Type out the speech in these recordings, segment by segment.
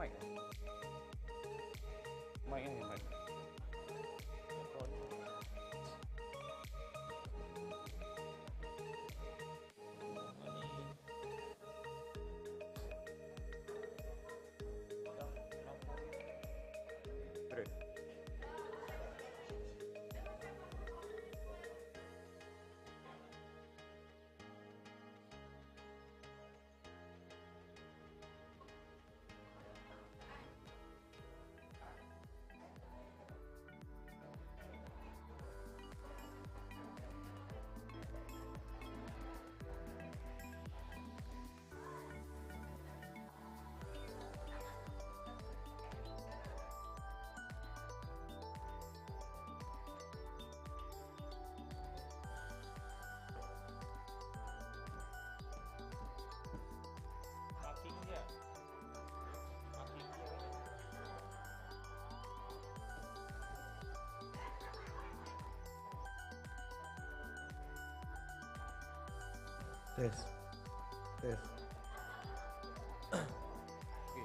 mic. Mic ini mic. Terus. Tes, tes. Oke.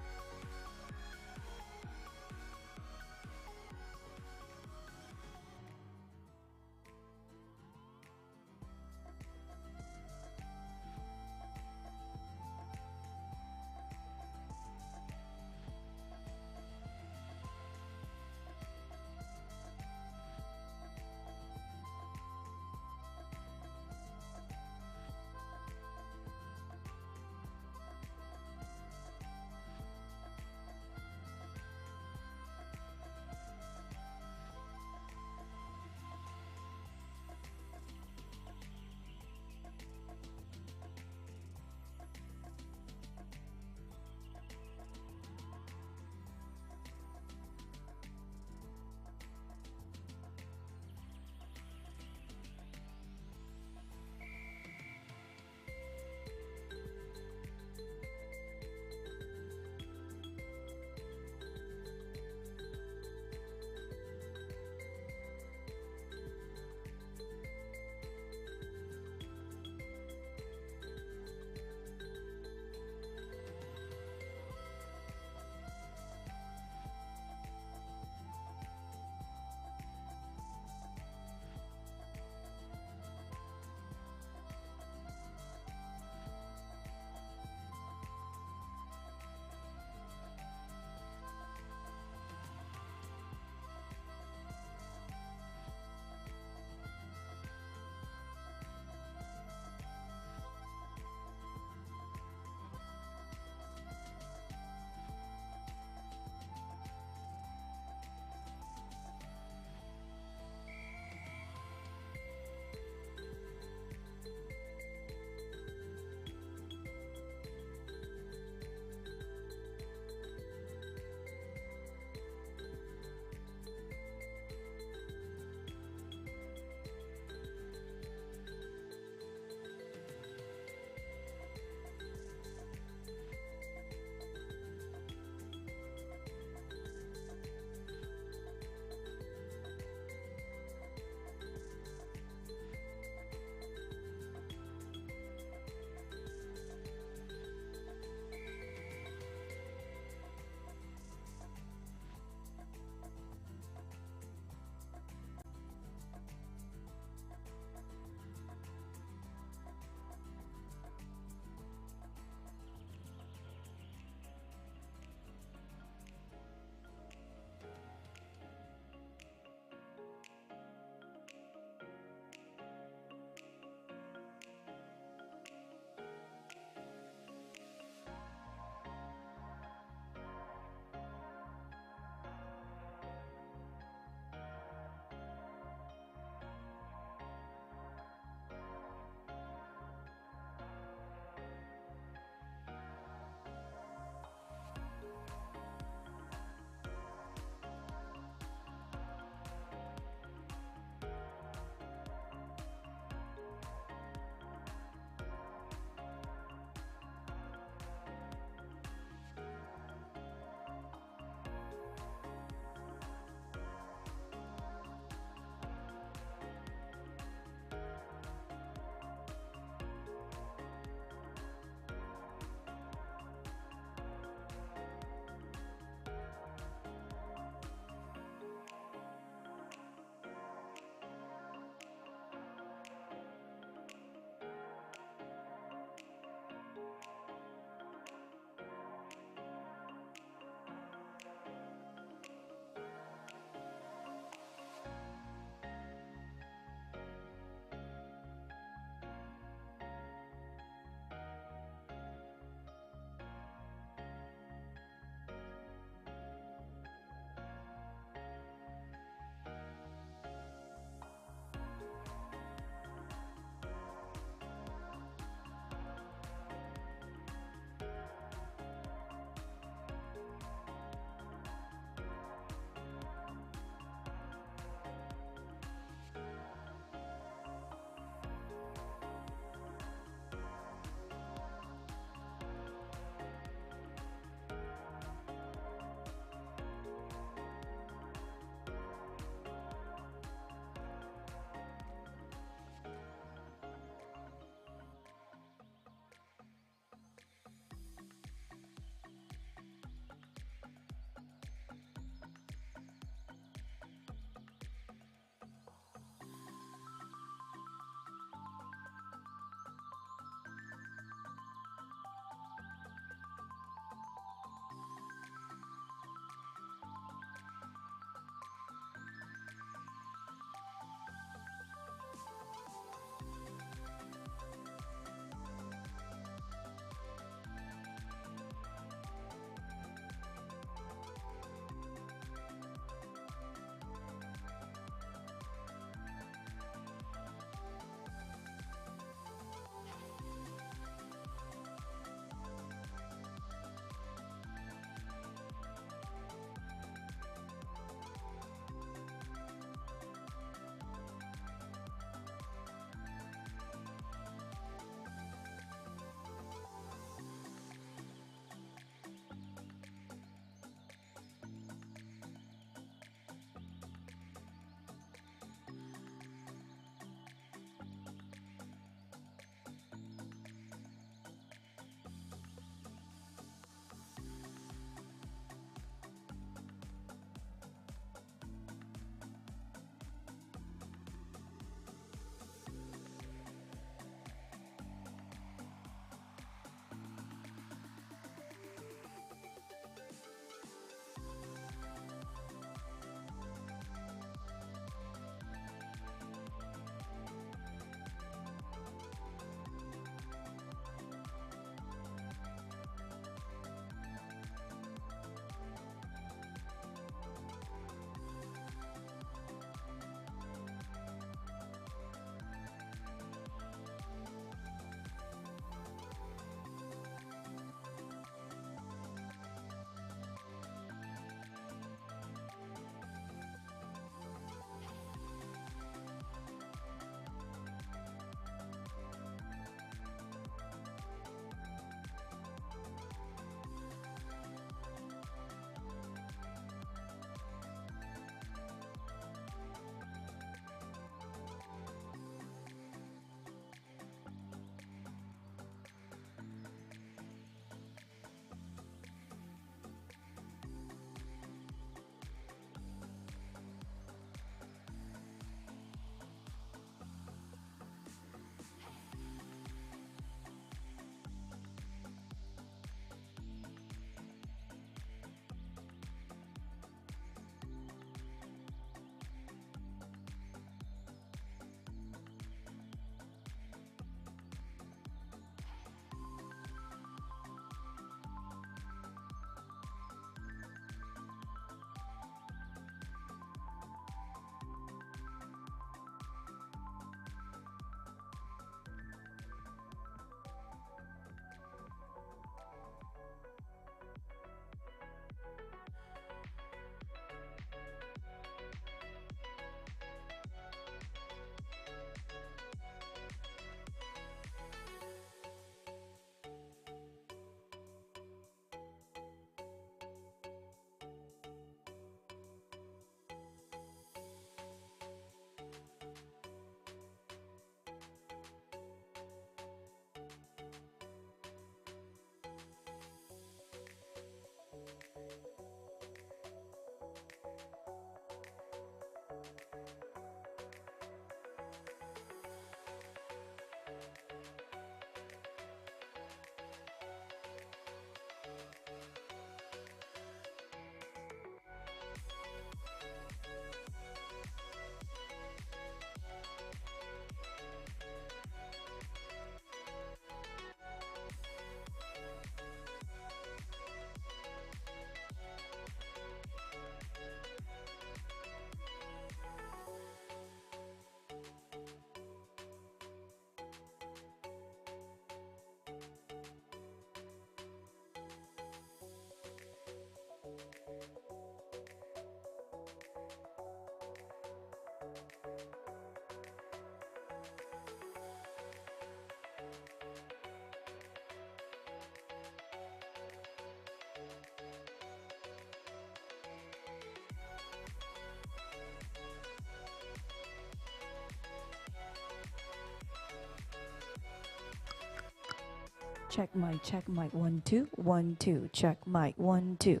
Check mic 1 2 1 2. Check mic 1 2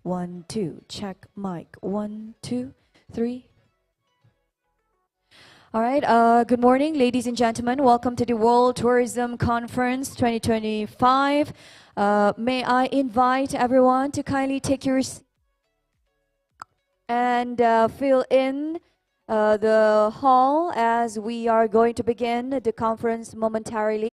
1 2. Check mic 1 2 3. All right. Good morning, ladies and gentlemen. Welcome to the World Tourism Conference 2025. May I invite everyone to kindly take your seat and fill in the hall as we are going to begin the conference momentarily.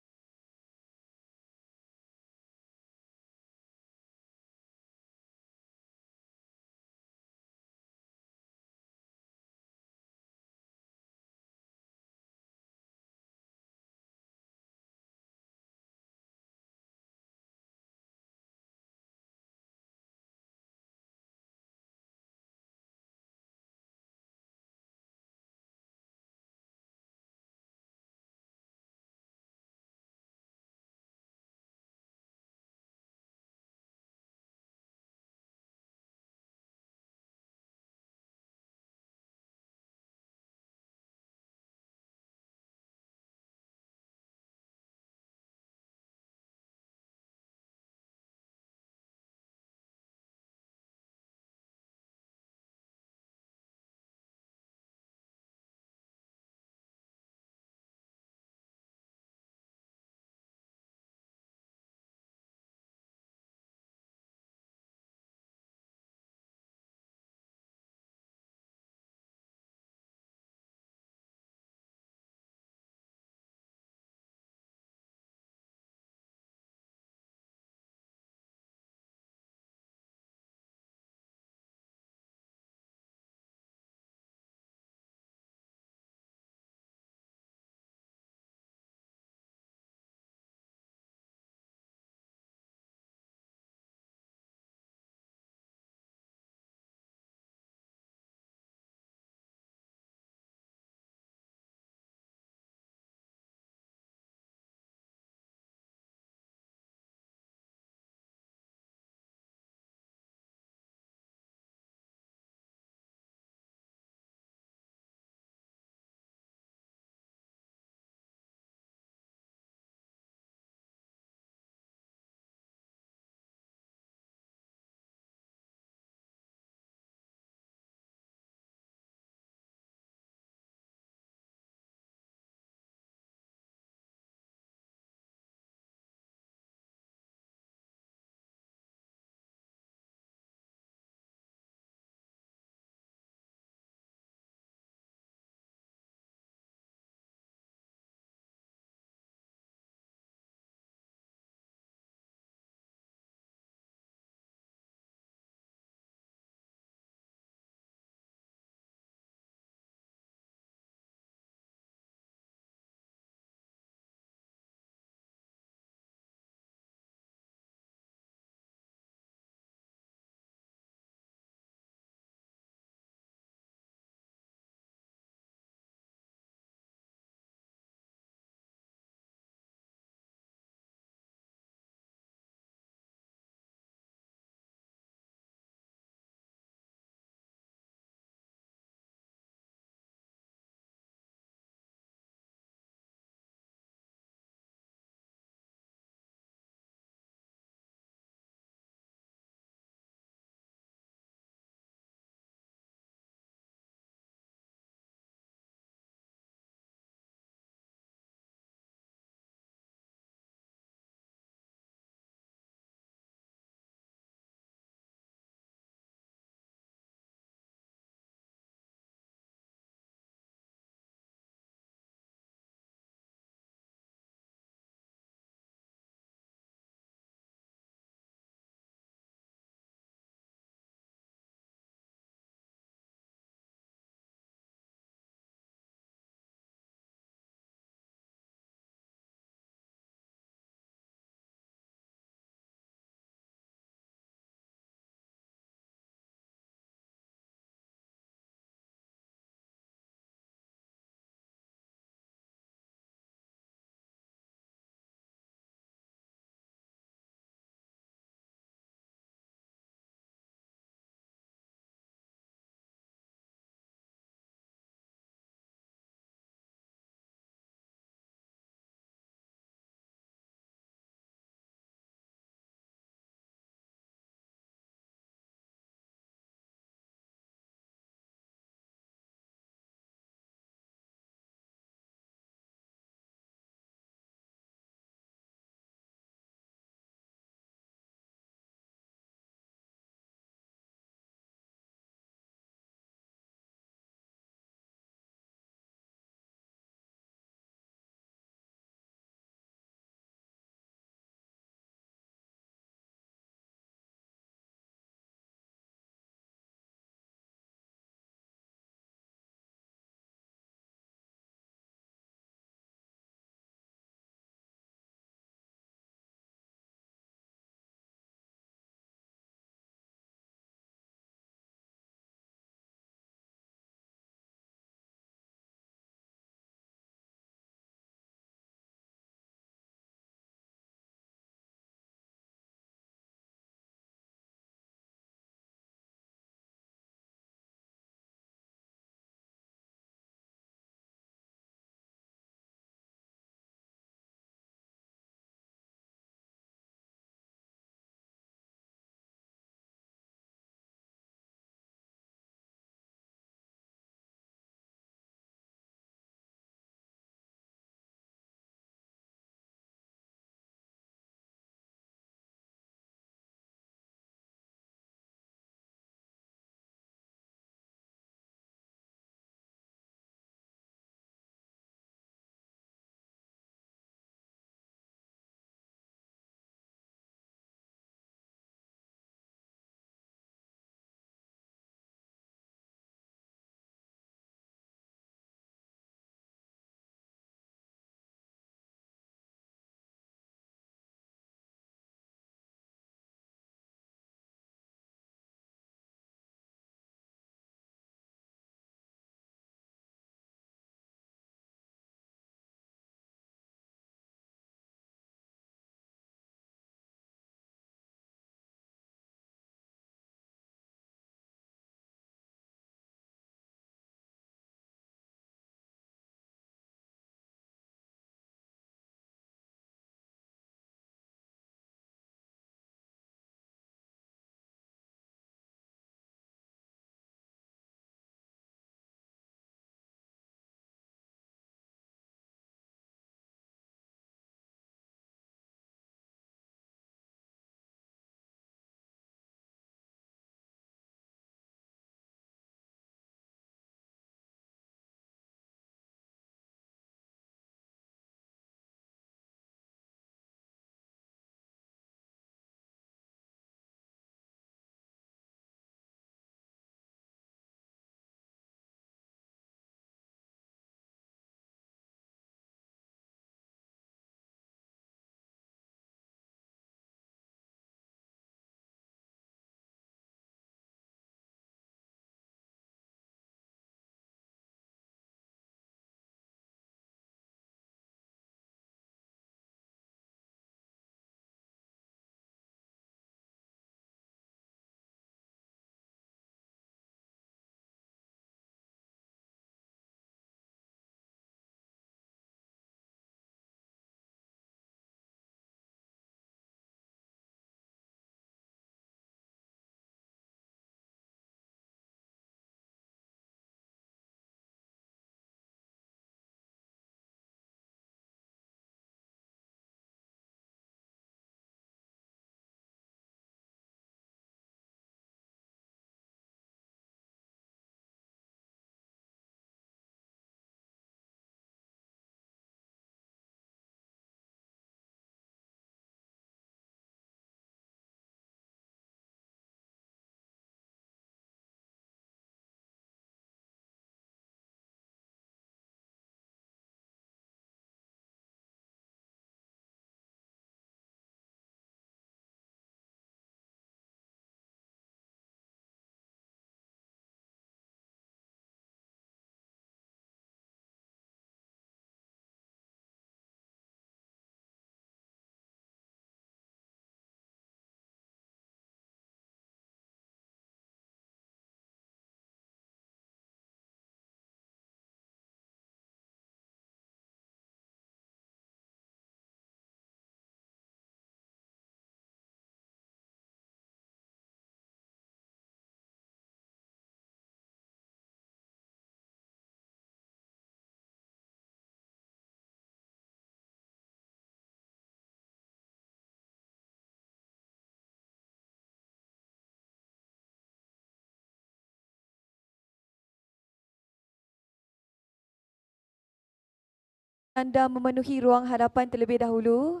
anda memenuhi ruang hadapan terlebih dahulu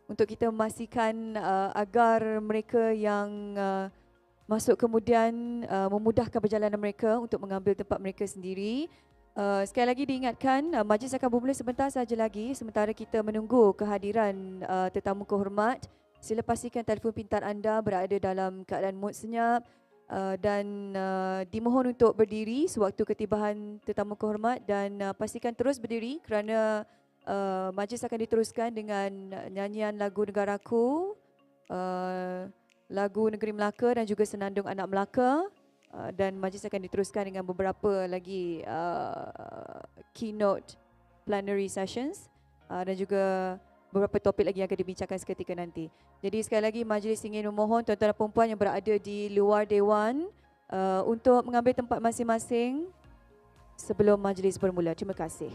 untuk kita memastikan agar mereka yang masuk kemudian memudahkan perjalanan mereka untuk mengambil tempat mereka sendiri. Sekali lagi diingatkan, majlis akan bermula sebentar saja lagi sementara kita menunggu kehadiran tetamu kehormat. Sila pastikan telefon pintar anda berada dalam keadaan mood senyap dan dimohon untuk berdiri sewaktu ketibahan tetamu kehormat dan pastikan terus berdiri kerana majlis akan diteruskan dengan nyanyian lagu Negaraku, lagu Negeri Melaka dan juga senandung anak Melaka. Dan majlis akan diteruskan dengan beberapa lagi keynote plenary sessions dan juga beberapa topik lagi yang akan dibincangkan seketika nanti. Jadi sekali lagi majlis ingin memohon tuan-tuan dan puan-puan yang berada di luar dewan untuk mengambil tempat masing-masing sebelum majlis bermula. Terima kasih.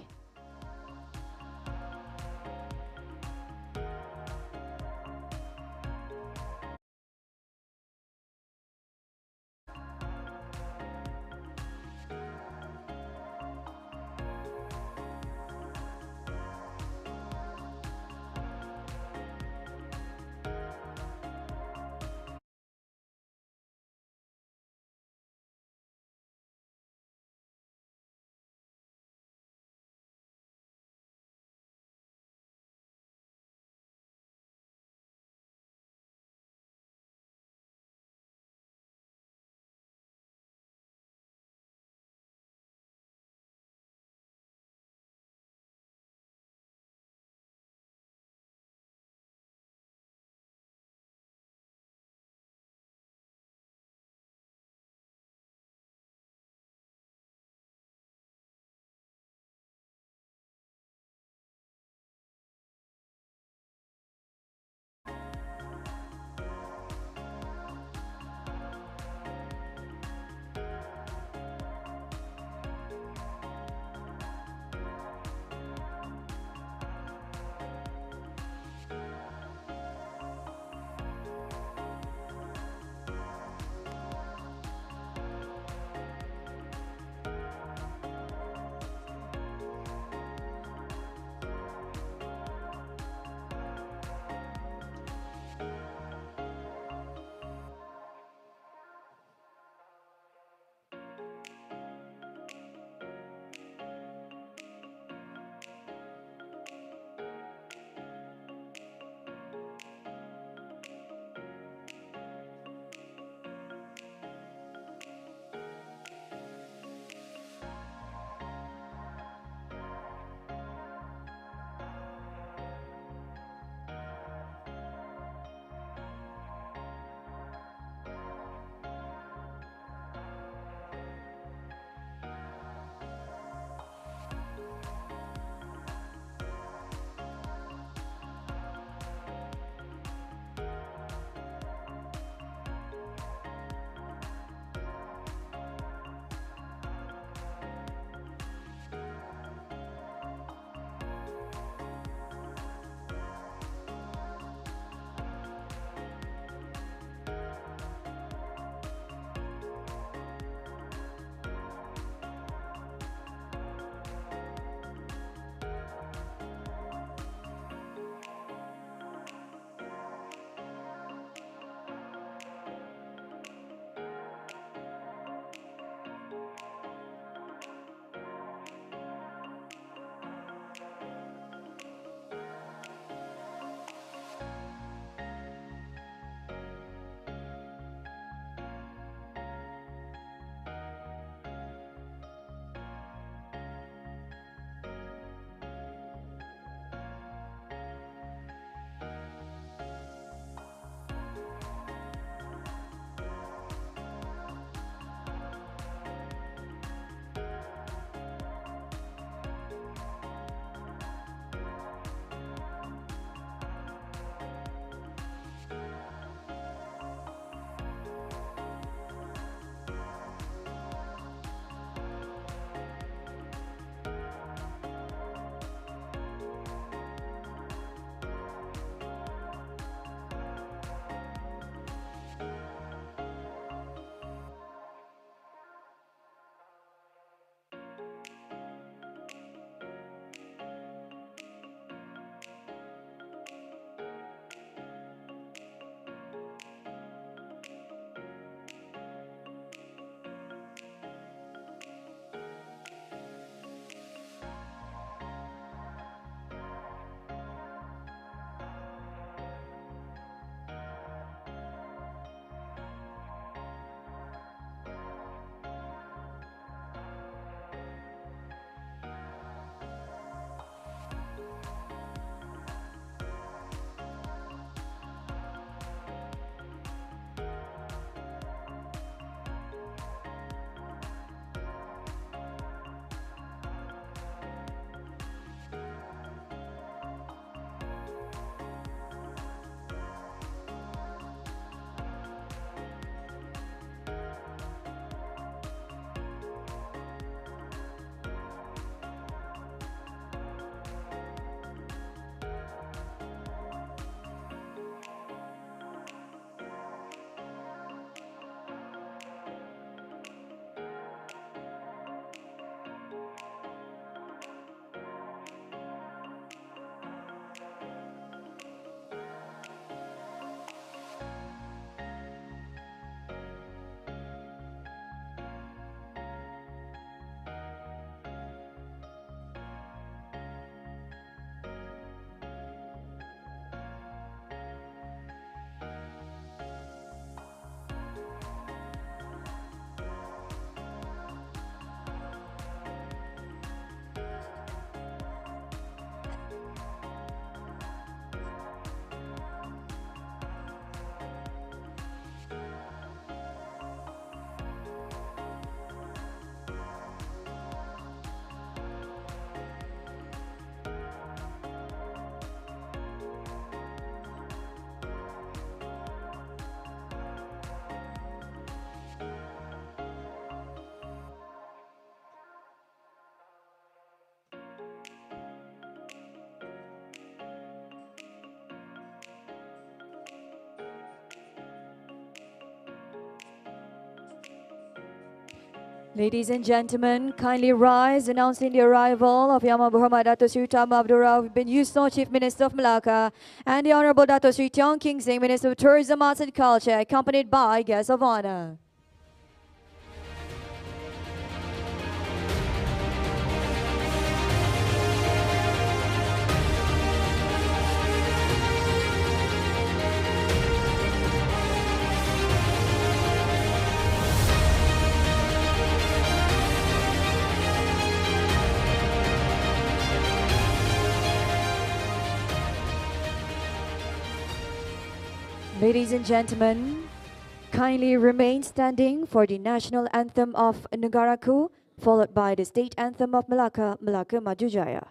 Ladies and gentlemen, kindly rise announcing the arrival of Yang Berhormat Dato' Sri Utama Abdul Rauf bin Yusno, Chief Minister of Melaka, and the Honourable Dato' Sri Tiong King Sing, Minister of Tourism, Arts and Culture, accompanied by guests of honour. Ladies and gentlemen, kindly remain standing for the national anthem of Negaraku, followed by the state anthem of Melaka, Melaka Maju Jaya.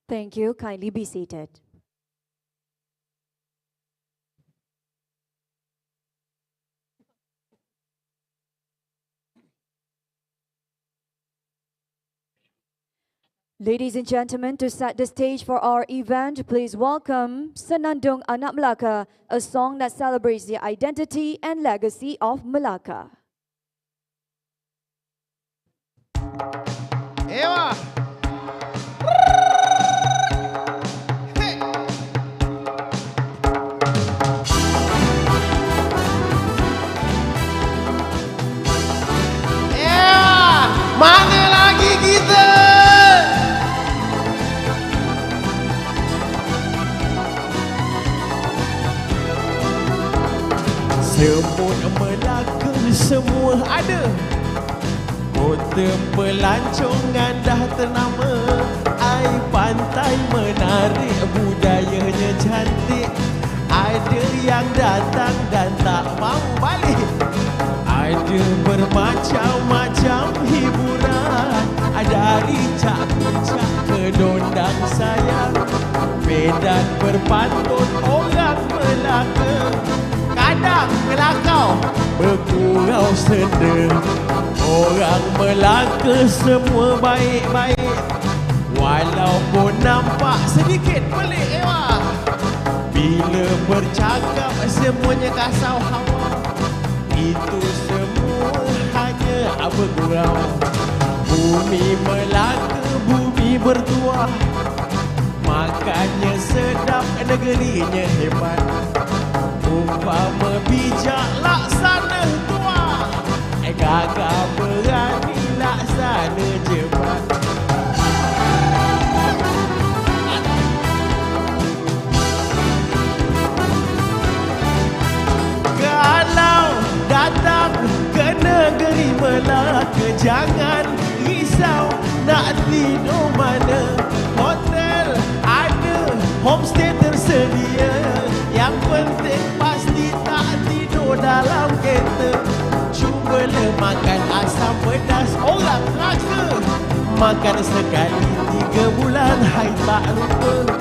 Thank you. Kindly be seated. Ladies and gentlemen, to set the stage for our event, please welcome Senandung Anak Melaka, a song that celebrates the identity and legacy of Melaka. Ewa! Mana lagi kita? Semut Melaka semua ada, kota pelancongan dah ternama, air pantai menarik, budayanya cantik, ada yang datang dan tak mau balik. Ada bermacam-macam hiburan, dari cak-cak ke dondang sayang, medan berpantun orang Melaka, kadang kelakau bergurau senda. Orang Melaka semua baik-baik, walaupun nampak sedikit pelik. Bila bercakap semuanya kasau hawa, itu semua hanya bergurau. Bumi Melaka, bumi bertuah, makannya sedap, negerinya hebat. Umpama bijak laksana tua, gagah berani laksana jebat. God jangan risau nak tidur mana. Hotel ada, homestay tersedia. Yang penting pasti tak tidur dalam kereta. Cubalah makan asam pedas orang rasa. Makan sekali 3 bulan, hai tak lupa.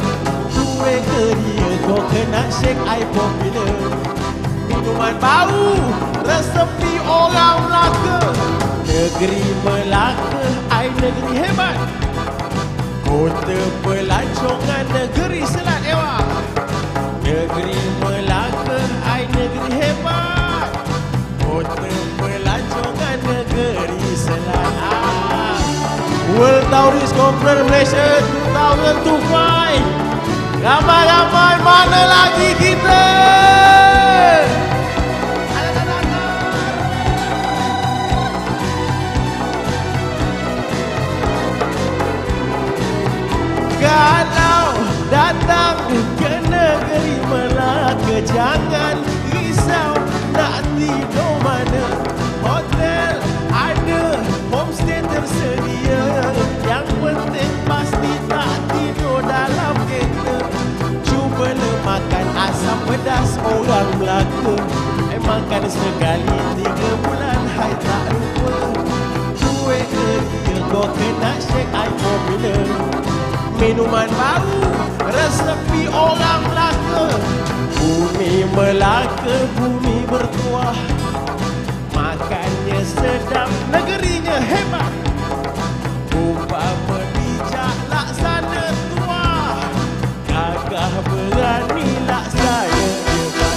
Kue keria, coconut shake, I popular. Minuman bau, resepi orang Melaka. Negeri Melaka, I negeri hebat. Kota pelancongan, negeri selat ewak. Negeri Melaka, I negeri hebat. Kota pelancongan, negeri selat. World Tourist Conference Malaysia 2025. Ramai-ramai, mana lagi kita? Kalau datang ke negeri Melaka, jangan risau nak tidur mana. Hotel ada, homestay tersedia. Yang penting pasti tak tidur dalam kereta. Cubalah makan asam pedas orang Melaka. Makan sekali 3 bulan, hai tak lupa. Kue keria, coconut shake, I popular. Minuman baru, resepi orang Melaka. Bumi Melaka, bumi bertuah. Makannya sedap, negerinya hebat. Umpama bijak, laksana tuah. Gagah berani, laksana hebat.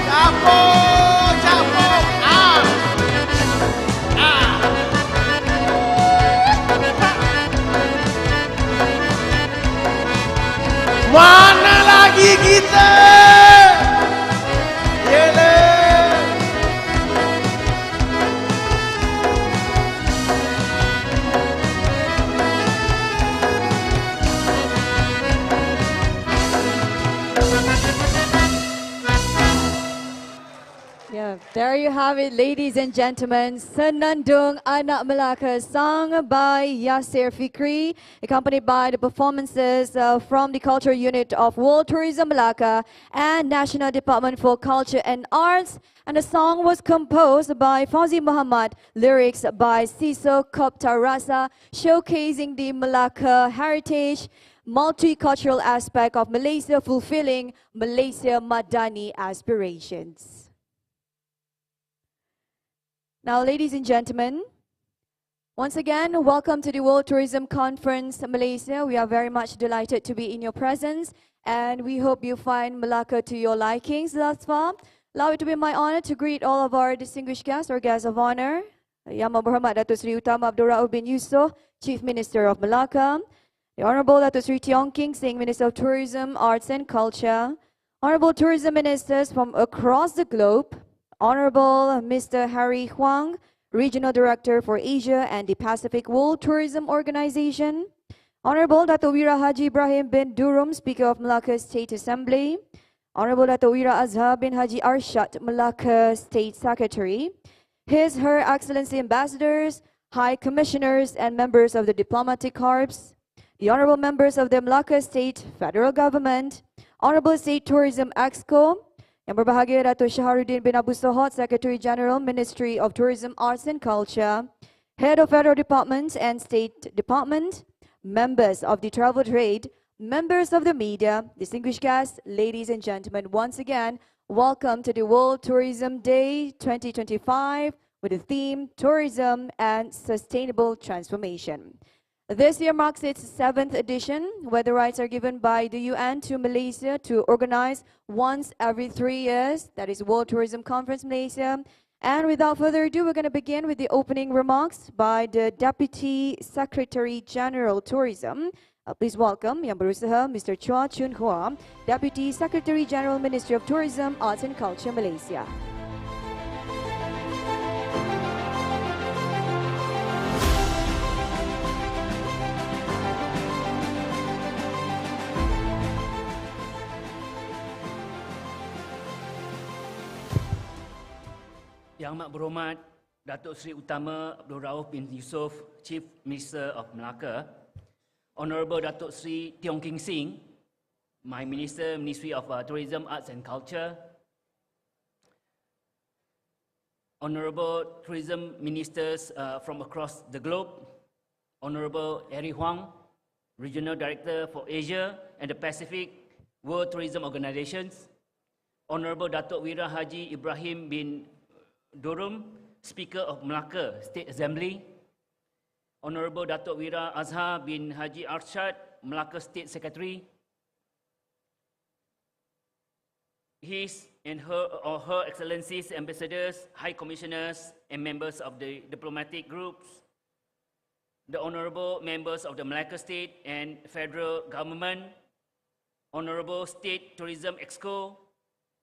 Capok, capok, mana lagi kita? Yelah. Yeah, there you have it, ladies and gentlemen. Senandung Anak Melaka, sung by Yasir Fikri, accompanied by the performances from the Culture Unit of World Tourism Melaka and National Department for Culture and Arts. And the song was composed by Fauzi Muhammad, lyrics by Siso Koptarasa, showcasing the Melaka heritage, multicultural aspect of Malaysia, fulfilling Malaysia Madani aspirations. Now, ladies and gentlemen, once again, welcome to the World Tourism Conference Malaysia. We are very much delighted to be in your presence, and we hope you find Melaka to your likings thus far. Allow it to be my honor to greet all of our distinguished guests or guests of honor. Yang Berhormat Datuk Seri Utama Abdul Rauf bin Yusof, Chief Minister of Melaka. The Honorable Datuk Seri Tiong King Sing, Minister of Tourism, Arts and Culture. Honorable Tourism Ministers from across the globe. Honorable Mr. Harry Huang, Regional Director for Asia and the Pacific World Tourism Organization. Honorable Dato' Wira Haji Ibrahim bin Durum, Speaker of Melaka State Assembly. Honorable Dato' Wira Azhar bin Haji Arshad, Melaka State Secretary. Her Excellency Ambassadors, High Commissioners and members of the Diplomatic Corps. The Honorable Members of the Melaka State Federal Government. Honorable State Tourism Exco. Yang berbahagia Dato' Shaharuddin bin Abu Sohot, Secretary General, Ministry of Tourism, Arts and Culture, Head of Federal Department and State Department, members of the travel trade, members of the media, distinguished guests, ladies and gentlemen, once again, welcome to the World Tourism Day 2025 with the theme Tourism and Sustainable Transformation. This year marks its 7th edition, where the rights are given by the UN to Malaysia to organize once every 3 years, that is World Tourism Conference Malaysia. And without further ado, we're going to begin with the opening remarks by the Deputy Secretary General Tourism. Please welcome Yang Berusaha, Mr. Chua Chun Hua, Deputy Secretary General, Ministry of Tourism, Arts and Culture, Malaysia. Yang Amat Berhormat Datuk Seri Utama Abdul Rauf bin Yusof, Chief Minister of Melaka, Honorable Datuk Seri Tiong King Sing, my Minister, Ministry of Tourism, Arts and Culture, Honorable Tourism Ministers from across the globe, Honorable Harry Huang, Regional Director for Asia and the Pacific, World Tourism Organizations, Honorable Datuk Wira Haji Ibrahim bin Durum, Speaker of Melaka State Assembly, Honorable Datuk Wira Azhar bin Haji Arshad, Melaka State Secretary, His and her Excellencies, Ambassadors, High Commissioners, and members of the diplomatic groups, the Honorable members of the Melaka State and Federal Government, Honorable State Tourism Exco,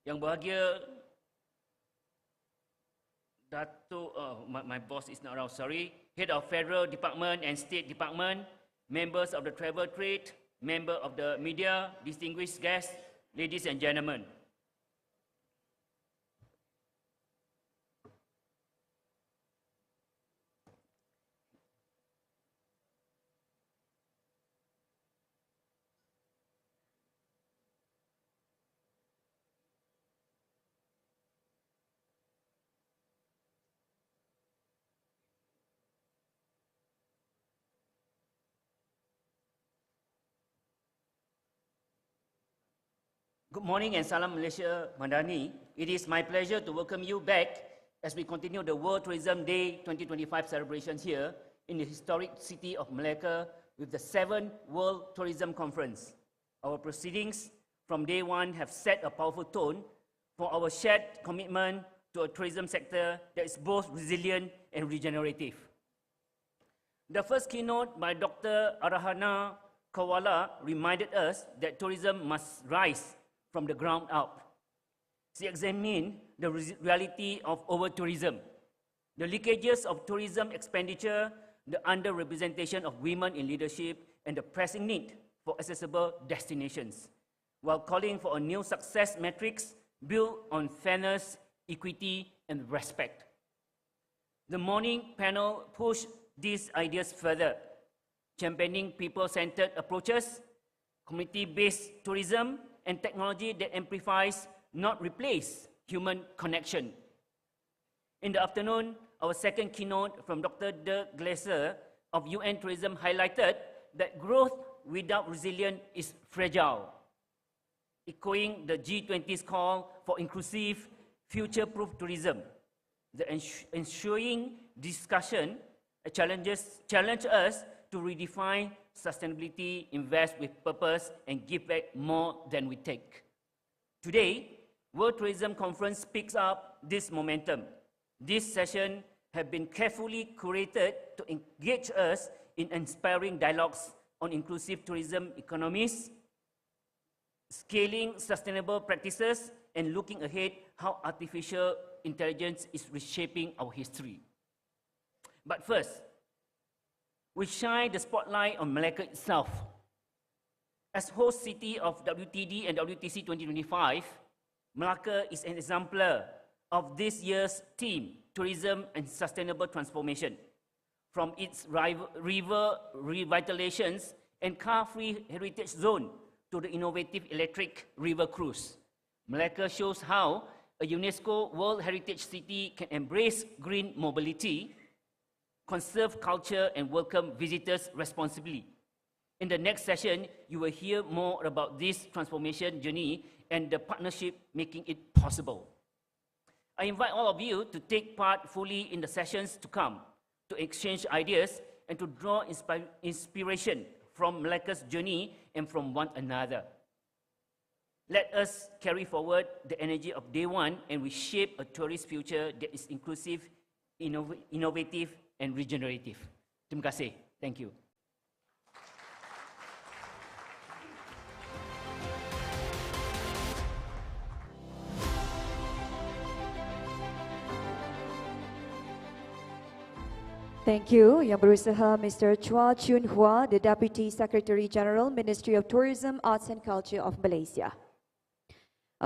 Yang Berbahagia Datuk, my boss is not around, sorry, Head of Federal Department and State Department, members of the Travel Trade, member of the media, distinguished guests, ladies and gentlemen. Good morning and Salam Malaysia Madani. It is my pleasure to welcome you back as we continue the World Tourism Day 2025 celebrations here in the historic city of Melaka with the 7th World Tourism Conference. Our proceedings from day one have set a powerful tone for our shared commitment to a tourism sector that is both resilient and regenerative. The first keynote by Dr. Arahana Kawala reminded us that tourism must rise from the ground up. She examined the reality of over-tourism, the leakages of tourism expenditure, the underrepresentation of women in leadership, and the pressing need for accessible destinations, while calling for a new success matrix built on fairness, equity, and respect. The morning panel pushed these ideas further, championing people-centered approaches, community-based tourism, and technology that amplifies, not replace, human connection. In the afternoon, our second keynote from Dr. Dirk Glaser of UN Tourism highlighted that growth without resilience is fragile, echoing the G20's call for inclusive, future-proof tourism. The ensuing discussion challenge us to redefine sustainability, invest with purpose, and give back more than we take. Today, World Tourism Conference picks up this momentum. This session have been carefully curated to engage us in inspiring dialogues on inclusive tourism economies, scaling sustainable practices, and looking ahead how artificial intelligence is reshaping our history. But first, we shine the spotlight on Melaka itself. As host city of WTD and WTC 2025, Melaka is an exemplar of this year's theme, Tourism and Sustainable Transformation. From its river revitalizations and car-free heritage zone to the innovative electric river cruise, Melaka shows how a UNESCO World Heritage City can embrace green mobility, conserve culture, and welcome visitors responsibly. In the next session, you will hear more about this transformation journey and the partnership making it possible. I invite all of you to take part fully in the sessions to come, to exchange ideas and to draw inspiration from Melaka's journey and from one another. Let us carry forward the energy of day one and we shape a tourist future that is inclusive, innovative, and regenerative. Terima kasih. Thank you. Thank you. Yang Berusaha Mr. Chua Chun Hua, the Deputy Secretary General, Ministry of Tourism, Arts and Culture of Malaysia.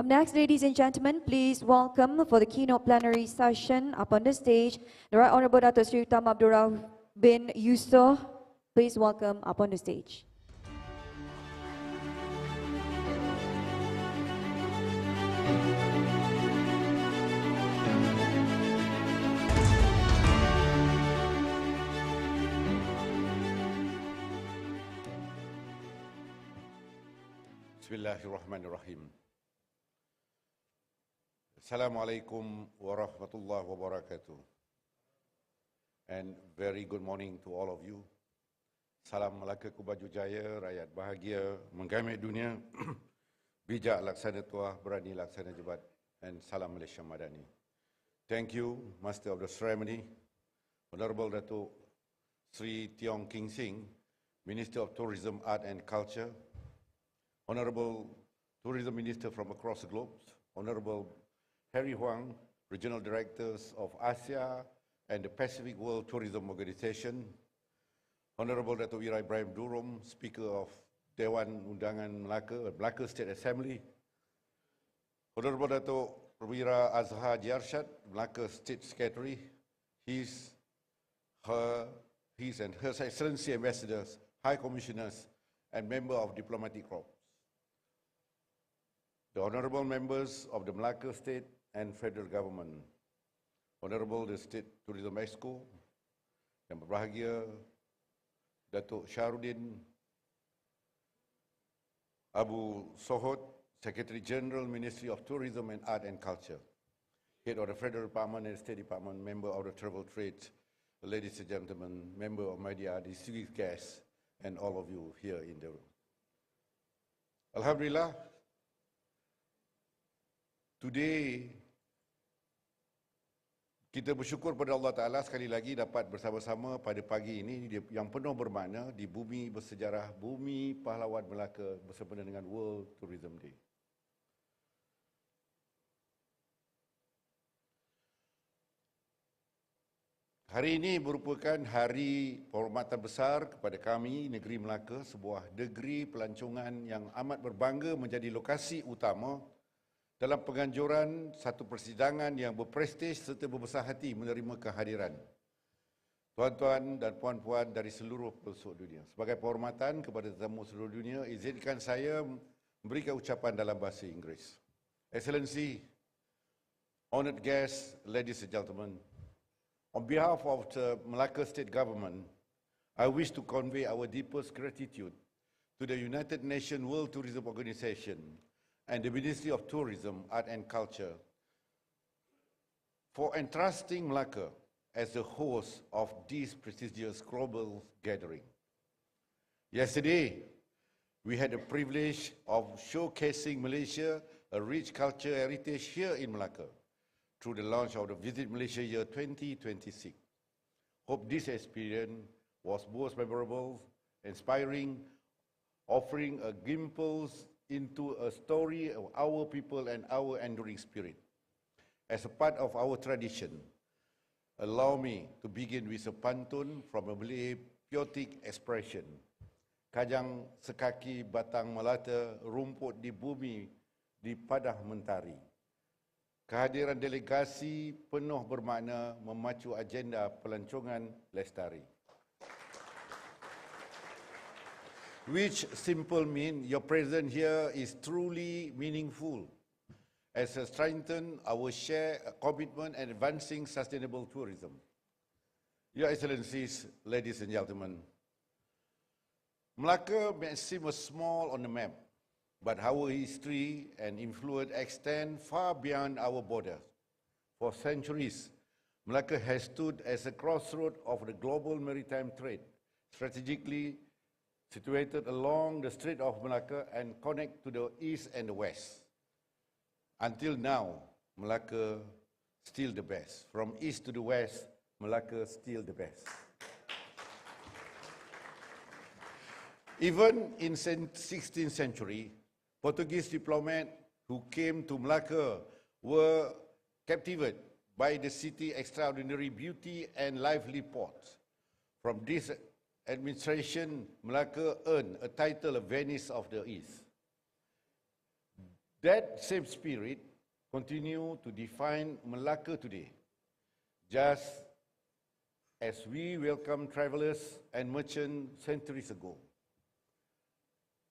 Up next, ladies and gentlemen, please welcome for the keynote plenary session up on the stage, the Right Honourable Datuk Seri Utama Abdul Rauf bin Yusof. Please welcome up on the stage. Bismillahirrahmanirrahim. Assalamualaikum warahmatullahi wabarakatuh. And very good morning to all of you. Salam Melaka ku baju jaya, rakyat bahagia, menggamit dunia, bijak laksana tuah, berani laksana jebat, and salam Malaysia Madani. Thank you, Master of the Ceremony, Honorable Datuk Sri Tiong King Sing, Minister of Tourism, Art and Culture, Honorable Tourism Minister from across the globe, Honorable Harry Huang, Regional Directors of Asia and the Pacific World Tourism Organization, Honorable Datuk Wira Ibrahim Durum, Speaker of Dewan Undangan Melaka, Melaka State Assembly, Honorable Datuk Wira Azhar Jiarshad, Melaka State Secretary, his and Her Excellency Ambassadors, High Commissioners, and Member of Diplomatic Corps, the Honorable Members of the Melaka State and Federal Government, Honorable the State Tourism Exco, yang berbahagia Datuk Syahrudin Abu Sohod, Secretary General, Ministry of Tourism and Art and Culture, Head of the Federal Department and State Department, Member of the Travel Trade, ladies and gentlemen, Member of Media, distinguished guests, and all of you here in the room. Alhamdulillah, today kita bersyukur pada Allah Ta'ala sekali lagi dapat bersama-sama pada pagi ini yang penuh bermakna di bumi bersejarah, bumi pahlawan Melaka bersempena dengan World Tourism Day. Hari ini merupakan hari penghormatan besar kepada kami, negeri Melaka, sebuah negeri pelancongan yang amat berbangga menjadi lokasi utama dalam penganjuran satu persidangan yang berprestij serta berbesar hati menerima kehadiran tuan-tuan dan puan-puan dari seluruh pelosok dunia. Sebagai penghormatan kepada tetamu seluruh dunia, izinkan saya memberikan ucapan dalam bahasa Inggeris. Excellency, honoured guests, ladies and gentlemen, on behalf of the Melaka State Government, I wish to convey our deepest gratitude to the United Nations World Tourism Organization and the Ministry of Tourism, Art and Culture for entrusting Melaka as the host of this prestigious global gathering. Yesterday, we had the privilege of showcasing Malaysia, a rich culture heritage here in Melaka, through the launch of the Visit Malaysia Year 2026. Hope this experience was both memorable, inspiring, offering a glimpse into a story of our people and our enduring spirit. As a part of our tradition, allow me to begin with a pantun from a Malay poetic expression. Kajang sekaki batang melata, rumput di bumi di padah mentari. Kehadiran delegasi penuh bermakna memacu agenda pelancongan lestari. Which simple mean your presence here is truly meaningful as a strengthen our shared commitment and advancing sustainable tourism. Your Excellencies, ladies and gentlemen, Melaka may seem small on the map, but our history and influence extend far beyond our borders. For centuries, Melaka has stood as a crossroad of the global maritime trade, strategically situated along the Strait of Melaka and connect to the east and the west. Until now, Melaka still the best. From east to the west, Melaka still the best. Even in 16th century, Portuguese diplomats who came to Melaka were captivated by the city's extraordinary beauty and lively ports. From this administration, Melaka earned a title of Venice of the East. That same spirit continue to define Melaka today, just as we welcome travelers and merchants centuries ago.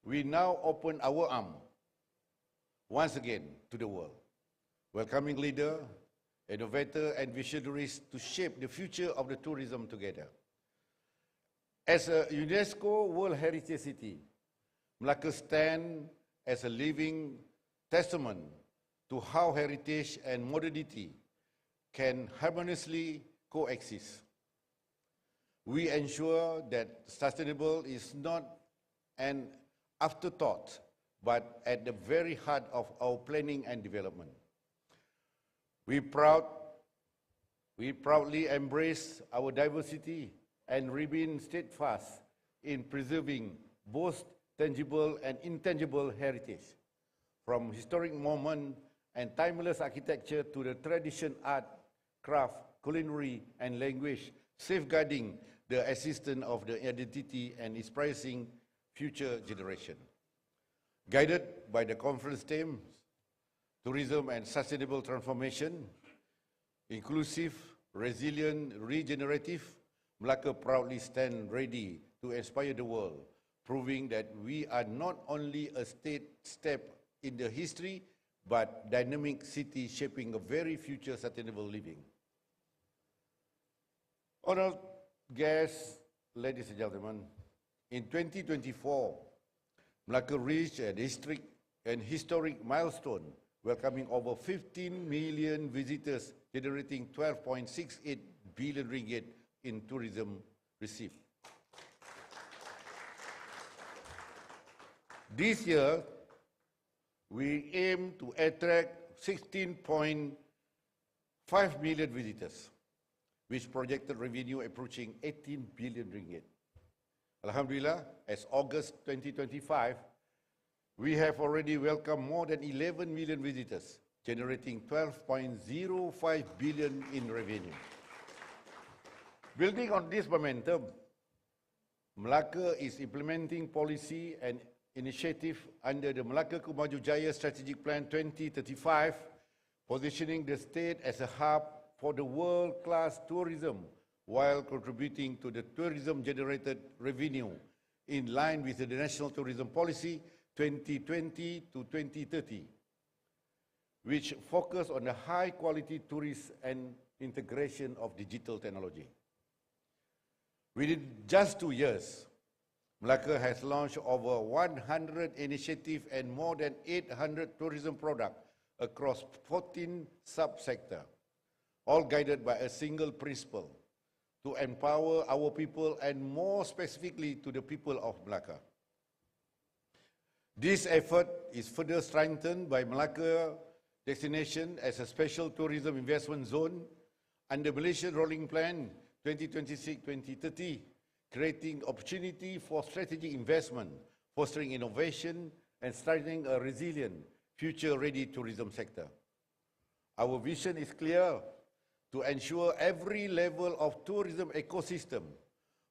We now open our arms once again to the world, welcoming leaders, innovators, and visionaries to shape the future of the tourism together. As a UNESCO World Heritage City, Melaka stands as a living testament to how heritage and modernity can harmoniously coexist. We ensure that sustainable is not an afterthought, but at the very heart of our planning and development. We proudly embrace our diversity and remain steadfast in preserving both tangible and intangible heritage, from historic moments and timeless architecture to the tradition, art, craft, culinary, and language, safeguarding the existence of the identity and inspiring future generation. Guided by the conference theme, Tourism and Sustainable Transformation, Inclusive, Resilient, Regenerative, Melaka proudly stands ready to inspire the world, proving that we are not only a step in the history, but dynamic city shaping a very future sustainable living. Honored guests, ladies and gentlemen, in 2024, Melaka reached an historic milestone, welcoming over 15 million visitors, generating 12.68 billion ringgit in tourism received. This year, we aim to attract 16.5 million visitors, which projected revenue approaching 18 billion ringgit. Alhamdulillah, as August 2025, we have already welcomed more than 11 million visitors, generating 12.05 billion in revenue. Building on this momentum, Melaka is implementing policy and initiative under the Melaka Maju Jaya Strategic Plan 2035, positioning the state as a hub for the world-class tourism while contributing to the tourism-generated revenue in line with the National Tourism Policy 2020 to 2030, which focus on the high-quality tourists and integration of digital technology. Within just 2 years, Melaka has launched over 100 initiatives and more than 800 tourism products across 14 sub-sectors, all guided by a single principle: to empower our people and more specifically to the people of Melaka. This effort is further strengthened by Melaka designation as a special tourism investment zone under Malaysian Rolling Plan 2026-2030, creating opportunity for strategic investment, fostering innovation, and strengthening a resilient, future-ready tourism sector. Our vision is clear: to ensure every level of tourism ecosystem,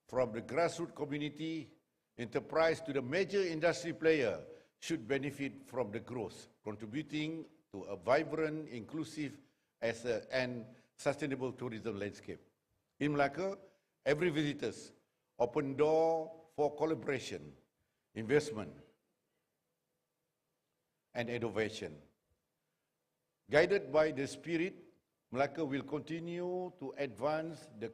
from the grassroots community, enterprise to the major industry player, should benefit from the growth, contributing to a vibrant, inclusive, and sustainable tourism landscape. In Melaka, every visitor's open door for collaboration, investment, and innovation. Guided by the spirit, Melaka will continue to advance with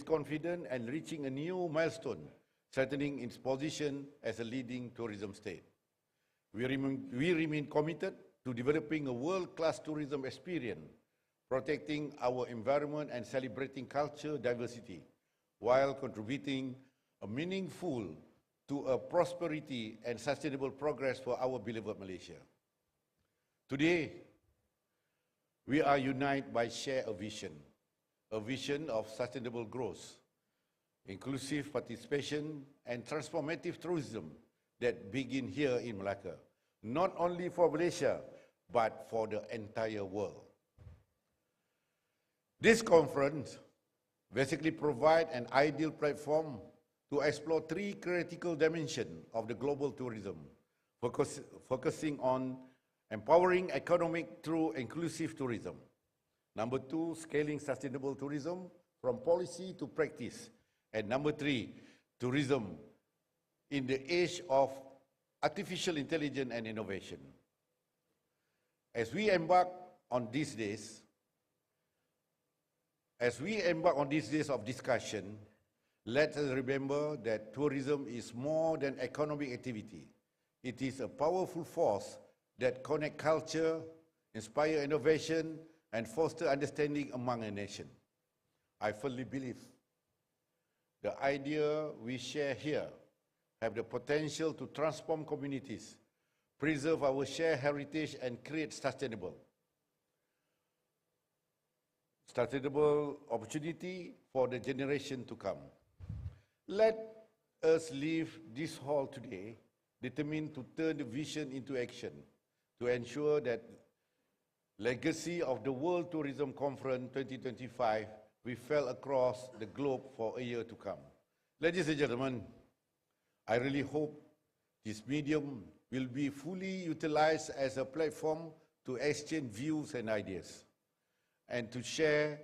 confidence and reaching a new milestone, strengthening its position as a leading tourism state. We remain committed to developing a world-class tourism experience, protecting our environment and celebrating culture diversity, while contributing a meaningful to a prosperity and sustainable progress for our beloved Malaysia. Today, we are united by shared a vision of sustainable growth, inclusive participation, and transformative tourism that begin here in Melaka, not only for Malaysia, but for the entire world. This conference basically provides an ideal platform to explore three critical dimensions of the global tourism. focusing on empowering economic through inclusive tourism. Number 2, scaling sustainable tourism from policy to practice. And number 3, tourism in the age of artificial intelligence and innovation. As we embark on these days of discussion, let us remember that tourism is more than economic activity. It is a powerful force that connects culture, inspire innovation, and foster understanding among a nation. I firmly believe the idea we share here have the potential to transform communities, preserve our shared heritage, and create sustainable opportunity for the generation to come. Let us leave this hall today determined to turn the vision into action to ensure that legacy of the World Tourism Conference 2025 will felt across the globe for a year to come. Ladies and gentlemen, I really hope this medium will be fully utilized as a platform to exchange views and ideas, and to share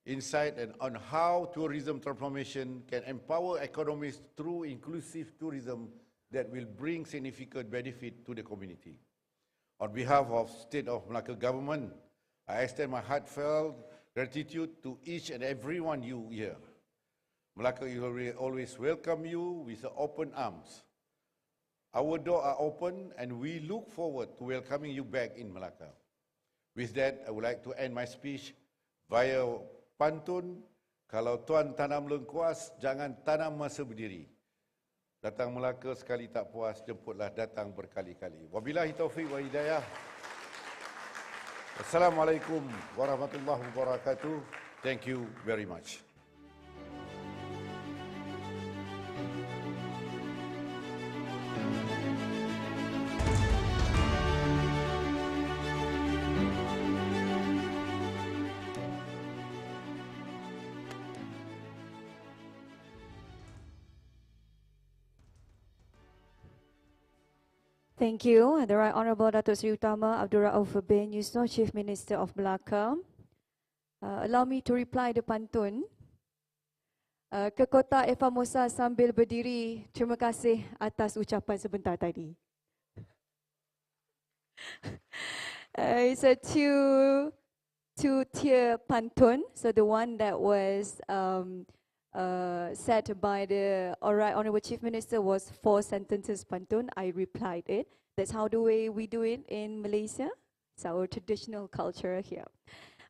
insight on how tourism transformation can empower economies through inclusive tourism that will bring significant benefit to the community. On behalf of State of Melaka Government, I extend my heartfelt gratitude to each and every one you here. Melaka will always welcome you with open arms. Our doors are open and we look forward to welcoming you back in Melaka. With that, I would like to end my speech via pantun, kalau tuan tanam lengkuas, jangan tanam masa berdiri. Datang Melaka sekali tak puas, jemputlah datang berkali-kali. Wabillahi taufiq wa hidayah. Assalamualaikum warahmatullahi wabarakatuh. Thank you very much. Thank you. The Right Honourable Datuk Seri Utama Abdul Rauf bin Yusof, Chief Minister of Melaka. Allow me to reply the pantun. Ke kota Eva Musa sambil berdiri, terima kasih atas ucapan sebentar tadi. It's a two-tier pantun. So the one that was said by the Alright Honourable Chief Minister was 4 sentences pantun. I replied it. That's how the way we do it in Malaysia. It's our traditional culture here.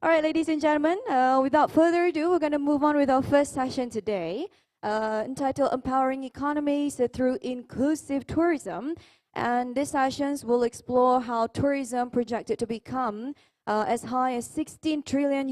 All right, ladies and gentlemen, without further ado, we're going to move on with our first session today, entitled Empowering Economies Through Inclusive Tourism. And these sessions will explore how tourism projected to become as high as $16 trillion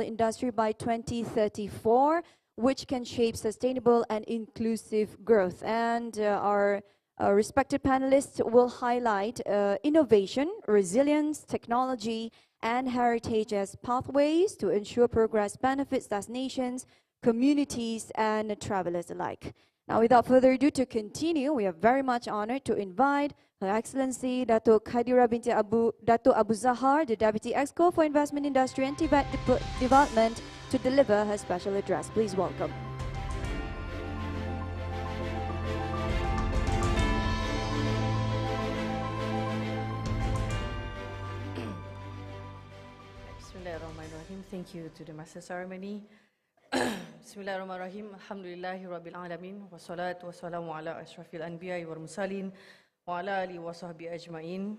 industry by 2034, which can shape sustainable and inclusive growth. And our respected panelists will highlight innovation, resilience, technology, and heritage as pathways to ensure progress benefits nations, communities, and travelers alike. Now, without further ado, to continue, we are very much honored to invite Her Excellency Datuk Khadira binti Datuk Abu Zahar, the Deputy Exco for Investment Industry and Tibet Development, to deliver her special address. Please welcome. Bismillahirrahmanirrahim. Thank you to the Master Ceremony. Bismillahirrahmanirrahim. Alhamdulillahi Rabbil Alamin. Wassalatu wassalamu ala ashrafil anbiya wal mursalin wa ala alihi wa sahbihi ajma'in.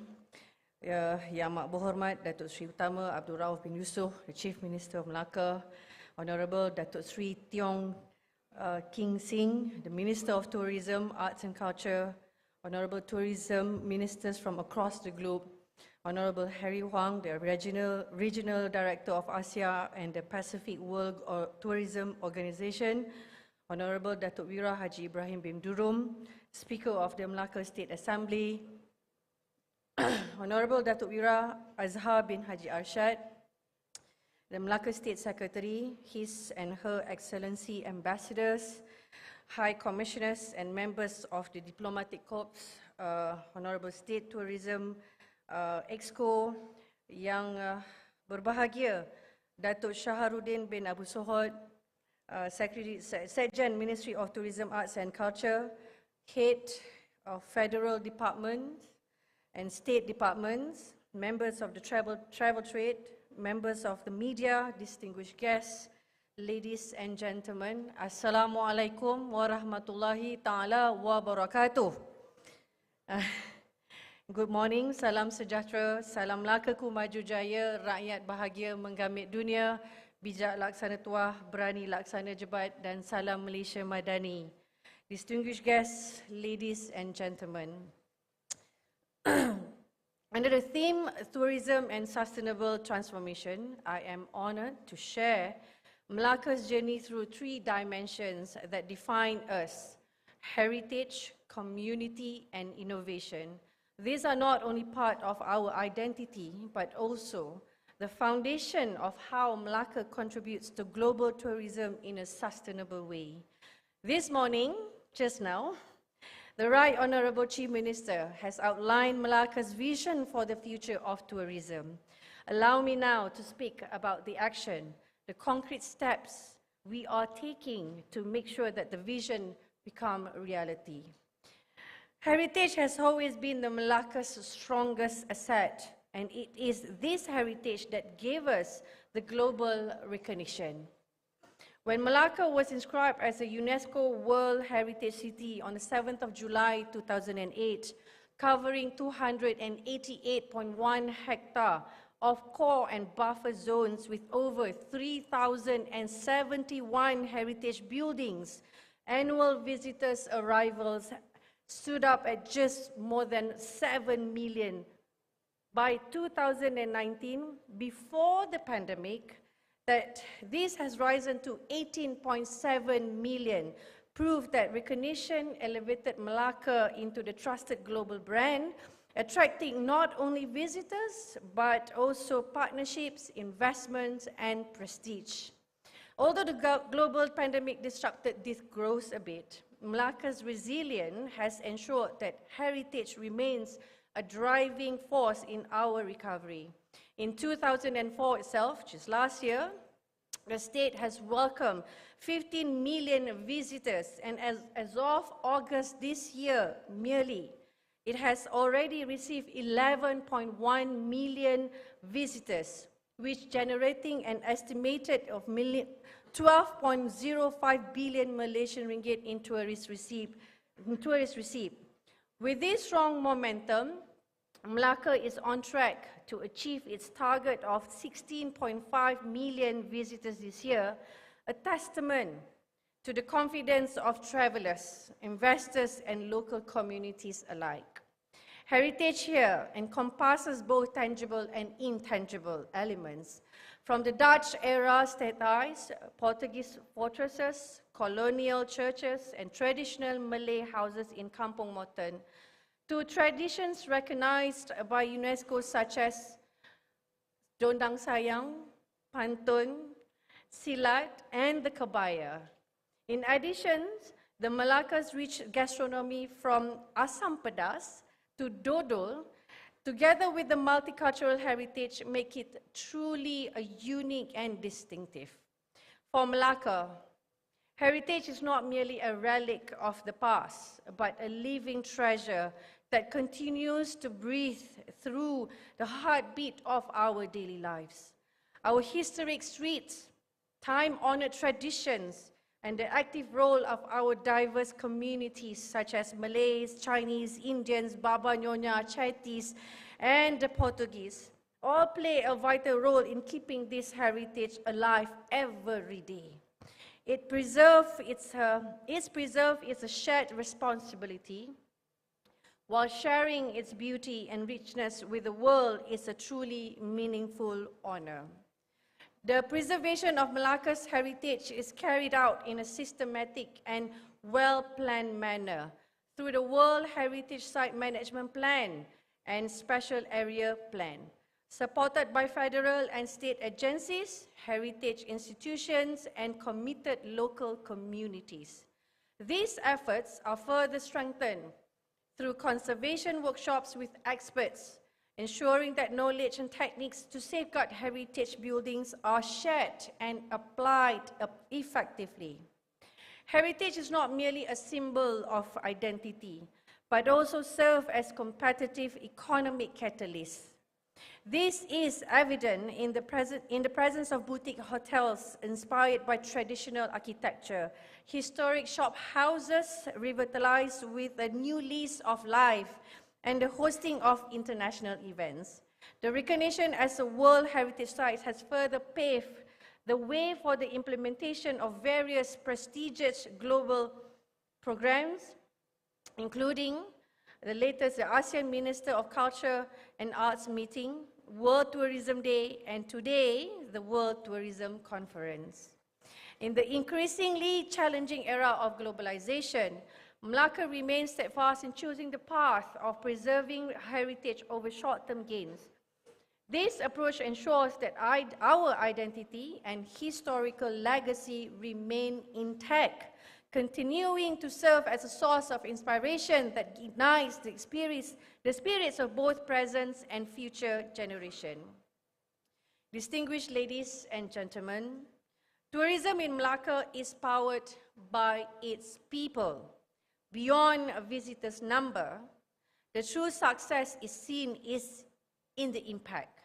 Yang Amat Berhormat Datuk Seri Utama Abdul Rauf bin Yusof, the Chief Minister of Melaka, Honourable Datuk Seri Tiong King Sing, the Minister of Tourism, Arts and Culture, Honourable Tourism Ministers from across the globe, Honourable Harry Huang, the Regional Director of Asia and the Pacific World Tourism Organisation, Honourable Datuk Wira Haji Ibrahim bin Durum, Speaker of the Melaka State Assembly, Honourable Datuk Wira Azhar bin Haji Arshad, the Melaka State Secretary, His and Her Excellency Ambassadors, High Commissioners and members of the Diplomatic Corps, Honorable State Tourism Exco yang berbahagia, Datuk Shaharuddin bin Abu Sohod, Secretary, Sekjen Ministry of Tourism, Arts and Culture, Head of Federal Departments and State Departments, members of the travel trade, members of the media, distinguished guests, ladies and gentlemen, Assalamualaikum warahmatullahi ta'ala wabarakatuh. Good morning, salam sejahtera, salam Melaka maju jaya, rakyat bahagia menggamit dunia, bijak laksana tuah, berani laksana jebat, dan salam Malaysia Madani. Distinguished guests, ladies and gentlemen. Under the theme Tourism and Sustainable Transformation, I am honored to share Melaka's journey through 3 dimensions that define us: heritage, community, and innovation. These are not only part of our identity, but also the foundation of how Melaka contributes to global tourism in a sustainable way. This morning, just now, the Right Honourable Chief Minister has outlined Melaka's vision for the future of tourism. Allow me now to speak about the action, the concrete steps we are taking to make sure that the vision become reality. Heritage has always been the Melaka's strongest asset, and it is this heritage that gave us the global recognition. When Melaka was inscribed as a UNESCO World Heritage City on the 7th of July 2008, covering 288.1 hectares of core and buffer zones with over 3,071 heritage buildings, annual visitors' arrivals stood up at just more than 7 million. By 2019, before the pandemic, that this has risen to 18.7 million, proof that recognition elevated Melaka into the trusted global brand, attracting not only visitors, but also partnerships, investments, and prestige. Although the global pandemic disrupted this growth a bit, Melaka's resilience has ensured that heritage remains a driving force in our recovery. In 2004 itself, just last year, the state has welcomed 15 million visitors, and as of August this year merely, it has already received 11.1 million visitors, which generating an estimated of 12.05 billion Malaysian ringgit in tourist receipt. With this strong momentum, Melaka is on track to achieve its target of 16.5 million visitors this year, a testament to the confidence of travelers, investors, and local communities alike. Heritage here encompasses both tangible and intangible elements, from the Dutch era stadhuis, Portuguese fortresses, colonial churches, and traditional Malay houses in Kampung Moten, to traditions recognized by UNESCO such as Dondang Sayang, Pantun, Silat, and the Kebaya. In addition, the Melaka's rich gastronomy from asam pedas to dodol, together with the multicultural heritage, make it truly a unique and distinctive. For Melaka, heritage is not merely a relic of the past, but a living treasure that continues to breathe through the heartbeat of our daily lives. Our historic streets, time-honored traditions, and the active role of our diverse communities such as Malays, Chinese, Indians, Baba Nyonya, Chinese, and the Portuguese all play a vital role in keeping this heritage alive every day. Its preserve is a shared responsibility, while sharing its beauty and richness with the world is a truly meaningful honor. The preservation of Melaka's heritage is carried out in a systematic and well-planned manner through the World Heritage Site Management Plan and Special Area Plan, supported by federal and state agencies, heritage institutions, and committed local communities. These efforts are further strengthened through conservation workshops with experts, ensuring that knowledge and techniques to safeguard heritage buildings are shared and applied effectively. Heritage is not merely a symbol of identity, but also serves as competitive economic catalysts. This is evident in the presence of boutique hotels inspired by traditional architecture, historic shop houses revitalized with a new lease of life, and the hosting of international events. The recognition as a World Heritage Site has further paved the way for the implementation of various prestigious global programs, including the latest, the ASEAN Minister of Culture and Arts meeting, World Tourism Day, and today, the World Tourism Conference. In the increasingly challenging era of globalization, Melaka remains steadfast in choosing the path of preserving heritage over short-term gains. This approach ensures that our identity and historical legacy remain intact, continuing to serve as a source of inspiration that ignites the spirits of both present and future generations. Distinguished ladies and gentlemen, tourism in Melaka is powered by its people. Beyond a visitor's number, the true success is seen in the impact.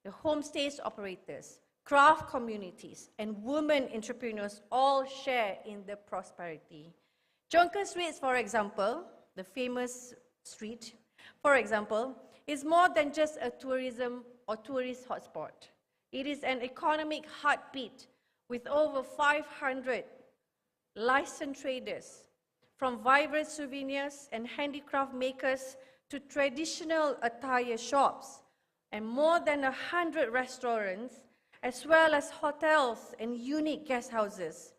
The homestays operators, craft communities, and women entrepreneurs all share in the prosperity. Jonker Street, for example, the famous street, for example, is more than just a tourism or tourist hotspot. It is an economic heartbeat with over 500 licensed traders, from vibrant souvenirs and handicraft makers to traditional attire shops, and more than 100 restaurants, as well as hotels and unique guest houses.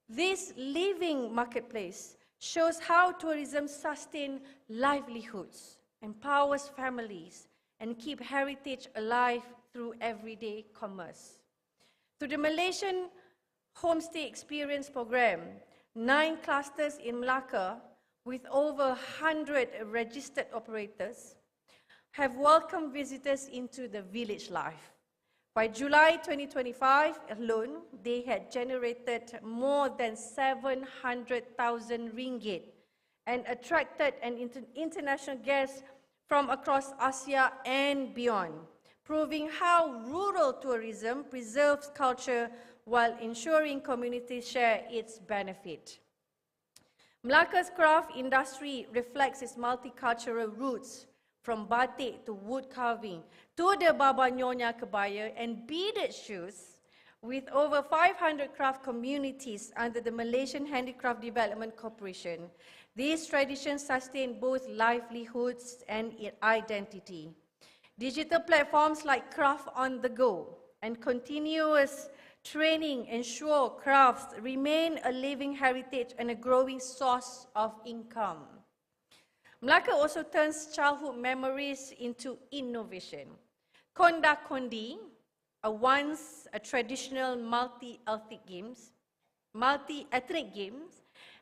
This living marketplace shows how tourism sustains livelihoods, empowers families, and keeps heritage alive through everyday commerce. Through the Malaysian Homestay Experience Program, 9 clusters in Melaka with over 100 registered operators have welcomed visitors into the village life. By July 2025 alone, they had generated more than 700,000 ringgit and attracted international guests from across Asia and beyond, proving how rural tourism preserves culture while ensuring communities share its benefit. Melaka's craft industry reflects its multicultural roots, from batik to wood carving to the Baba Nyonya Kebaya and beaded shoes. With over 500 craft communities under the Malaysian Handicraft Development Corporation, these traditions sustain both livelihoods and identity. Digital platforms like Craft on the Go and continuous training ensure crafts remain a living heritage and a growing source of income. Melaka also turns childhood memories into innovation. Konda Kondi, once a traditional multi-ethnic games,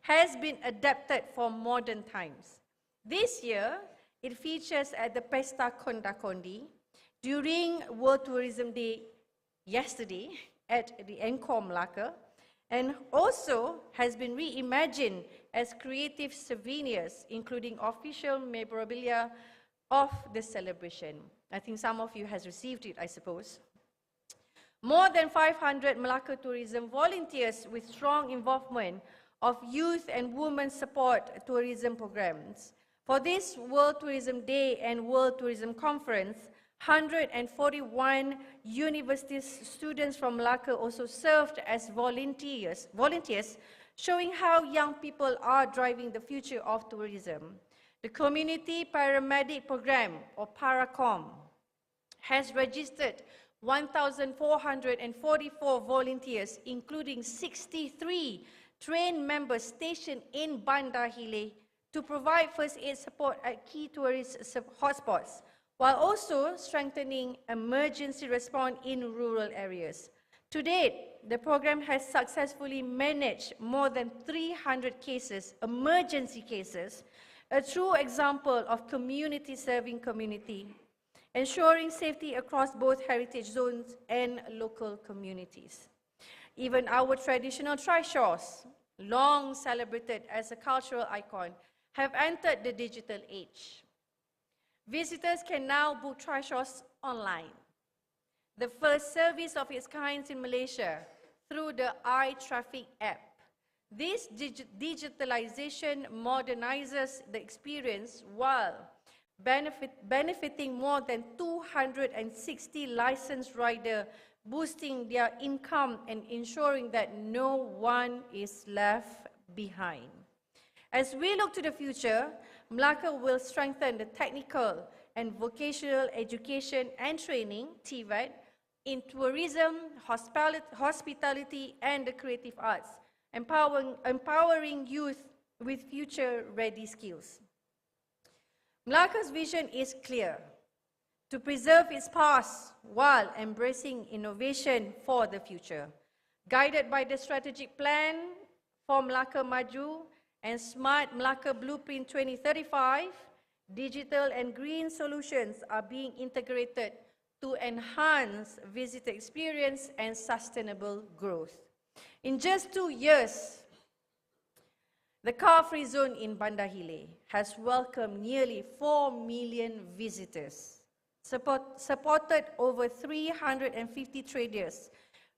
has been adapted for modern times. This year, it features at the Pesta Konda Kondi during World Tourism Day yesterday at the Encore Melaka, and also has been reimagined as creative souvenirs, including official memorabilia of the celebration. I think some of you has received it, I suppose. More than 500 Melaka tourism volunteers with strong involvement of youth and women support tourism programs. For this World Tourism Day and World Tourism Conference, 141 university students from Melaka also served as volunteers, showing how young people are driving the future of tourism. The Community Paramedic Program, or PARACOM, has registered 1,444 volunteers, including 63 trained members stationed in Bandar Hileh to provide first aid support at key tourist hotspots, while also strengthening emergency response in rural areas. To date, the program has successfully managed more than 300 cases, emergency cases, a true example of community serving community, ensuring safety across both heritage zones and local communities. Even our traditional trishaws, long celebrated as a cultural icon, have entered the digital age. Visitors can now book trishaws online. The first service of its kind in Malaysia through the iTraffic app. This digitalization modernizes the experience while benefiting more than 260 licensed riders, boosting their income and ensuring that no one is left behind. As we look to the future, Melaka will strengthen the technical and vocational education and training, TVET, in tourism, hospitality, and the creative arts, empowering youth with future-ready skills. Melaka's vision is clear: to preserve its past while embracing innovation for the future. Guided by the strategic plan for Melaka Maju and Smart Melaka Blueprint 2035, digital and green solutions are being integrated to enhance visitor experience and sustainable growth. In just 2 years, the car-free zone in Bandar Hileh has welcomed nearly 4 million visitors, supported over 350 traders,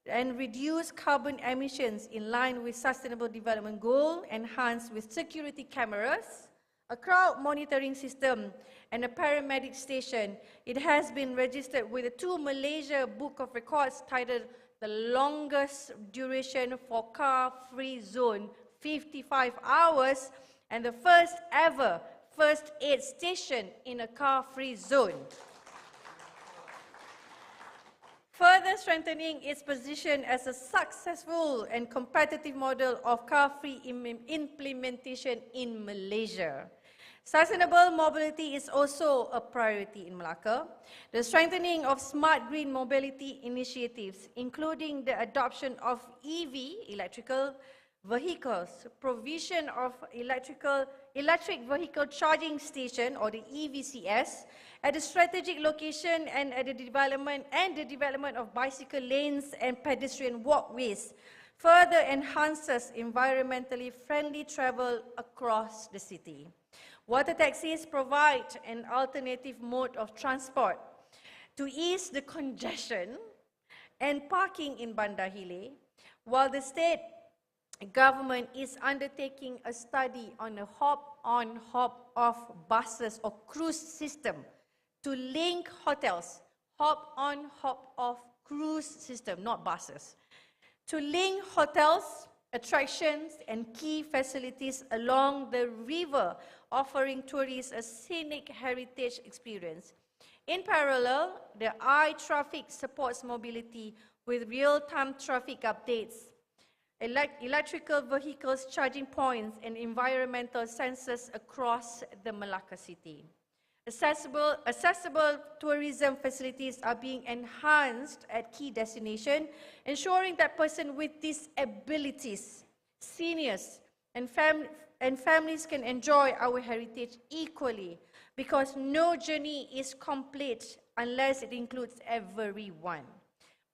and reduced carbon emissions in line with Sustainable Development Goal, enhanced with security cameras, a crowd monitoring system, and a paramedic station. It has been registered with the 2 Malaysia Book of Records titled the longest duration for car-free zone, 55 hours, and the first ever first aid station in a car-free zone. Further strengthening its position as a successful and competitive model of car-free implementation in Malaysia. Sustainable mobility is also a priority in Melaka. The strengthening of smart green mobility initiatives, including the adoption of EV, electrical vehicles, provision of electric vehicle charging station or the EVCS at a strategic location, and at the development of bicycle lanes and pedestrian walkways further enhances environmentally friendly travel across the city. Water taxis provide an alternative mode of transport to ease the congestion and parking in Bandar Hileh, while the state government is undertaking a study on a hop-on, hop-off buses or cruise system to link hotels, hop-on, hop-off cruise system, not buses, to link hotels, attractions, and key facilities along the river, offering tourists a scenic heritage experience. In parallel, the iTraffic supports mobility with real-time traffic updates, electrical vehicles charging points, and environmental sensors across the Melaka city. Accessible tourism facilities are being enhanced at key destinations, ensuring that persons with disabilities, seniors, and families can enjoy our heritage equally, because no journey is complete unless it includes everyone.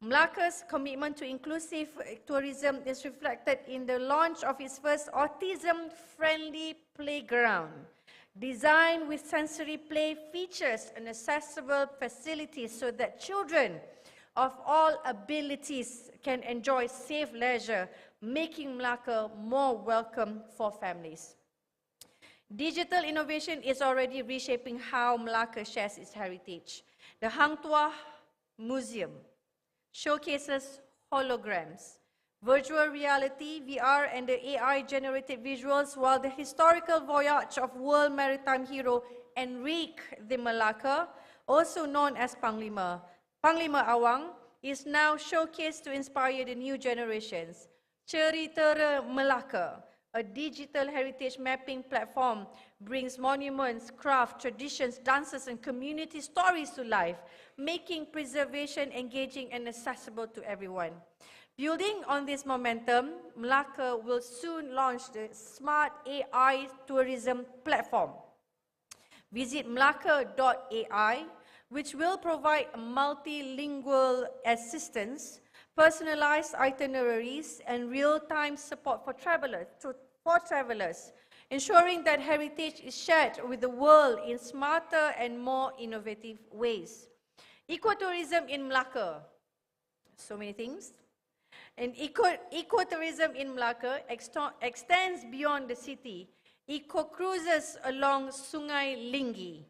Melaka's commitment to inclusive tourism is reflected in the launch of its first autism-friendly playground, designed with sensory play features and accessible facilities so that children of all abilities can enjoy safe leisure, making Melaka more welcome for families. Digital innovation is already reshaping how Melaka shares its heritage. The Hang Tuah Museum showcases holograms, virtual reality, VR, and the AI-generated visuals, while the historical voyage of world maritime hero Enrique de Melaka, also known as Panglima Awang, is now showcased to inspire the new generations. Cerita Melaka, a digital heritage mapping platform, brings monuments, craft, traditions, dances, and community stories to life, making preservation engaging and accessible to everyone. Building on this momentum, Melaka will soon launch the Smart AI Tourism Platform. Visit melaka.ai, which will provide multilingual assistance, personalized itineraries, and real-time support for travelers, ensuring that heritage is shared with the world in smarter and more innovative ways. Ecotourism in Melaka. So many things. And ecotourism in Melaka extends beyond the city. Eco-cruises along Sungai Linggi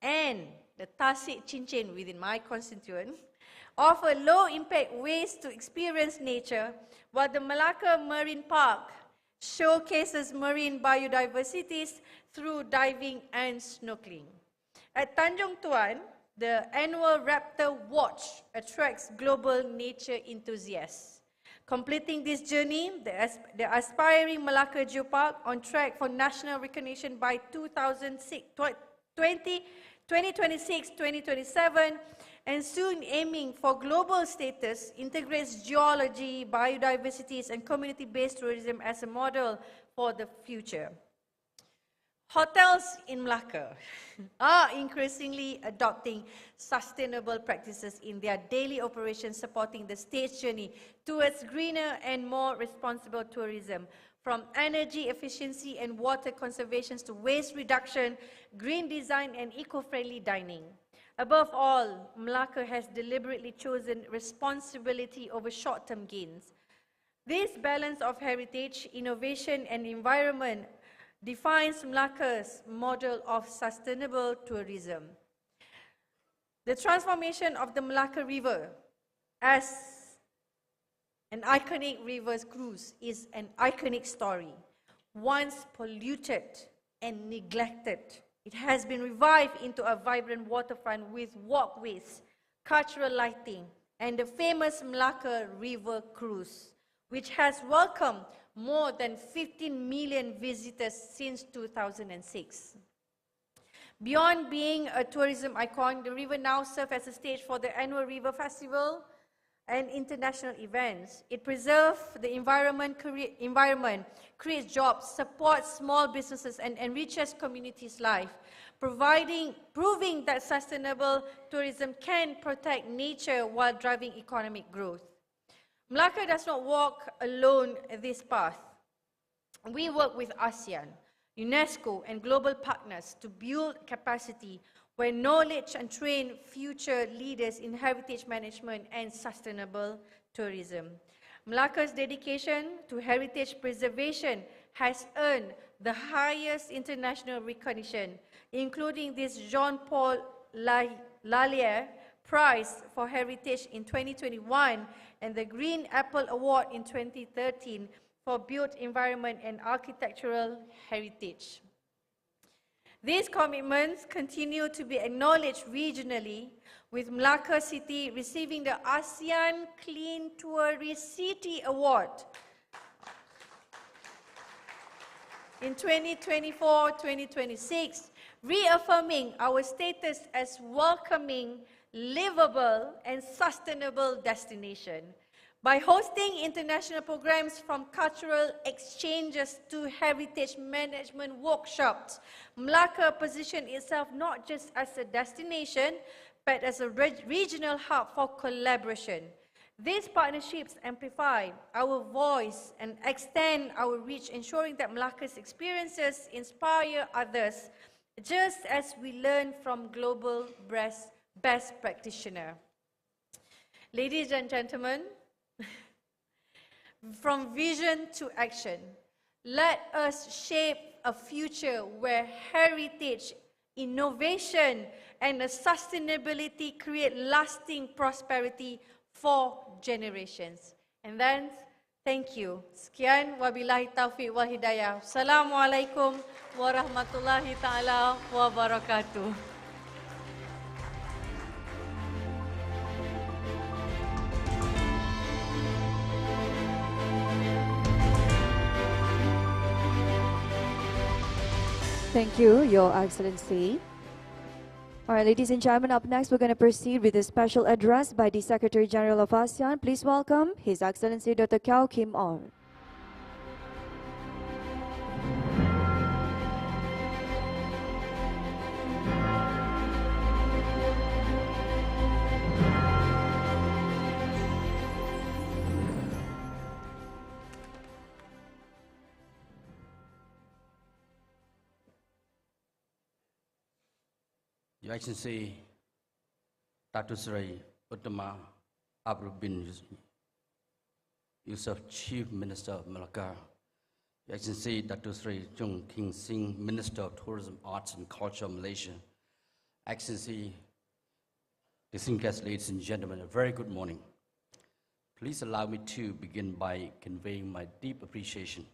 and the Tasik Cincin within my constituent offer low-impact ways to experience nature, while the Melaka Marine Park showcases marine biodiversities through diving and snorkeling. At Tanjung Tuan, the annual Raptor Watch attracts global nature enthusiasts. Completing this journey, the aspiring Melaka Geopark on track for national recognition by 2026-2027 and soon aiming for global status, integrates geology, biodiversities and community-based tourism as a model for the future. Hotels in Melaka are increasingly adopting sustainable practices in their daily operations, supporting the state's journey towards greener and more responsible tourism. From energy efficiency and water conservation to waste reduction, green design and eco-friendly dining. Above all, Melaka has deliberately chosen responsibility over short-term gains. This balance of heritage, innovation and environment defines Melaka's model of sustainable tourism. The transformation of the Melaka River as an iconic river cruise is an iconic story. Once polluted and neglected, it has been revived into a vibrant waterfront with walkways, cultural lighting, and the famous Melaka River Cruise, which has welcomed more than 15 million visitors since 2006. Beyond being a tourism icon, the river now serves as a stage for the annual River Festival and international events. It preserves the environment, creates jobs, supports small businesses, and enriches communities' life, proving that sustainable tourism can protect nature while driving economic growth. Melaka does not walk alone this path. We work with ASEAN, UNESCO, and global partners to build capacity where knowledge and train future leaders in heritage management and sustainable tourism. Melaka's dedication to heritage preservation has earned the highest international recognition, including this Jean-Paul Lallier Prize for Heritage in 2021 and the Green Apple Award in 2013 for built environment and architectural heritage. These commitments continue to be acknowledged regionally, with Melaka City receiving the ASEAN Clean Tourist City Award in 2024-2026, reaffirming our status as welcoming, livable, and sustainable destination. By hosting international programs from cultural exchanges to heritage management workshops, Melaka positioned itself not just as a destination, but as a regional hub for collaboration. These partnerships amplify our voice and extend our reach, ensuring that Melaka's experiences inspire others, just as we learn from global best practitioners. Ladies and gentlemen, from vision to action, let us shape a future where heritage, innovation, and sustainability create lasting prosperity for generations. And then, thank you. Sekian, wabillahi taufiq wal hidayah. Assalamualaikum warahmatullahi ta'ala wabarakatuh. Thank you, Your Excellency. All right, ladies and gentlemen, up next we're going to proceed with a special address by the Secretary General of ASEAN. Please welcome His Excellency Dr. Kao Kim On. Your Excellency, WTC Uttama Abdul bin Yusuf, Chief Minister of Melaka, Your Excellency WTC Chung King Sing, Minister of Tourism, Arts and Culture of Malaysia, Excellency, distinguished ladies and gentlemen, a very good morning. Please allow me to begin by conveying my deep appreciation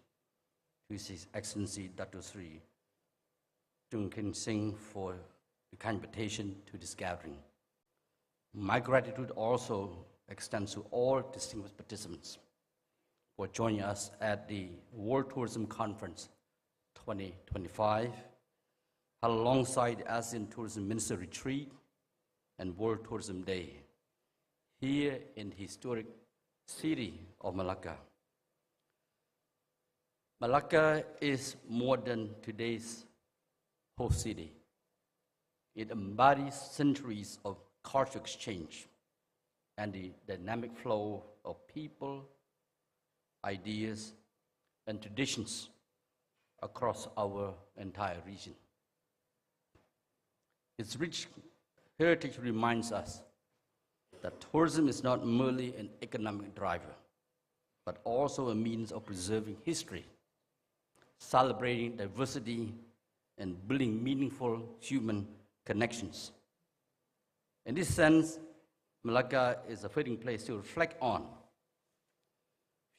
to His Excellency WTC Chung King Sing for the kind invitation to this gathering. My gratitude also extends to all distinguished participants for joining us at the World Tourism Conference 2025, held alongside the ASEAN Tourism Minister Retreat and World Tourism Day here in the historic city of Melaka. Melaka is more than today's host city. It embodies centuries of cultural exchange and the dynamic flow of people, ideas, and traditions across our entire region. Its rich heritage reminds us that tourism is not merely an economic driver, but also a means of preserving history, celebrating diversity, and building meaningful human connections. In this sense, Melaka is a fitting place to reflect on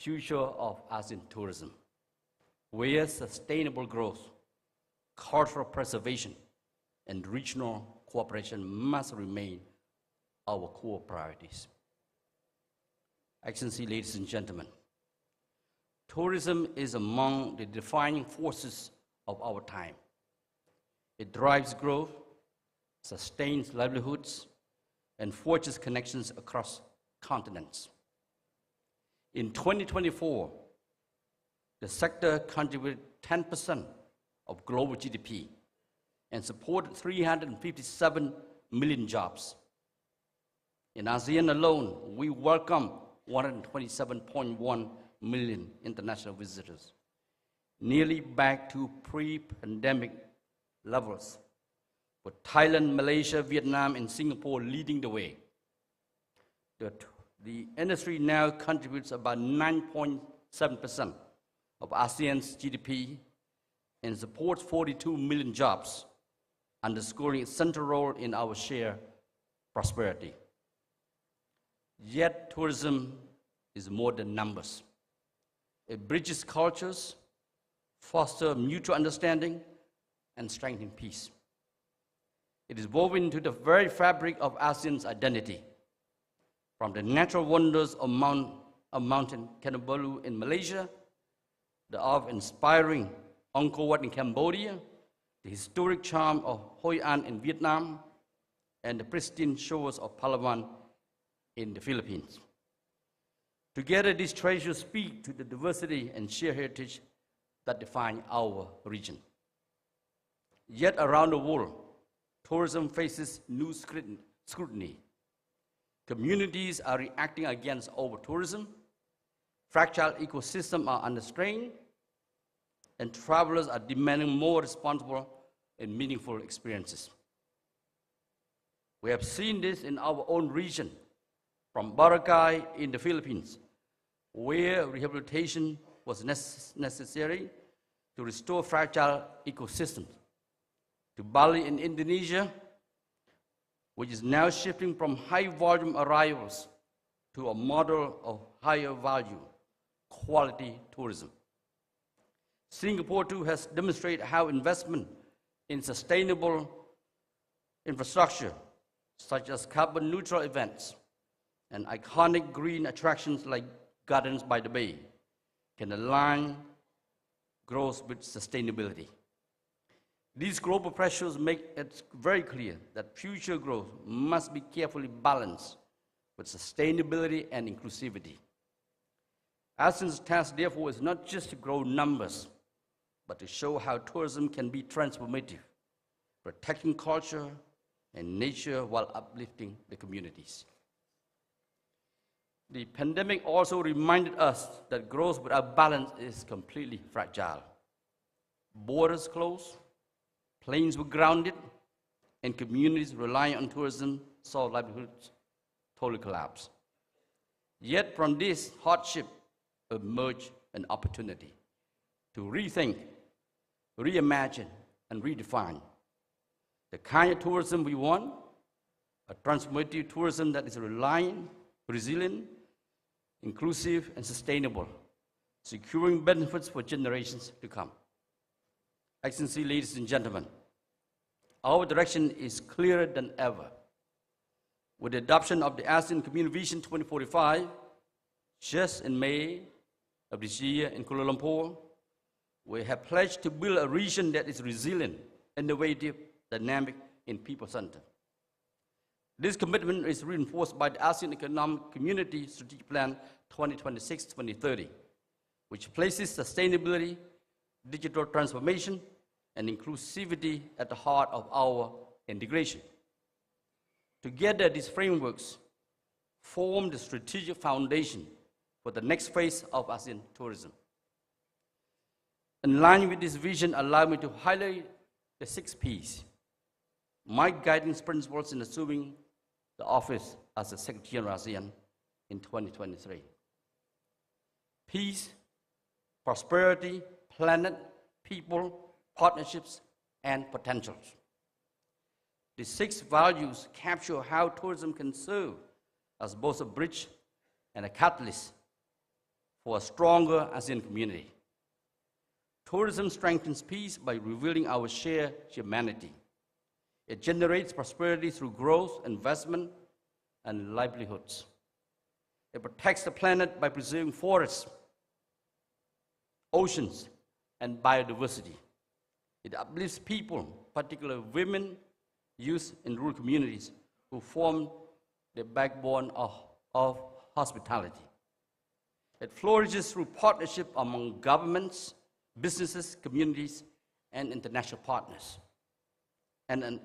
future of ASEAN tourism, where sustainable growth, cultural preservation, and regional cooperation must remain our core priorities. Excellency, ladies and gentlemen, tourism is among the defining forces of our time. It drives growth, sustains livelihoods, and forges connections across continents. In 2024, the sector contributed 10% of global GDP and supported 357 million jobs. In ASEAN alone, we welcome 127.1 million international visitors, nearly back to pre-pandemic levels, with Thailand, Malaysia, Vietnam, and Singapore leading the way. The industry now contributes about 9.7% of ASEAN's GDP and supports 42 million jobs, underscoring its central role in our shared prosperity. Yet tourism is more than numbers. It bridges cultures, fosters mutual understanding, and strengthens peace. It is woven into the very fabric of ASEAN's identity, from the natural wonders of Mountain Kinabalu in Malaysia, the awe-inspiring Angkor Wat in Cambodia, the historic charm of Hoi An in Vietnam, and the pristine shores of Palawan in the Philippines. Together, these treasures speak to the diversity and shared heritage that define our region. Yet around the world, tourism faces new scrutiny. Communities are reacting against over-tourism, fragile ecosystems are under strain, and travelers are demanding more responsible and meaningful experiences. We have seen this in our own region, from Boracay in the Philippines, where rehabilitation was necessary to restore fragile ecosystems, to Bali in Indonesia, which is now shifting from high-volume arrivals to a model of higher value, quality tourism. Singapore too has demonstrated how investment in sustainable infrastructure, such as carbon-neutral events and iconic green attractions like Gardens by the Bay, can align growth with sustainability. These global pressures make it very clear that future growth must be carefully balanced with sustainability and inclusivity. ASEAN's task, therefore, is not just to grow numbers, but to show how tourism can be transformative, protecting culture and nature while uplifting the communities. The pandemic also reminded us that growth without balance is completely fragile. Borders closed, planes were grounded, and communities relying on tourism saw livelihoods totally collapse. Yet from this hardship emerged an opportunity to rethink, reimagine, and redefine the kind of tourism we want, a transformative tourism that is reliant, resilient, inclusive, and sustainable, securing benefits for generations to come. Excellency, ladies and gentlemen, our direction is clearer than ever. With the adoption of the ASEAN Community Vision 2045, just in May of this year in Kuala Lumpur, we have pledged to build a region that is resilient, innovative, dynamic, and people-centered. This commitment is reinforced by the ASEAN Economic Community Strategic Plan 2026-2030, which places sustainability, digital transformation, and inclusivity at the heart of our integration. Together, these frameworks form the strategic foundation for the next phase of ASEAN tourism. In line with this vision, allow me to highlight the 6 Ps, my guiding principles in assuming the office as the Secretary General of ASEAN in 2023. Peace, prosperity, planet, people, partnerships, and potentials. The 6 values capture how tourism can serve as both a bridge and a catalyst for a stronger ASEAN community. Tourism strengthens peace by revealing our shared humanity. It generates prosperity through growth, investment, and livelihoods. It protects the planet by preserving forests, oceans, and biodiversity. It uplifts people, particularly women, youth, and rural communities who form the backbone of hospitality. It flourishes through partnership among governments, businesses, communities, and international partners. And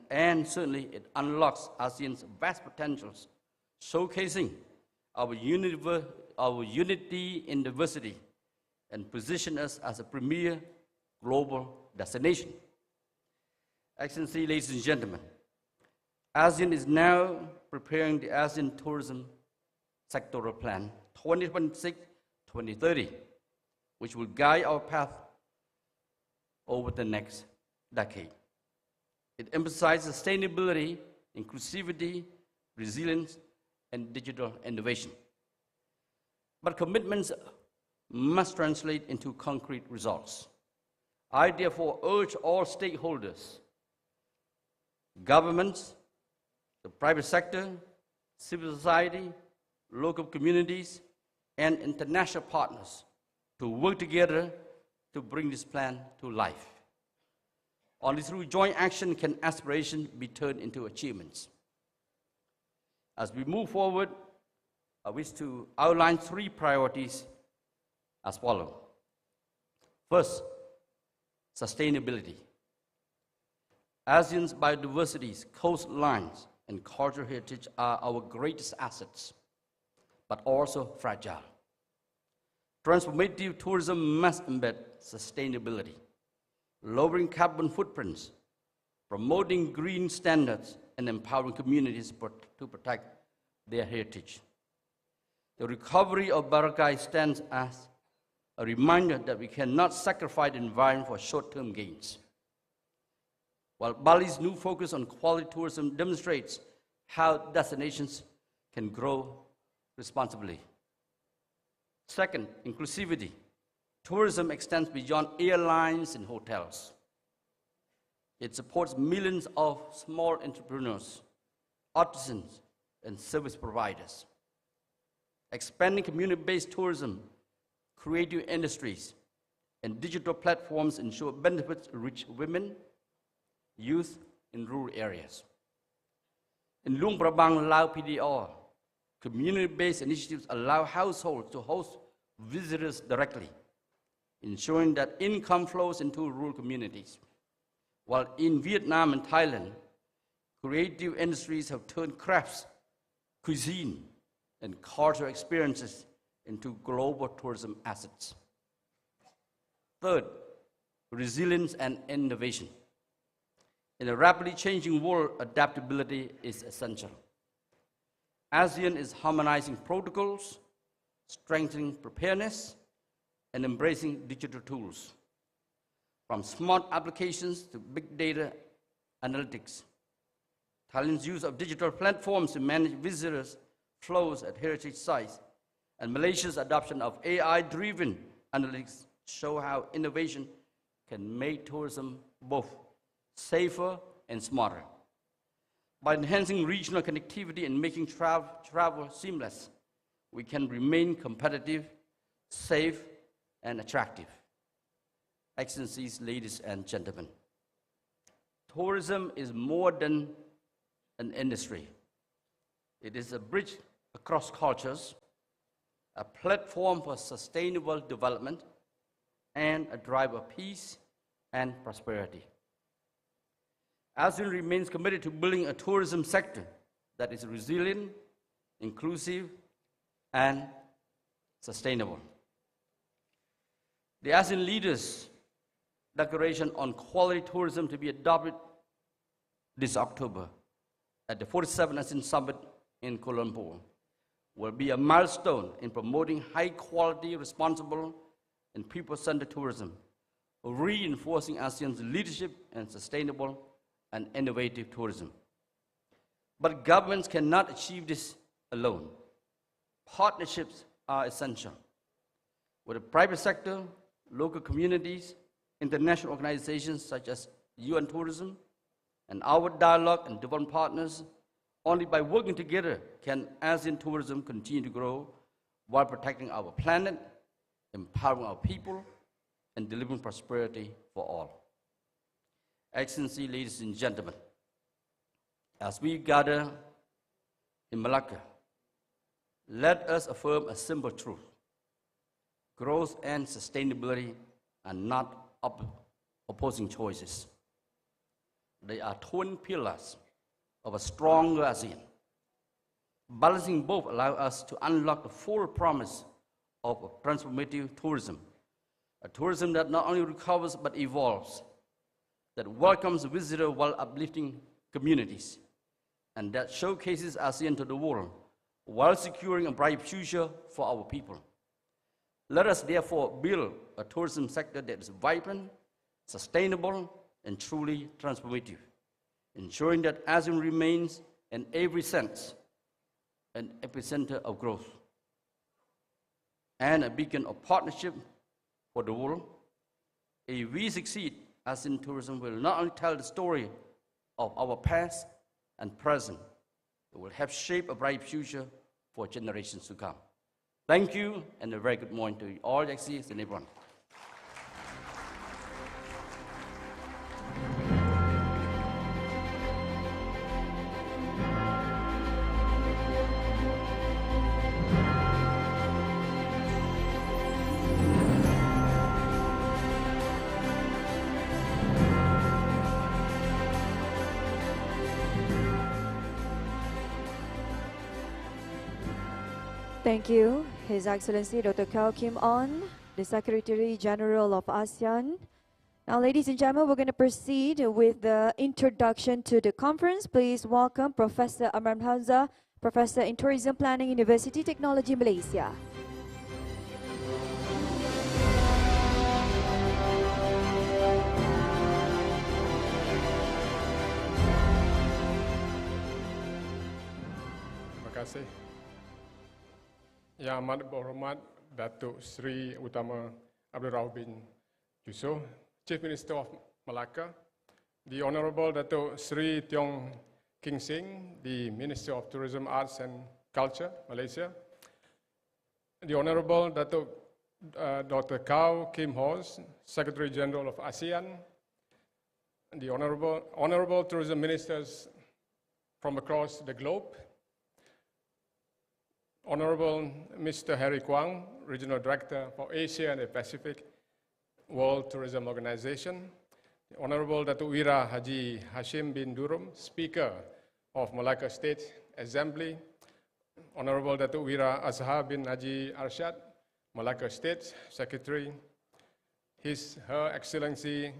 certainly it unlocks ASEAN's vast potentials, showcasing our unity in diversity and position us as a premier global destination. Excellency, ladies and gentlemen, ASEAN is now preparing the ASEAN Tourism Sectoral Plan 2026-2030, which will guide our path over the next decade. It emphasizes sustainability, inclusivity, resilience, and digital innovation. But commitments must translate into concrete results. I therefore urge all stakeholders, governments, the private sector, civil society, local communities, and international partners to work together to bring this plan to life. Only through joint action can aspiration be turned into achievements. As we move forward, I wish to outline 3 priorities as follows. First, sustainability. ASEAN's biodiversities, coastlines, and cultural heritage are our greatest assets, but also fragile. Transformative tourism must embed sustainability, lowering carbon footprints, promoting green standards, and empowering communities to protect their heritage. The recovery of Barakai stands as a reminder that we cannot sacrifice the environment for short-term gains. While Bali's new focus on quality tourism demonstrates how destinations can grow responsibly. Second, inclusivity. Tourism extends beyond airlines and hotels. It supports millions of small entrepreneurs, artisans, and service providers. Expanding community-based tourism, creative industries, and digital platforms ensure benefits reach women, youth in rural areas. In Luang Prabang Lao PDR, community-based initiatives allow households to host visitors directly, ensuring that income flows into rural communities. While in Vietnam and Thailand, creative industries have turned crafts, cuisine, and cultural experiences into global tourism assets. Third, resilience and innovation. In a rapidly changing world, adaptability is essential. ASEAN is harmonizing protocols, strengthening preparedness, and embracing digital tools. From smart applications to big data analytics, Thailand's use of digital platforms to manage visitors' flows at heritage sites, and Malaysia's adoption of AI-driven analytics show how innovation can make tourism both safer and smarter. By enhancing regional connectivity and making travel seamless, we can remain competitive, safe, and attractive. Excellencies, ladies and gentlemen, tourism is more than an industry. It is a bridge across cultures, a platform for sustainable development, and a driver of peace and prosperity. ASEAN remains committed to building a tourism sector that is resilient, inclusive, and sustainable. The ASEAN leaders' declaration on quality tourism to be adopted this October at the 47th ASEAN Summit in Kuala Lumpur will be a milestone in promoting high-quality, responsible, and people-centered tourism, reinforcing ASEAN's leadership in sustainable and innovative tourism. But governments cannot achieve this alone. Partnerships are essential. With the private sector, local communities, international organizations such as UN Tourism, and our dialogue and development partners, only by working together can ASEAN tourism continue to grow while protecting our planet, empowering our people, and delivering prosperity for all. Excellency, ladies and gentlemen, as we gather in Melaka, let us affirm a simple truth. Growth and sustainability are not opposing choices. They are twin pillars of a stronger ASEAN. Balancing both allows us to unlock the full promise of a transformative tourism, a tourism that not only recovers but evolves, that welcomes visitors while uplifting communities, and that showcases ASEAN to the world while securing a bright future for our people. Let us therefore build a tourism sector that is vibrant, sustainable, and truly transformative, ensuring that ASEAN remains, in every sense, an epicenter of growth and a beacon of partnership for the world. If we succeed, ASEAN tourism will not only tell the story of our past and present, it will help shape a bright future for generations to come. Thank you, and a very good morning to all excellencies and everyone. Thank you, His Excellency Dr. Kao Kim On, the Secretary General of ASEAN. Now, ladies and gentlemen, we're going to proceed with the introduction to the conference. Please welcome Professor Amran Hamzah, Professor in Tourism Planning, University Technology, Malaysia. Terima kasih. Yang amat berhormat Datuk Seri Utama Abdul Rauf bin Yusof, Chief Minister of Melaka, the Honourable Datuk Seri Tiong King Sing, the Minister of Tourism, Arts and Culture, Malaysia, the Honourable Datuk Dr. Kao Kim Hos, Secretary General of ASEAN, the honorable tourism ministers from across the globe, Honorable Mr. Harry Kwang, Regional Director for Asia and the Pacific, World Tourism Organization, Honorable Datuk Wira Haji Hashim bin Durum, Speaker of Melaka State Assembly, Honorable Datuk Wira Azhar bin Haji Arshad, Melaka State Secretary, Her Excellency,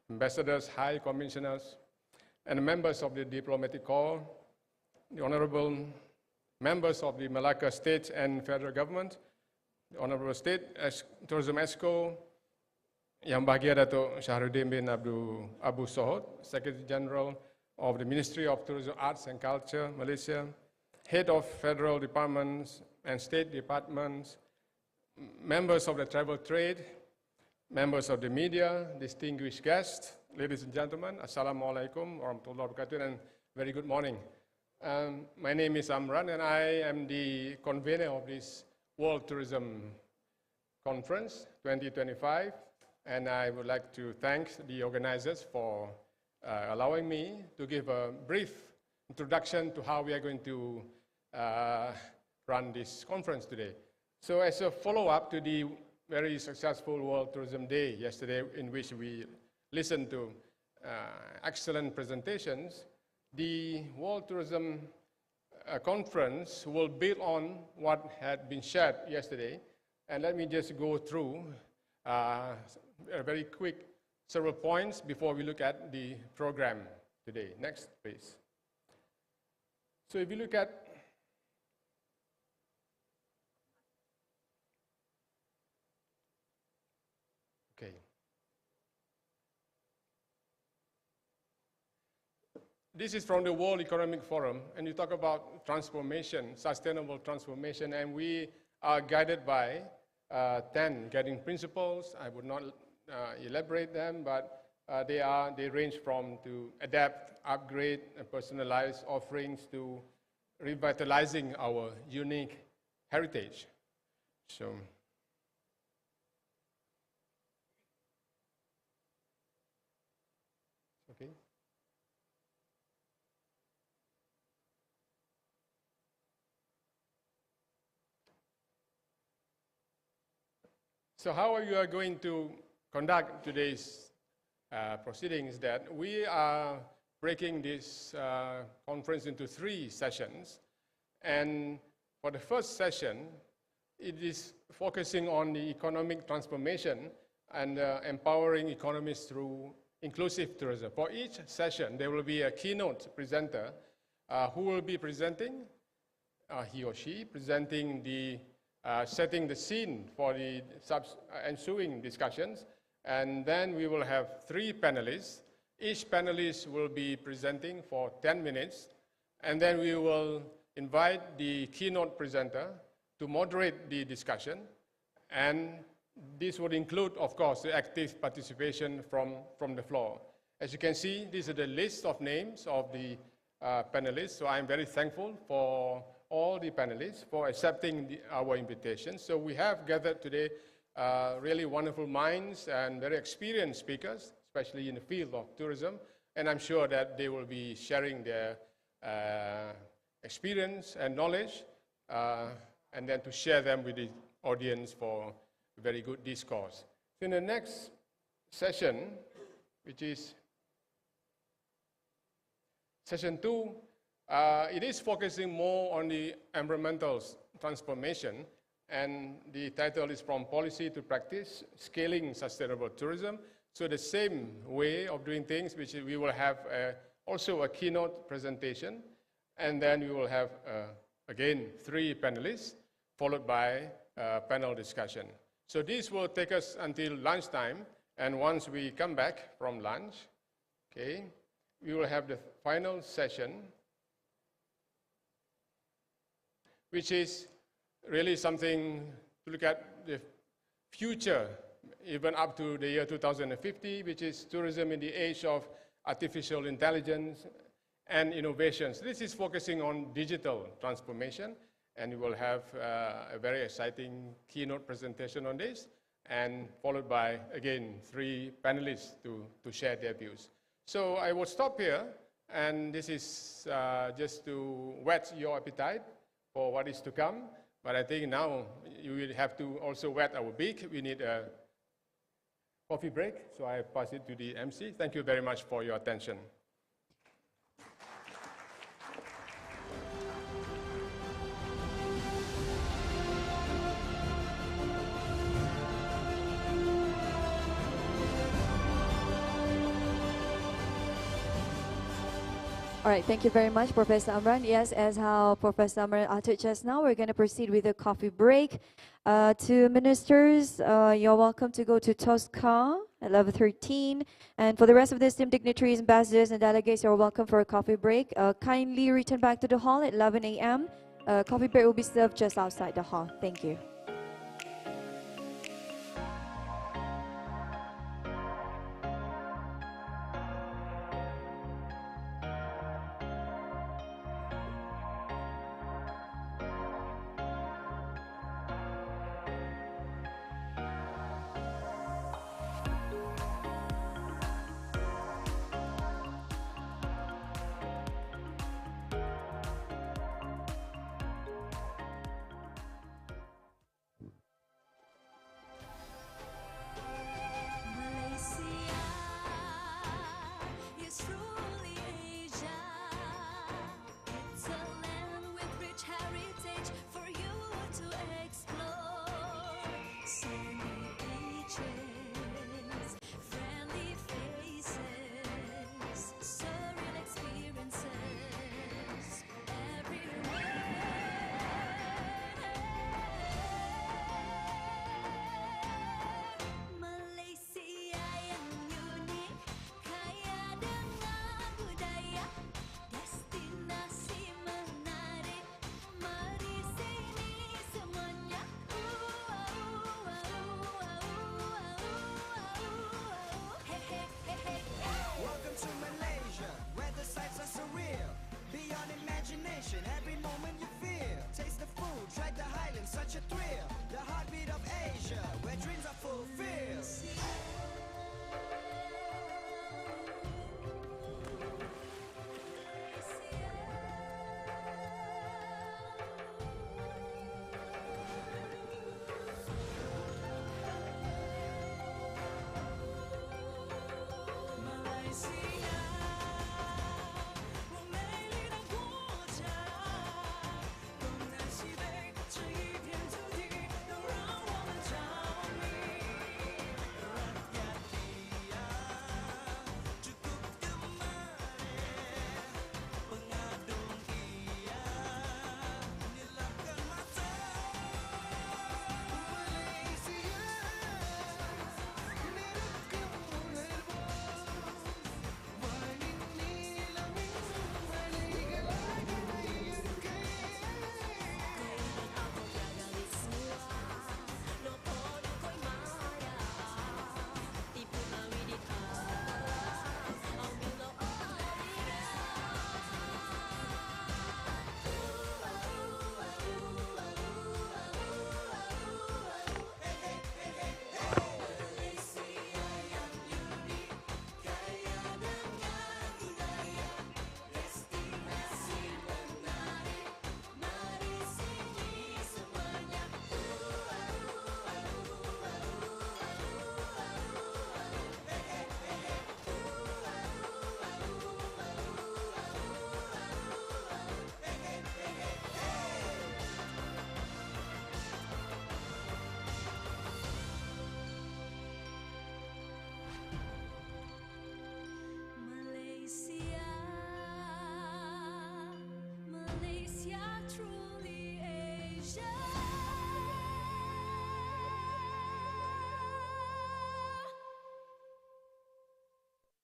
Ambassadors, High Commissioners, and members of the Diplomatic Corps, the Honorable members of the Melaka State and Federal Government, the Honorable State Tourism Exco, Yang Bahagia Datuk Shahruddin bin Abu Sohod, Secretary General of the Ministry of Tourism, Arts and Culture, Malaysia, Head of Federal Departments and State Departments, members of the travel trade, members of the media, distinguished guests, ladies and gentlemen, Assalamualaikum warahmatullahi wabarakatuh, and very good morning. My name is Amran, and I am the convener of this World Tourism Conference 2025, and I would like to thank the organizers for allowing me to give a brief introduction to how we are going to run this conference today. So as a follow-up to the very successful World Tourism Day yesterday, in which we listened to excellent presentations, the World Tourism Conference will build on what had been shared yesterday. And let me just go through a very quick several points before we look at the program today. Next, please. So if you look at this is from the World Economic Forum, and you talk about transformation, sustainable transformation, and we are guided by 10 guiding principles. I would not elaborate them, but they range from to adapt, upgrade, and personalize offerings to revitalizing our unique heritage. So, okay. So how are you going to conduct today's proceedings? That we are breaking this conference into 3 sessions. And for the first session, it is focusing on the economic transformation and empowering economies through inclusive tourism. For each session, there will be a keynote presenter who will be presenting, he or she, presenting the setting the scene for the ensuing discussions, and then we will have 3 panelists. Each panelist will be presenting for 10 minutes, and then we will invite the keynote presenter to moderate the discussion, and this would include, of course, the active participation from the floor. As you can see, these are the list of names of the panelists, so I'm very thankful for all the panelists for accepting our invitation. So we have gathered today really wonderful minds and very experienced speakers, especially in the field of tourism, and I'm sure that they will be sharing their experience and knowledge, and then to share them with the audience for a very good discourse. In the next session, which is session 2, it is focusing more on the environmental transformation, and the title is From Policy to Practice, Scaling Sustainable Tourism. So the same way of doing things, which we will have also a keynote presentation, and then we will have, again, 3 panelists, followed by a panel discussion. So this will take us until lunchtime, and once we come back from lunch, okay, we will have the final session, which is really something to look at the future, even up to the year 2050, which is tourism in the age of artificial intelligence and innovations. This is focusing on digital transformation, and we will have a very exciting keynote presentation on this, and followed by, again, 3 panelists to share their views. So I will stop here, and this is just to whet your appetite for what is to come. But I think now you will have to also whet our beak. We need a coffee break, so I pass it to the MC. Thank you very much for your attention. All right, thank you very much, Professor Amran. Yes, as how Professor Amran uttered just now, we're going to proceed with a coffee break. To ministers, you're welcome to go to Tosca at level 13. And for the rest of the esteemed dignitaries, ambassadors, and delegates, you're welcome for a coffee break. Kindly return back to the hall at 11 a.m. Coffee break will be served just outside the hall. Thank you. Every moment you feel, taste the food, try the highlands, such a thrill. The heartbeat of Asia, where dreams are fulfilled.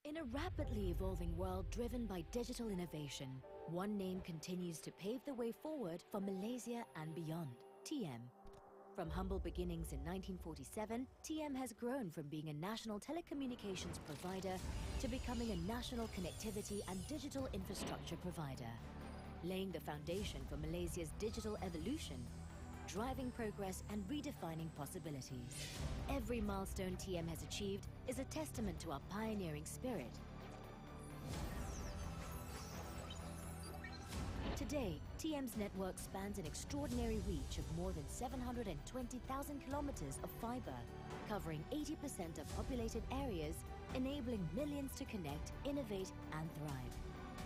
In a rapidly evolving world driven by digital innovation, one name continues to pave the way forward for Malaysia and beyond, TM. From humble beginnings in 1947, TM has grown from being a national telecommunications provider to becoming a national connectivity and digital infrastructure provider, laying the foundation for Malaysia's digital evolution, driving progress and redefining possibilities. Every milestone TM has achieved is a testament to our pioneering spirit. Today, TM's network spans an extraordinary reach of more than 720,000 kilometers of fiber, covering 80% of populated areas, enabling millions to connect, innovate, and thrive.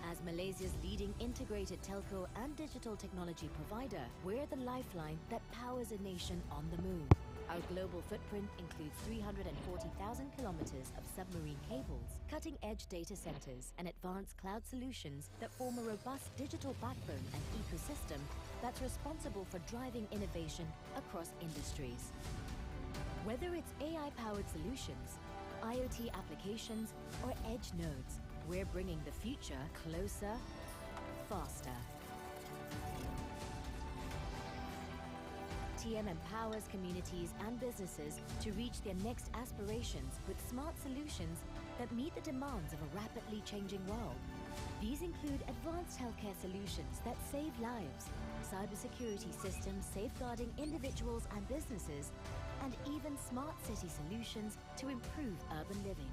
As Malaysia's leading integrated telco and digital technology provider, we're the lifeline that powers a nation on the move. Our global footprint includes 340,000 kilometers of submarine cables, cutting-edge data centers, and advanced cloud solutions that form a robust digital backbone and ecosystem that's responsible for driving innovation across industries. Whether it's AI-powered solutions, IoT applications, or edge nodes, we're bringing the future closer, faster. TM empowers communities and businesses to reach their next aspirations with smart solutions that meet the demands of a rapidly changing world. These include advanced healthcare solutions that save lives, cybersecurity systems safeguarding individuals and businesses, and even smart city solutions to improve urban living.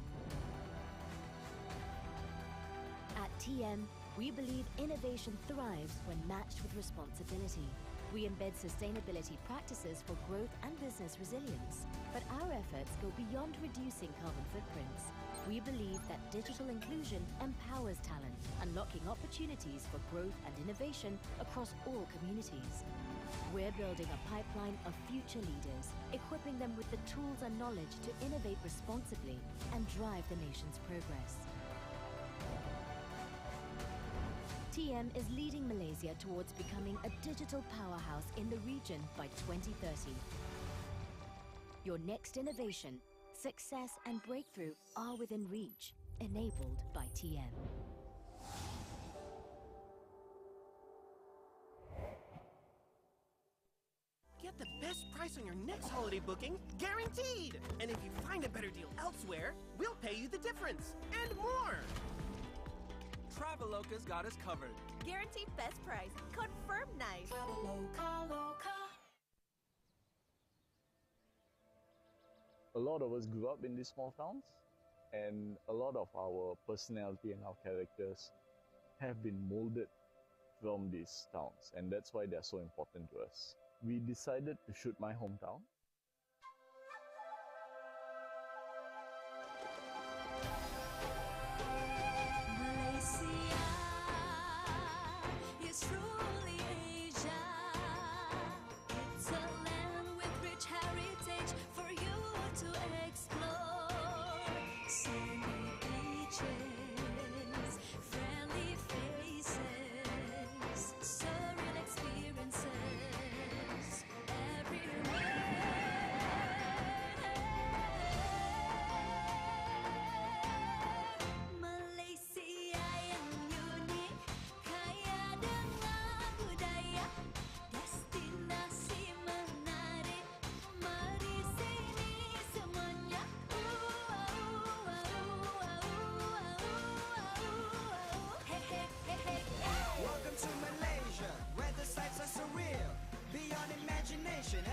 At TM, we believe innovation thrives when matched with responsibility. We embed sustainability practices for growth and business resilience, but our efforts go beyond reducing carbon footprints. We believe that digital inclusion empowers talent, unlocking opportunities for growth and innovation across all communities. We're building a pipeline of future leaders, equipping them with the tools and knowledge to innovate responsibly and drive the nation's progress. TM is leading Malaysia towards becoming a digital powerhouse in the region by 2030. Your next innovation, success and breakthrough are within reach, enabled by TM. Get the best price on your next holiday booking, guaranteed! And if you find a better deal elsewhere, we'll pay you the difference and more! Traveloka's got us covered. Guaranteed best price. Confirmed nice. A lot of us grew up in these small towns, and a lot of our personality and our characters have been molded from these towns, and that's why they're so important to us. We decided to shoot my hometown.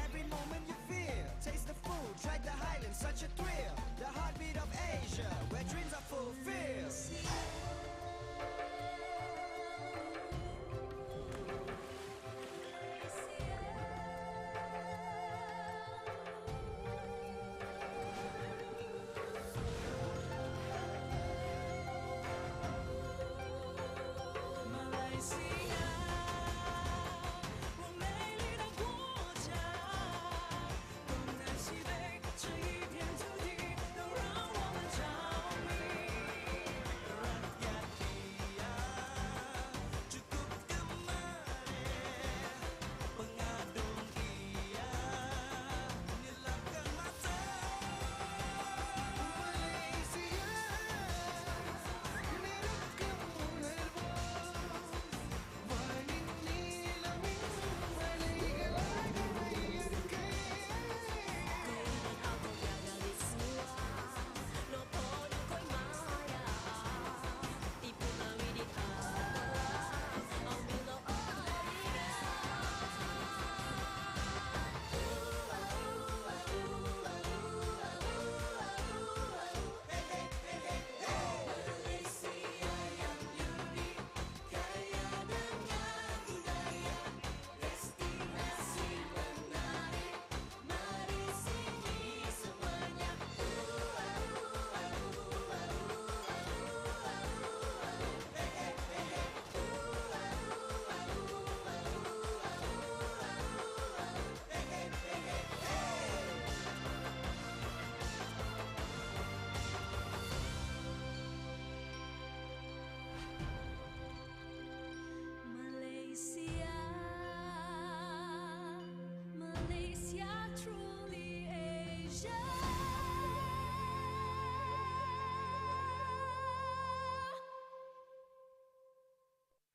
Every moment you feel, taste the food, try the highlands, such a thrill. The heartbeat of Asia, where dreams are fulfilled.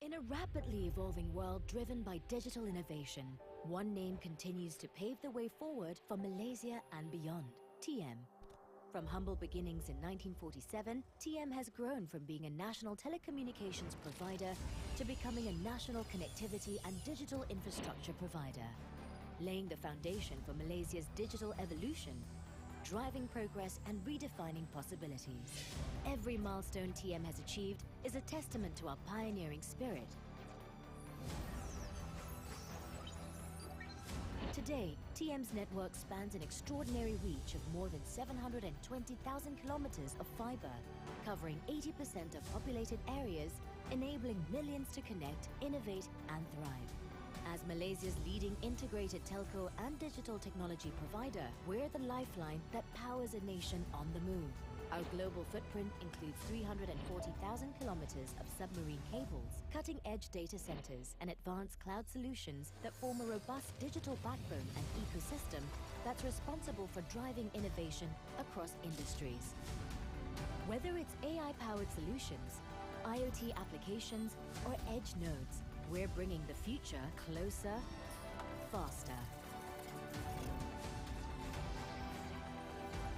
In a rapidly evolving world driven by digital innovation, one name continues to pave the way forward for Malaysia and beyond: TM. From humble beginnings in 1947, TM has grown from being a national telecommunications provider to becoming a national connectivity and digital infrastructure provider, laying the foundation for Malaysia's digital evolution, driving progress and redefining possibilities. Every milestone TM has achieved is a testament to our pioneering spirit. Today, TM's network spans an extraordinary reach of more than 720,000 kilometers of fiber, covering 80% of populated areas, enabling millions to connect, innovate and thrive. As Malaysia's leading integrated telco and digital technology provider, we're the lifeline that powers a nation on the move. Our global footprint includes 340,000 kilometers of submarine cables, cutting-edge data centers, and advanced cloud solutions that form a robust digital backbone and ecosystem that's responsible for driving innovation across industries. Whether it's AI-powered solutions, IoT applications, or edge nodes, we're bringing the future closer, faster.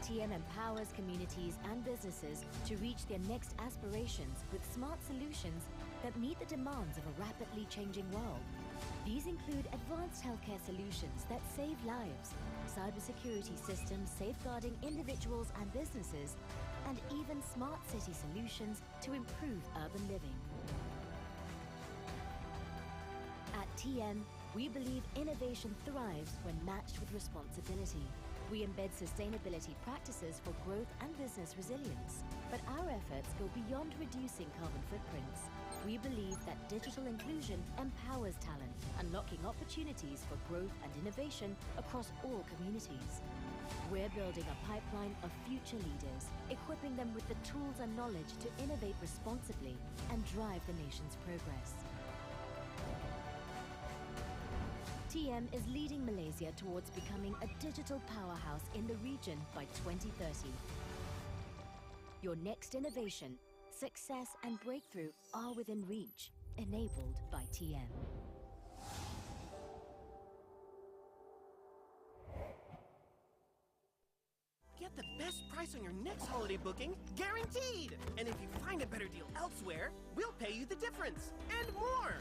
TM empowers communities and businesses to reach their next aspirations with smart solutions that meet the demands of a rapidly changing world. These include advanced healthcare solutions that save lives, cybersecurity systems safeguarding individuals and businesses, and even smart city solutions to improve urban living. At TM, we believe innovation thrives when matched with responsibility. We embed sustainability practices for growth and business resilience. But our efforts go beyond reducing carbon footprints. We believe that digital inclusion empowers talent, unlocking opportunities for growth and innovation across all communities. We're building a pipeline of future leaders, equipping them with the tools and knowledge to innovate responsibly and drive the nation's progress. TM is leading Malaysia towards becoming a digital powerhouse in the region by 2030. Your next innovation, success and breakthrough are within reach, enabled by TM. Get the best price on your next holiday booking, guaranteed! And if you find a better deal elsewhere, we'll pay you the difference and more!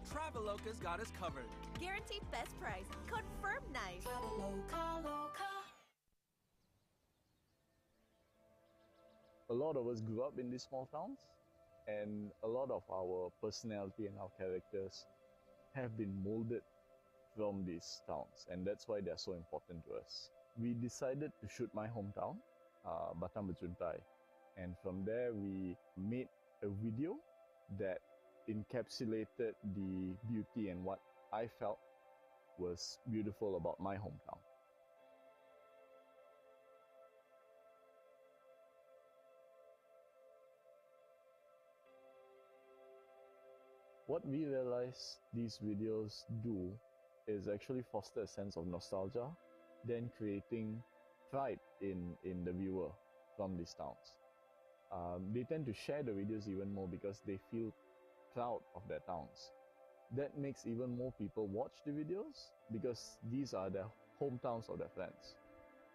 Traveloka's got us covered. Guaranteed best price. Confirm nice. A lot of us grew up in these small towns, and a lot of our personality and our characters have been molded from these towns, and that's why they're so important to us. We decided to shoot my hometown, Batam Berjuntai, and from there we made a video that encapsulated the beauty and what I felt was beautiful about my hometown. What we realize these videos do is actually foster a sense of nostalgia, then creating pride in the viewer from these towns. They tend to share the videos even more because they feel proud of their towns. That makes even more people watch the videos because these are the hometowns of their friends.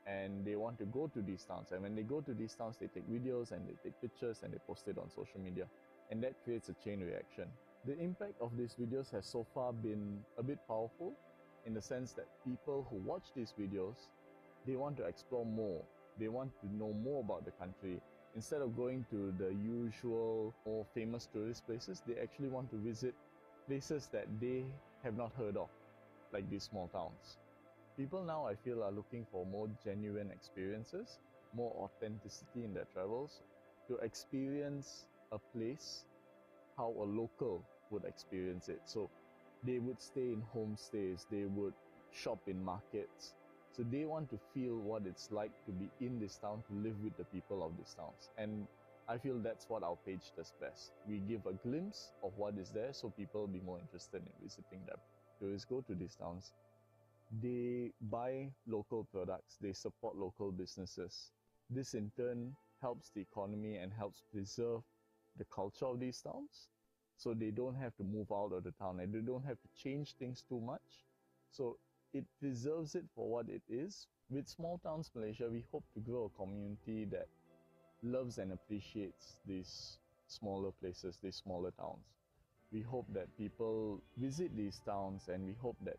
And they want to go to these towns. And when they go to these towns, they take videos and they take pictures and they post it on social media. And that creates a chain reaction. The impact of these videos has so far been a bit powerful in the sense that people who watch these videos, they want to explore more. They want to know more about the country. Instead of going to the usual more famous tourist places, they actually want to visit places that they have not heard of, like these small towns. People now, I feel, are looking for more genuine experiences, more authenticity in their travels, to experience a place how a local would experience it. So they would stay in homestays, they would shop in markets. So they want to feel what it's like to be in this town, to live with the people of these towns. And I feel that's what our page does best. We give a glimpse of what is there so people will be more interested in visiting them. Tourists go to these towns, they buy local products, they support local businesses. This in turn helps the economy and helps preserve the culture of these towns. so they don't have to move out of the town and they don't have to change things too much. So it preserves it for what it is. With Small Towns Malaysia, we hope to grow a community that loves and appreciates these smaller places, these smaller towns. We hope that people visit these towns and we hope that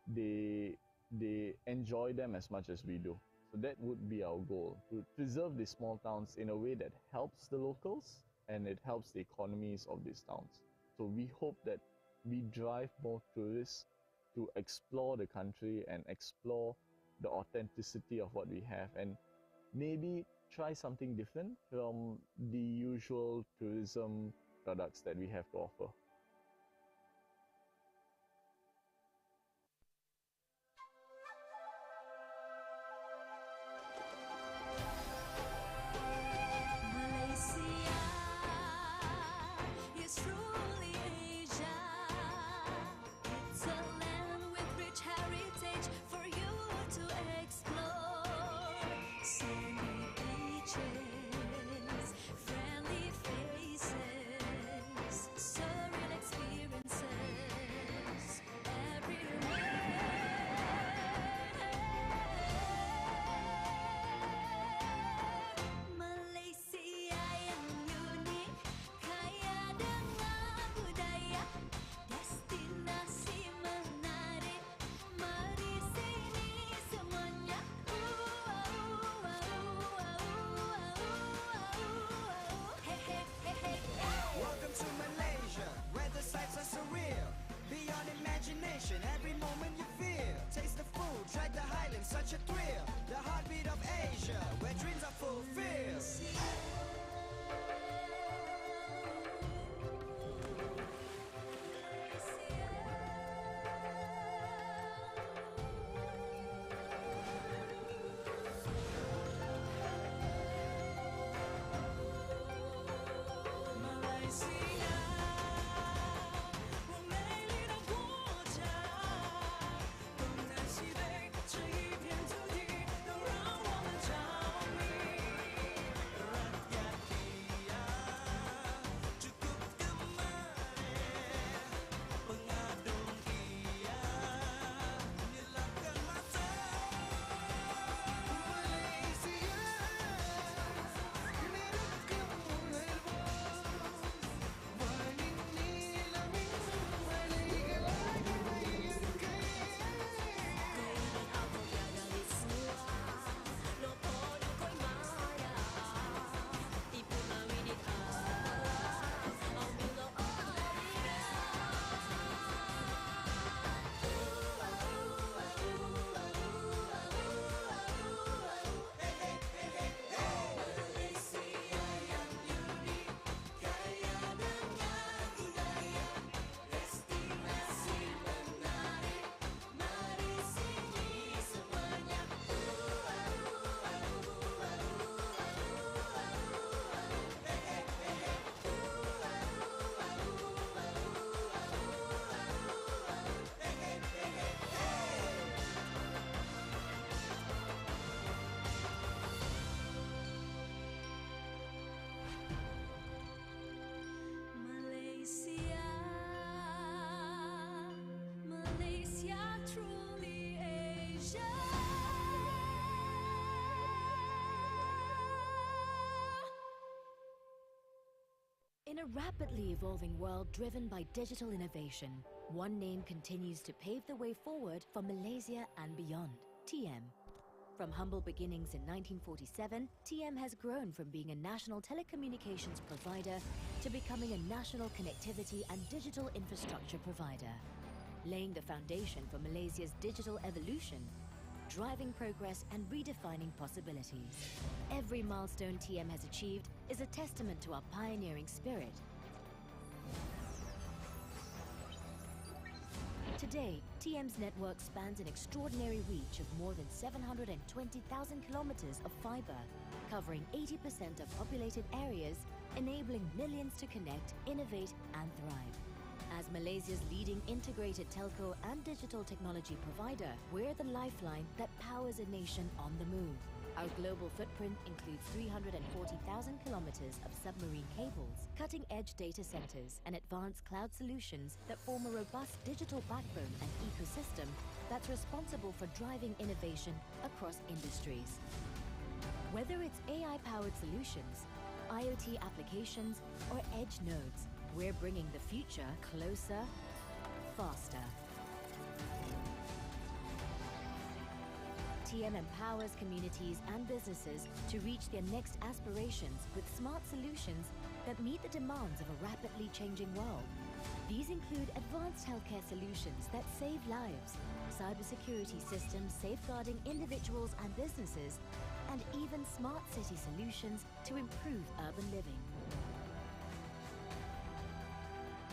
they enjoy them as much as we do. So that would be our goal, to preserve these small towns in a way that helps the locals and it helps the economies of these towns. So we hope that we drive more tourists to explore the country and explore the authenticity of what we have and maybe try something different from the usual tourism products that we have to offer. Every moment you feel, taste the food, try the highlands, such a thrill. The heartbeat of Asia, where dreams are fulfilled. In a rapidly evolving world driven by digital innovation, one name continues to pave the way forward for Malaysia and beyond, TM. From humble beginnings in 1947, TM has grown from being a national telecommunications provider to becoming a national connectivity and digital infrastructure provider, laying the foundation for Malaysia's digital evolution, driving progress and redefining possibilities. Every milestone TM has achieved is a testament to our pioneering spirit. Today, TM's network spans an extraordinary reach of more than 720,000 kilometers of fiber, covering 80% of populated areas, enabling millions to connect, innovate and thrive. As Malaysia's leading integrated telco and digital technology provider, we're the lifeline that powers a nation on the move. Our global footprint includes 340,000 kilometers of submarine cables, cutting-edge data centers, and advanced cloud solutions that form a robust digital backbone and ecosystem that's responsible for driving innovation across industries. Whether it's AI-powered solutions, IoT applications, or edge nodes, we're bringing the future closer, faster. TM empowers communities and businesses to reach their next aspirations with smart solutions that meet the demands of a rapidly changing world. These include advanced healthcare solutions that save lives, cybersecurity systems safeguarding individuals and businesses, and even smart city solutions to improve urban living.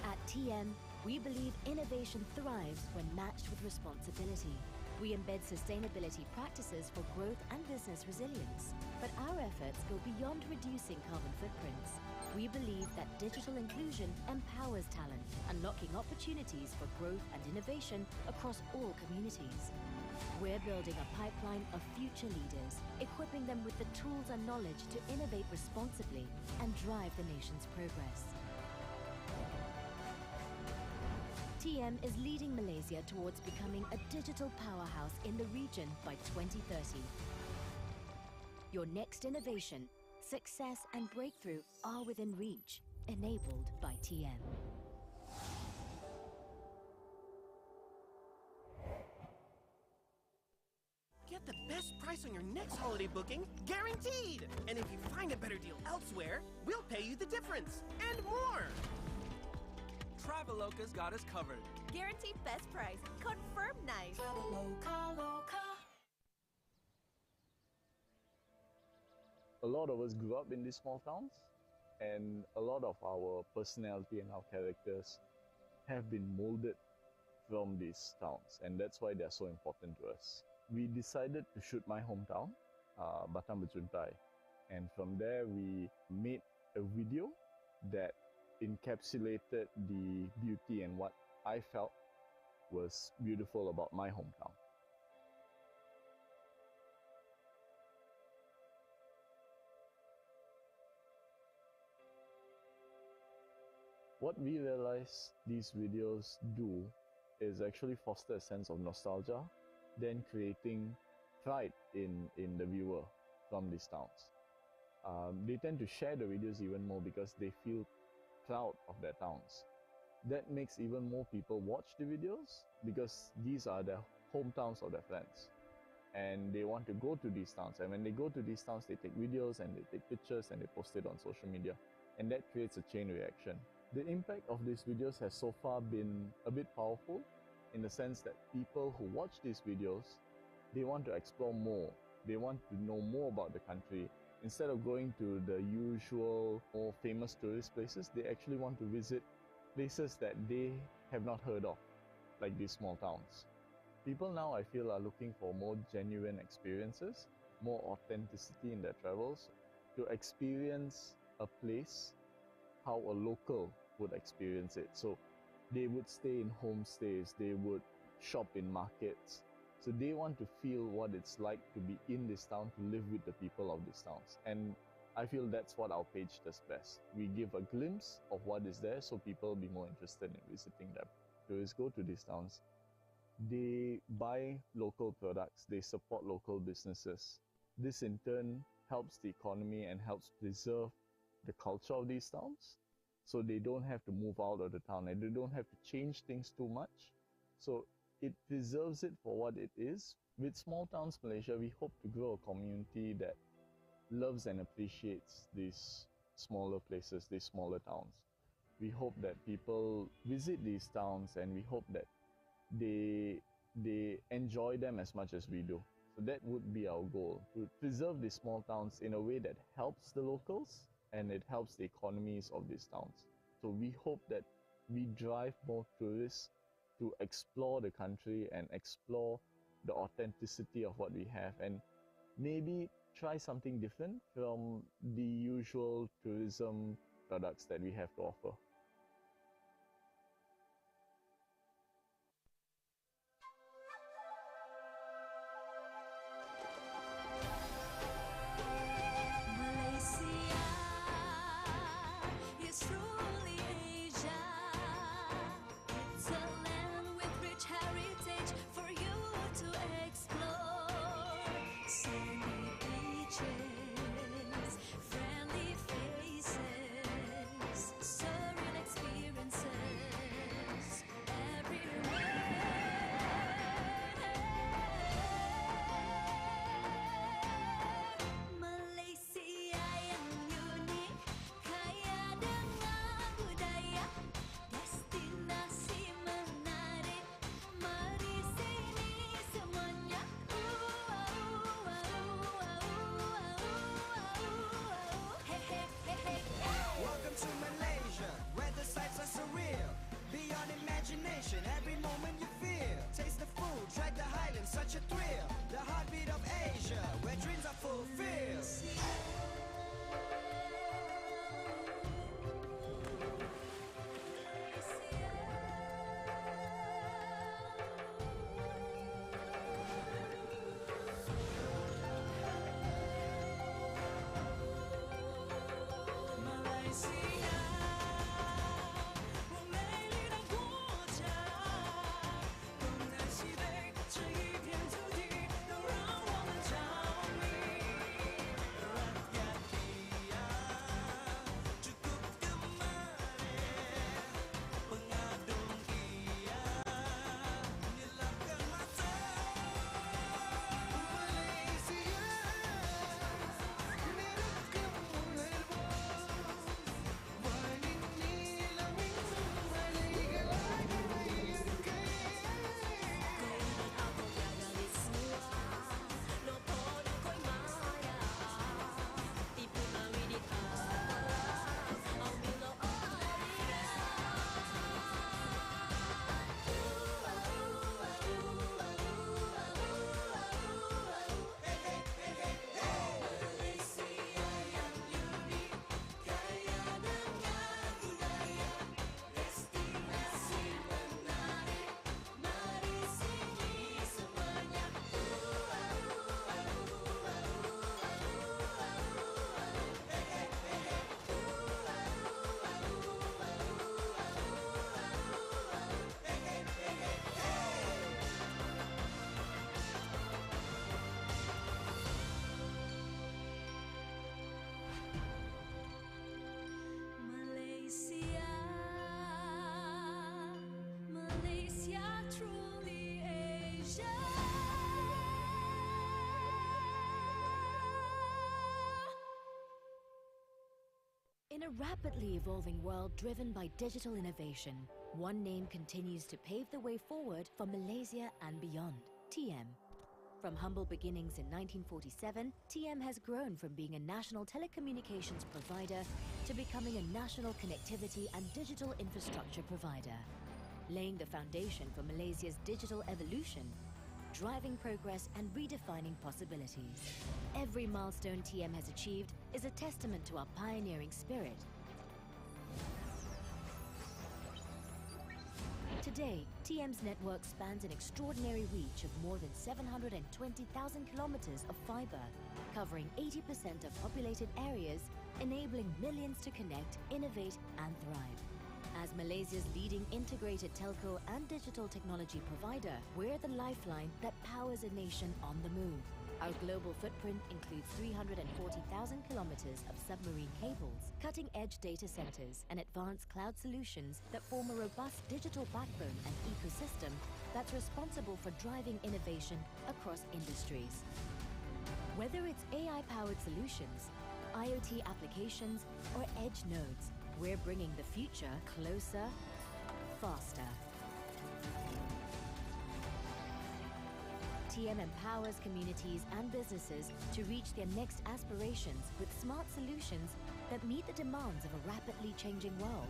At TM, we believe innovation thrives when matched with responsibility. We embed sustainability practices for growth and business resilience, but our efforts go beyond reducing carbon footprints. We believe that digital inclusion empowers talent, unlocking opportunities for growth and innovation across all communities. We're building a pipeline of future leaders, equipping them with the tools and knowledge to innovate responsibly and drive the nation's progress. TM is leading Malaysia towards becoming a digital powerhouse in the region by 2030. Your next innovation, success and breakthrough are within reach, enabled by TM. Get the best price on your next holiday booking, guaranteed! And if you find a better deal elsewhere, we'll pay you the difference and more! Traveloka's got us covered. Guaranteed best price. Confirm nice. A lot of us grew up in these small towns, and a lot of our personality and our characters have been molded from these towns, and that's why they're so important to us. We decided to shoot my hometown, Batam Berjuntai, and from there we made a video that encapsulated the beauty and what I felt was beautiful about my hometown. What we realize these videos do is actually foster a sense of nostalgia, then creating pride in the viewer from these towns. They tend to share the videos even more because they feel proud of their towns. That makes even more people watch the videos because these are the hometowns of their friends. And they want to go to these towns. And when they go to these towns, they take videos and they take pictures and they post it on social media. And that creates a chain reaction. The impact of these videos has so far been a bit powerful in the sense that people who watch these videos, they want to explore more. They want to know more about the country. Instead of going to the usual more famous tourist places, they actually want to visit places that they have not heard of, like these small towns. People now, I feel, are looking for more genuine experiences, more authenticity in their travels, to experience a place how a local would experience it. So they would stay in homestays, they would shop in markets. So they want to feel what it's like to be in this town, to live with the people of these towns. And I feel that's what our page does best. We give a glimpse of what is there so people will be more interested in visiting them. Tourists go to these towns, they buy local products, they support local businesses. This in turn helps the economy and helps preserve the culture of these towns. So they don't have to move out of the town and they don't have to change things too much. So it preserves it for what it is. With Small Towns Malaysia, we hope to grow a community that loves and appreciates these smaller places, these smaller towns. We hope that people visit these towns and we hope that they enjoy them as much as we do. So that would be our goal, to preserve these small towns in a way that helps the locals and it helps the economies of these towns. So we hope that we drive more tourists to explore the country and explore the authenticity of what we have and maybe try something different from the usual tourism products that we have to offer. imagination every moment you feel. Taste the food, try the highlands, such a thrill. The heartbeat of Asia, where dreams are fulfilled. In a rapidly evolving world driven by digital innovation, one name continues to pave the way forward for Malaysia and beyond, TM. From humble beginnings in 1947, TM has grown from being a national telecommunications provider to becoming a national connectivity and digital infrastructure provider, laying the foundation for Malaysia's digital evolution, driving progress and redefining possibilities. Every milestone TM has achieved is a testament to our pioneering spirit. Today, TM's network spans an extraordinary reach of more than 720,000 kilometers of fiber, covering 80% of populated areas, enabling millions to connect, innovate and thrive. As Malaysia's leading integrated telco and digital technology provider, we're the lifeline that powers a nation on the move. Our global footprint includes 340,000 kilometers of submarine cables, cutting-edge data centers, and advanced cloud solutions that form a robust digital backbone and ecosystem that's responsible for driving innovation across industries. Whether it's AI-powered solutions, IoT applications, or edge nodes, we're bringing the future closer, faster. TM empowers communities and businesses to reach their next aspirations with smart solutions that meet the demands of a rapidly changing world.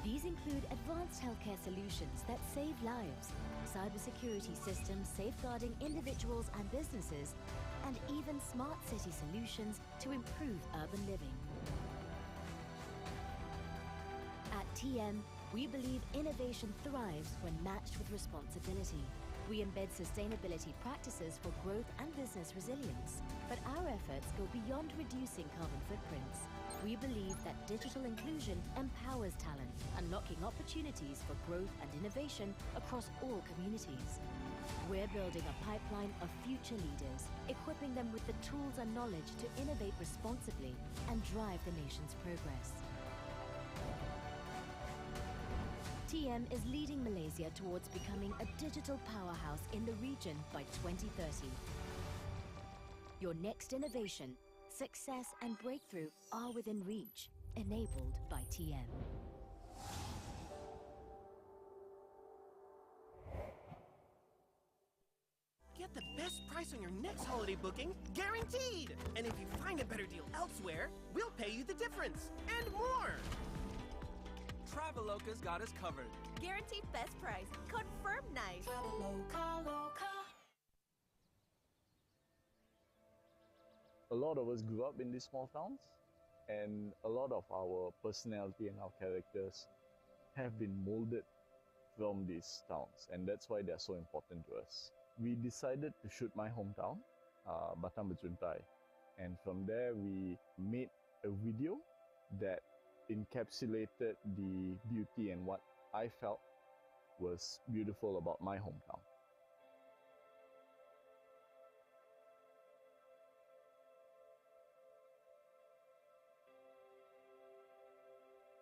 These include advanced healthcare solutions that save lives, cybersecurity systems safeguarding individuals and businesses, and even smart city solutions to improve urban living. At TM, we believe innovation thrives when matched with responsibility. We embed sustainability practices for growth and business resilience, but our efforts go beyond reducing carbon footprints. We believe that digital inclusion empowers talent, unlocking opportunities for growth and innovation across all communities. We're building a pipeline of future leaders, equipping them with the tools and knowledge to innovate responsibly and drive the nation's progress. TM is leading Malaysia towards becoming a digital powerhouse in the region by 2030. Your next innovation, success and breakthrough are within reach, enabled by TM. Get the best price on your next holiday booking, guaranteed! And if you find a better deal elsewhere, we'll pay you the difference and more! Traveloka's got us covered. Guaranteed best price. Confirm nice. A lot of us grew up in these small towns, and a lot of our personality and our characters have been molded from these towns, and that's why they're so important to us. We decided to shoot my hometown, Batam Bejuntai, and from there we made a video that encapsulated the beauty and what I felt was beautiful about my hometown.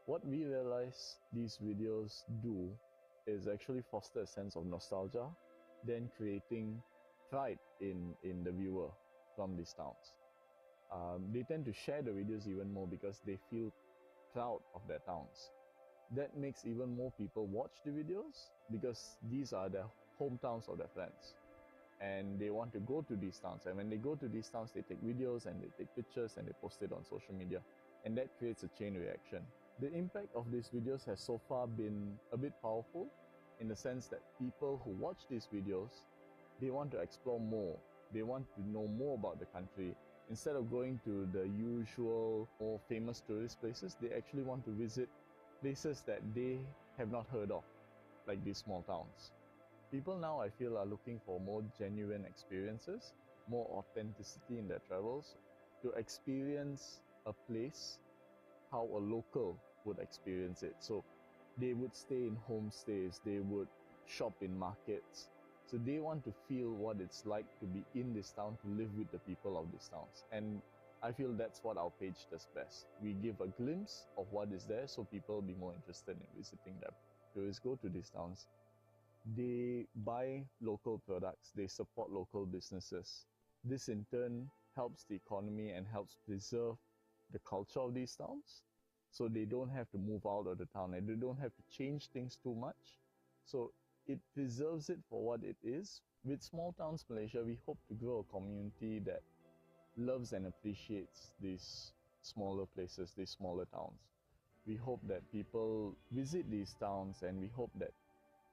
What we realize these videos do is actually foster a sense of nostalgia, then creating pride in the viewer from these towns. They tend to share the videos even more because they feel proud of their towns. That makes even more people watch the videos because these are the hometowns of their friends. And they want to go to these towns. And when they go to these towns, they take videos and they take pictures and they post it on social media. And that creates a chain reaction. The impact of these videos has so far been a bit powerful in the sense that people who watch these videos, they want to explore more. They want to know more about the country. Instead of going to the usual more famous tourist places, they actually want to visit places that they have not heard of, like these small towns. People now, I feel, are looking for more genuine experiences, more authenticity in their travels, to experience a place how a local would experience it. So they would stay in homestays, they would shop in markets. So they want to feel what it's like to be in this town, to live with the people of these towns. And I feel that's what our page does best. We give a glimpse of what is there so people will be more interested in visiting them. Tourists go to these towns, they buy local products, they support local businesses. This in turn helps the economy and helps preserve the culture of these towns, so they don't have to move out of the town and they don't have to change things too much. So it preserves it for what it is. With Small Towns Malaysia, we hope to grow a community that loves and appreciates these smaller places, these smaller towns. We hope that people visit these towns and we hope that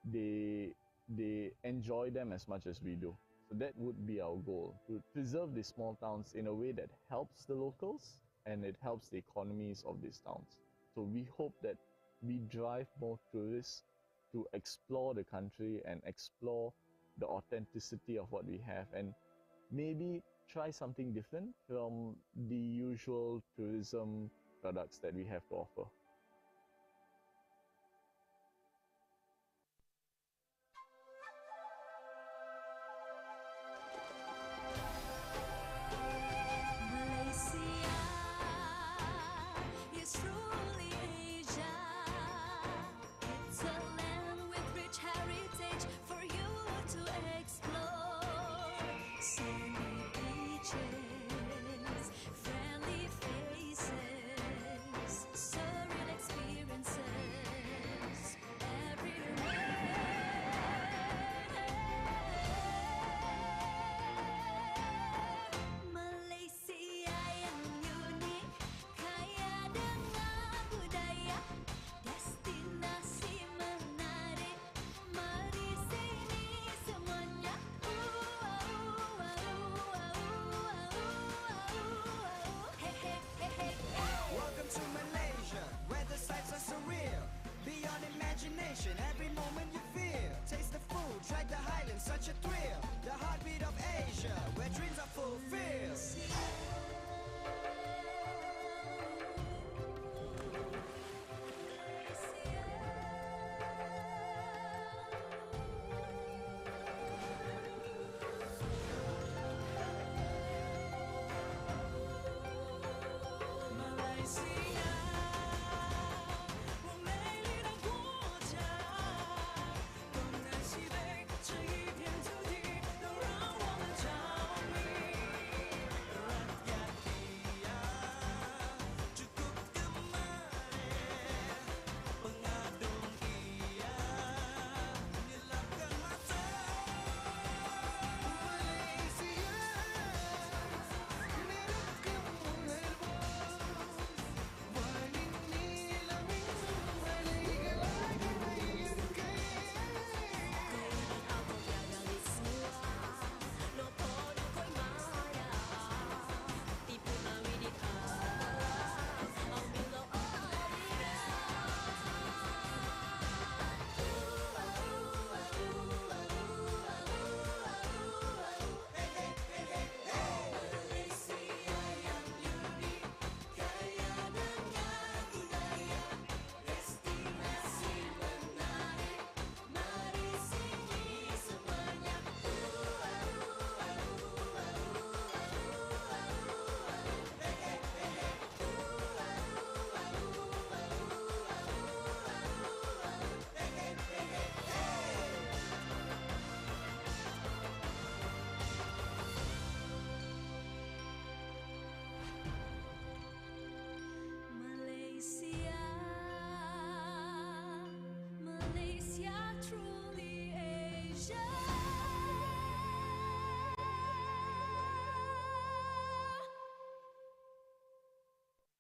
they enjoy them as much as we do. So that would be our goal, to preserve these small towns in a way that helps the locals and it helps the economies of these towns. So we hope that we drive more tourists to explore the country and explore the authenticity of what we have and maybe try something different from the usual tourism products that we have to offer. Every moment you feel, taste the food, try the highlands, such a thrill. The heartbeat of Asia, where dreams are fulfilled.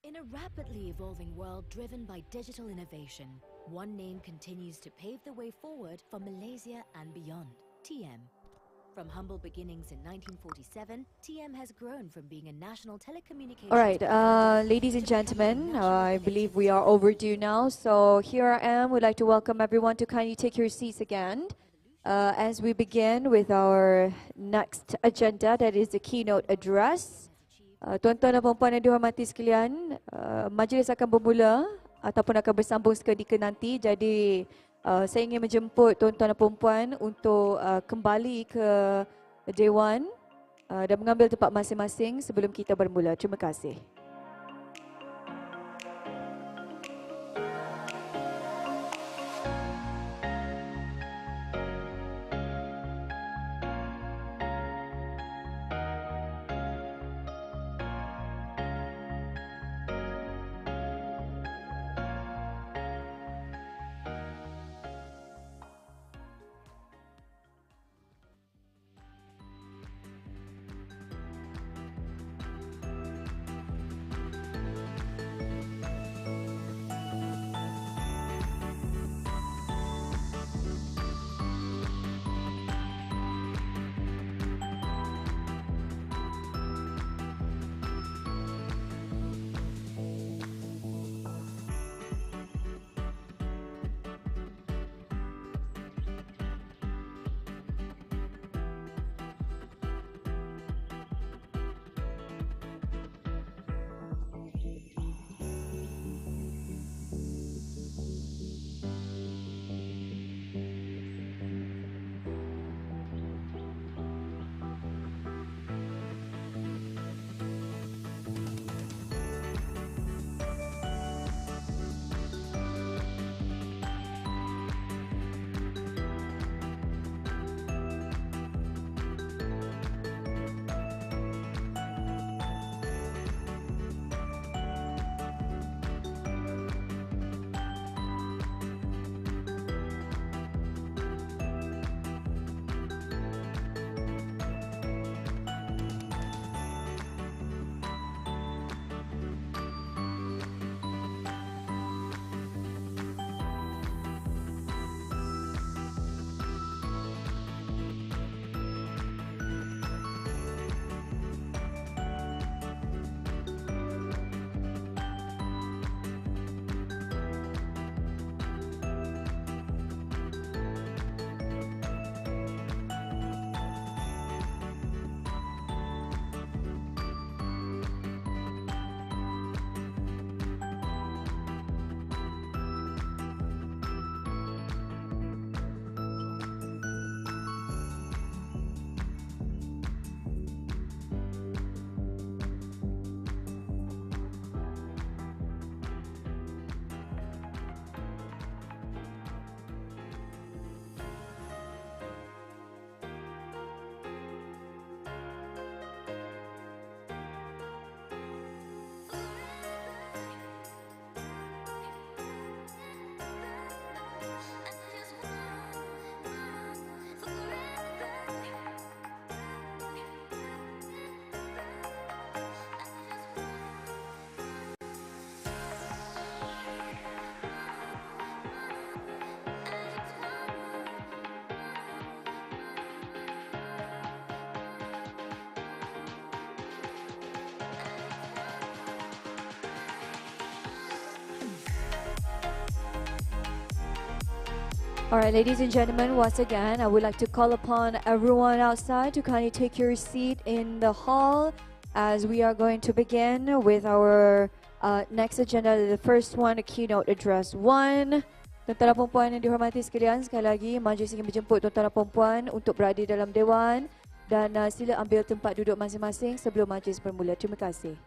In a rapidly evolving world driven by digital innovation, one name continues to pave the way forward for Malaysia and beyond, TM. From humble beginnings in 1947, TM has grown from being a national telecommunications... All right, ladies and gentlemen, I believe we are overdue now. So here I am. We'd like to welcome everyone to kindly take your seats again. As we begin with our next agenda, that is the keynote address. Tuan-tuan dan puan-puan yang dihormati sekalian, majlis akan bermula ataupun akan bersambung seketika nanti. Jadi saya ingin menjemput tuan-tuan dan puan-puan untuk kembali ke Dewan dan mengambil tempat masing-masing sebelum kita bermula. Terima kasih. Alright, ladies and gentlemen, once again, I would like to call upon everyone outside to kindly take your seat in the hall as we are going to begin with our next agenda. The first one, a keynote address 1. Tuan-tuan dan puan-puan yang dihormati sekalian, sekali lagi majlis ingin menjemput tuan-tuan dan puan-puan untuk berada dalam dewan dan sila ambil tempat duduk masing-masing sebelum majlis bermula. Terima kasih.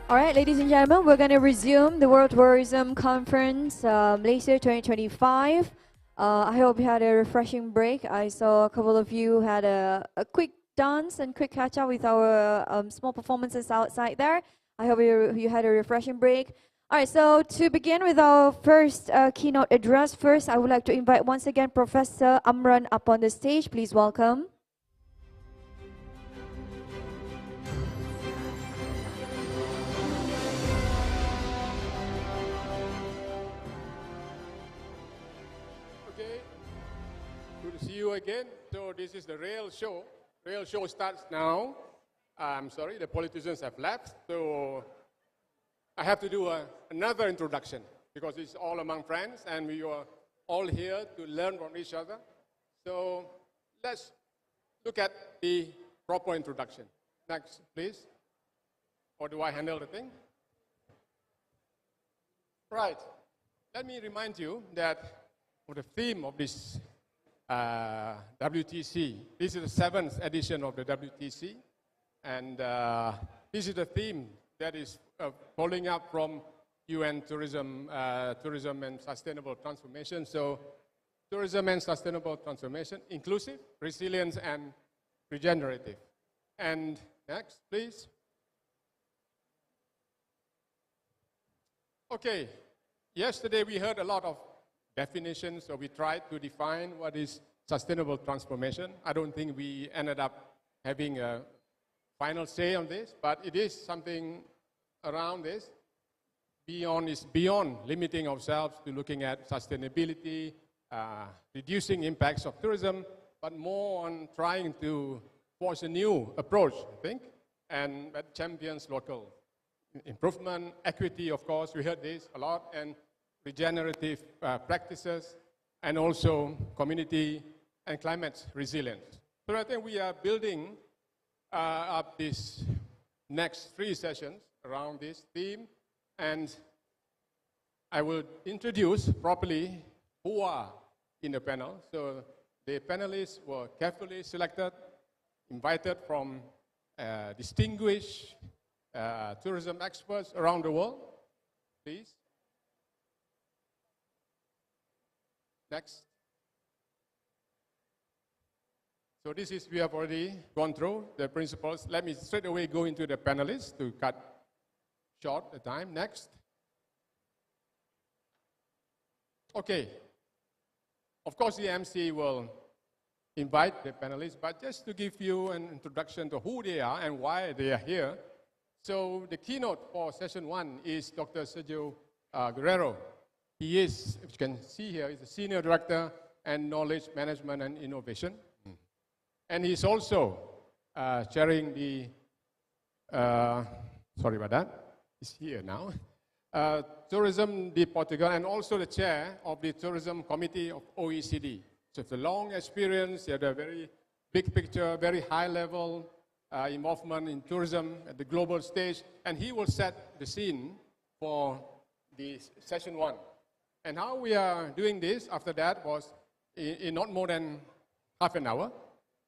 All right, ladies and gentlemen, we're going to resume the World Tourism Conference Malaysia 2025. I hope you had a refreshing break. I saw a couple of you had a quick dance and quick catch up with our small performances outside there. I hope you had a refreshing break. All right, so to begin with our first keynote address, first I would like to invite once again Professor Amran up on the stage. Please welcome. Okay, good to see you again. So this is the real show. Real show starts now. I'm sorry, the politicians have left, so I have to do another introduction because it's all among friends and we are all here to learn from each other. So let's look at the proper introduction. Next, please. Or do I handle the thing? Right. Let me remind you that the theme of this WTC, this is the 7th edition of the WTC, and this is the theme that is following up from UN tourism and sustainable transformation. So tourism and sustainable transformation, inclusive, resilient, and regenerative. And next, please. Okay, yesterday we heard a lot of definitions, so we tried to define what is sustainable transformation. I don't think we ended up having a final say on this, but it is something around this. Beyond limiting ourselves to looking at sustainability, reducing impacts of tourism, but more on trying to force a new approach, I think, and that champions local improvement, equity, of course, we heard this a lot, and regenerative practices, and also community and climate resilience. So I think we are building up these next 3 sessions around this theme, and I will introduce properly who are in the panel. So the panelists were carefully selected, invited from distinguished tourism experts around the world. Please. Next. So this is, we have already gone through the principles. Let me straight away go into the panelists to cut short the time. Next. Okay. Of course, the MC will invite the panelists, but just to give you an introduction to who they are and why they are here. So the keynote for session 1 is Dr. Sergio Guerrero. He is, as you can see here, is the Senior Director and Knowledge Management and Innovation. And he's also chairing the, sorry about that, he's here now, Tourism de Portugal, and also the chair of the Tourism Committee of OECD. So it's a long experience, he had a very big picture, very high level involvement in tourism at the global stage, and he will set the scene for the session 1. And how we are doing this after that was in not more than half an hour.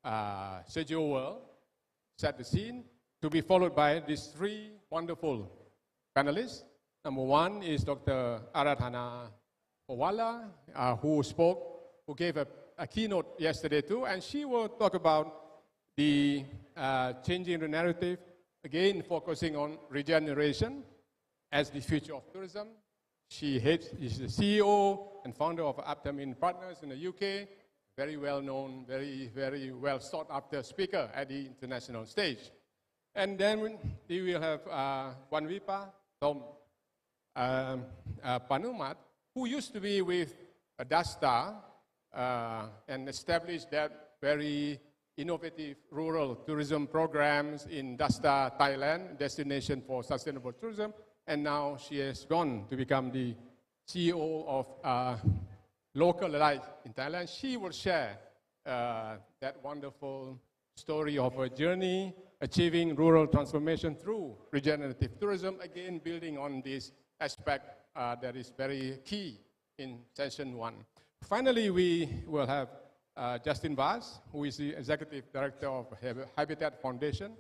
Sergio will set the scene to be followed by these 3 wonderful panelists. Number 1 is Dr. Aradhana Powala, who gave a keynote yesterday too, and she will talk about the changing the narrative, again focusing on regeneration as the future of tourism. She is the CEO and founder of Aptamin Partners in the UK, very well known, very well sought after speaker at the international stage. And then we will have Wanwipa Tom Panumat, who used to be with Dasta and established that very innovative rural tourism programs in Dasta, Thailand, destination for sustainable tourism. And now she has gone to become the CEO of Local Life in Thailand. She will share that wonderful story of her journey, achieving rural transformation through regenerative tourism, again building on this aspect that is very key in session 1. Finally, we will have Justin Vaz, who is the Executive Director of Habitat Foundation.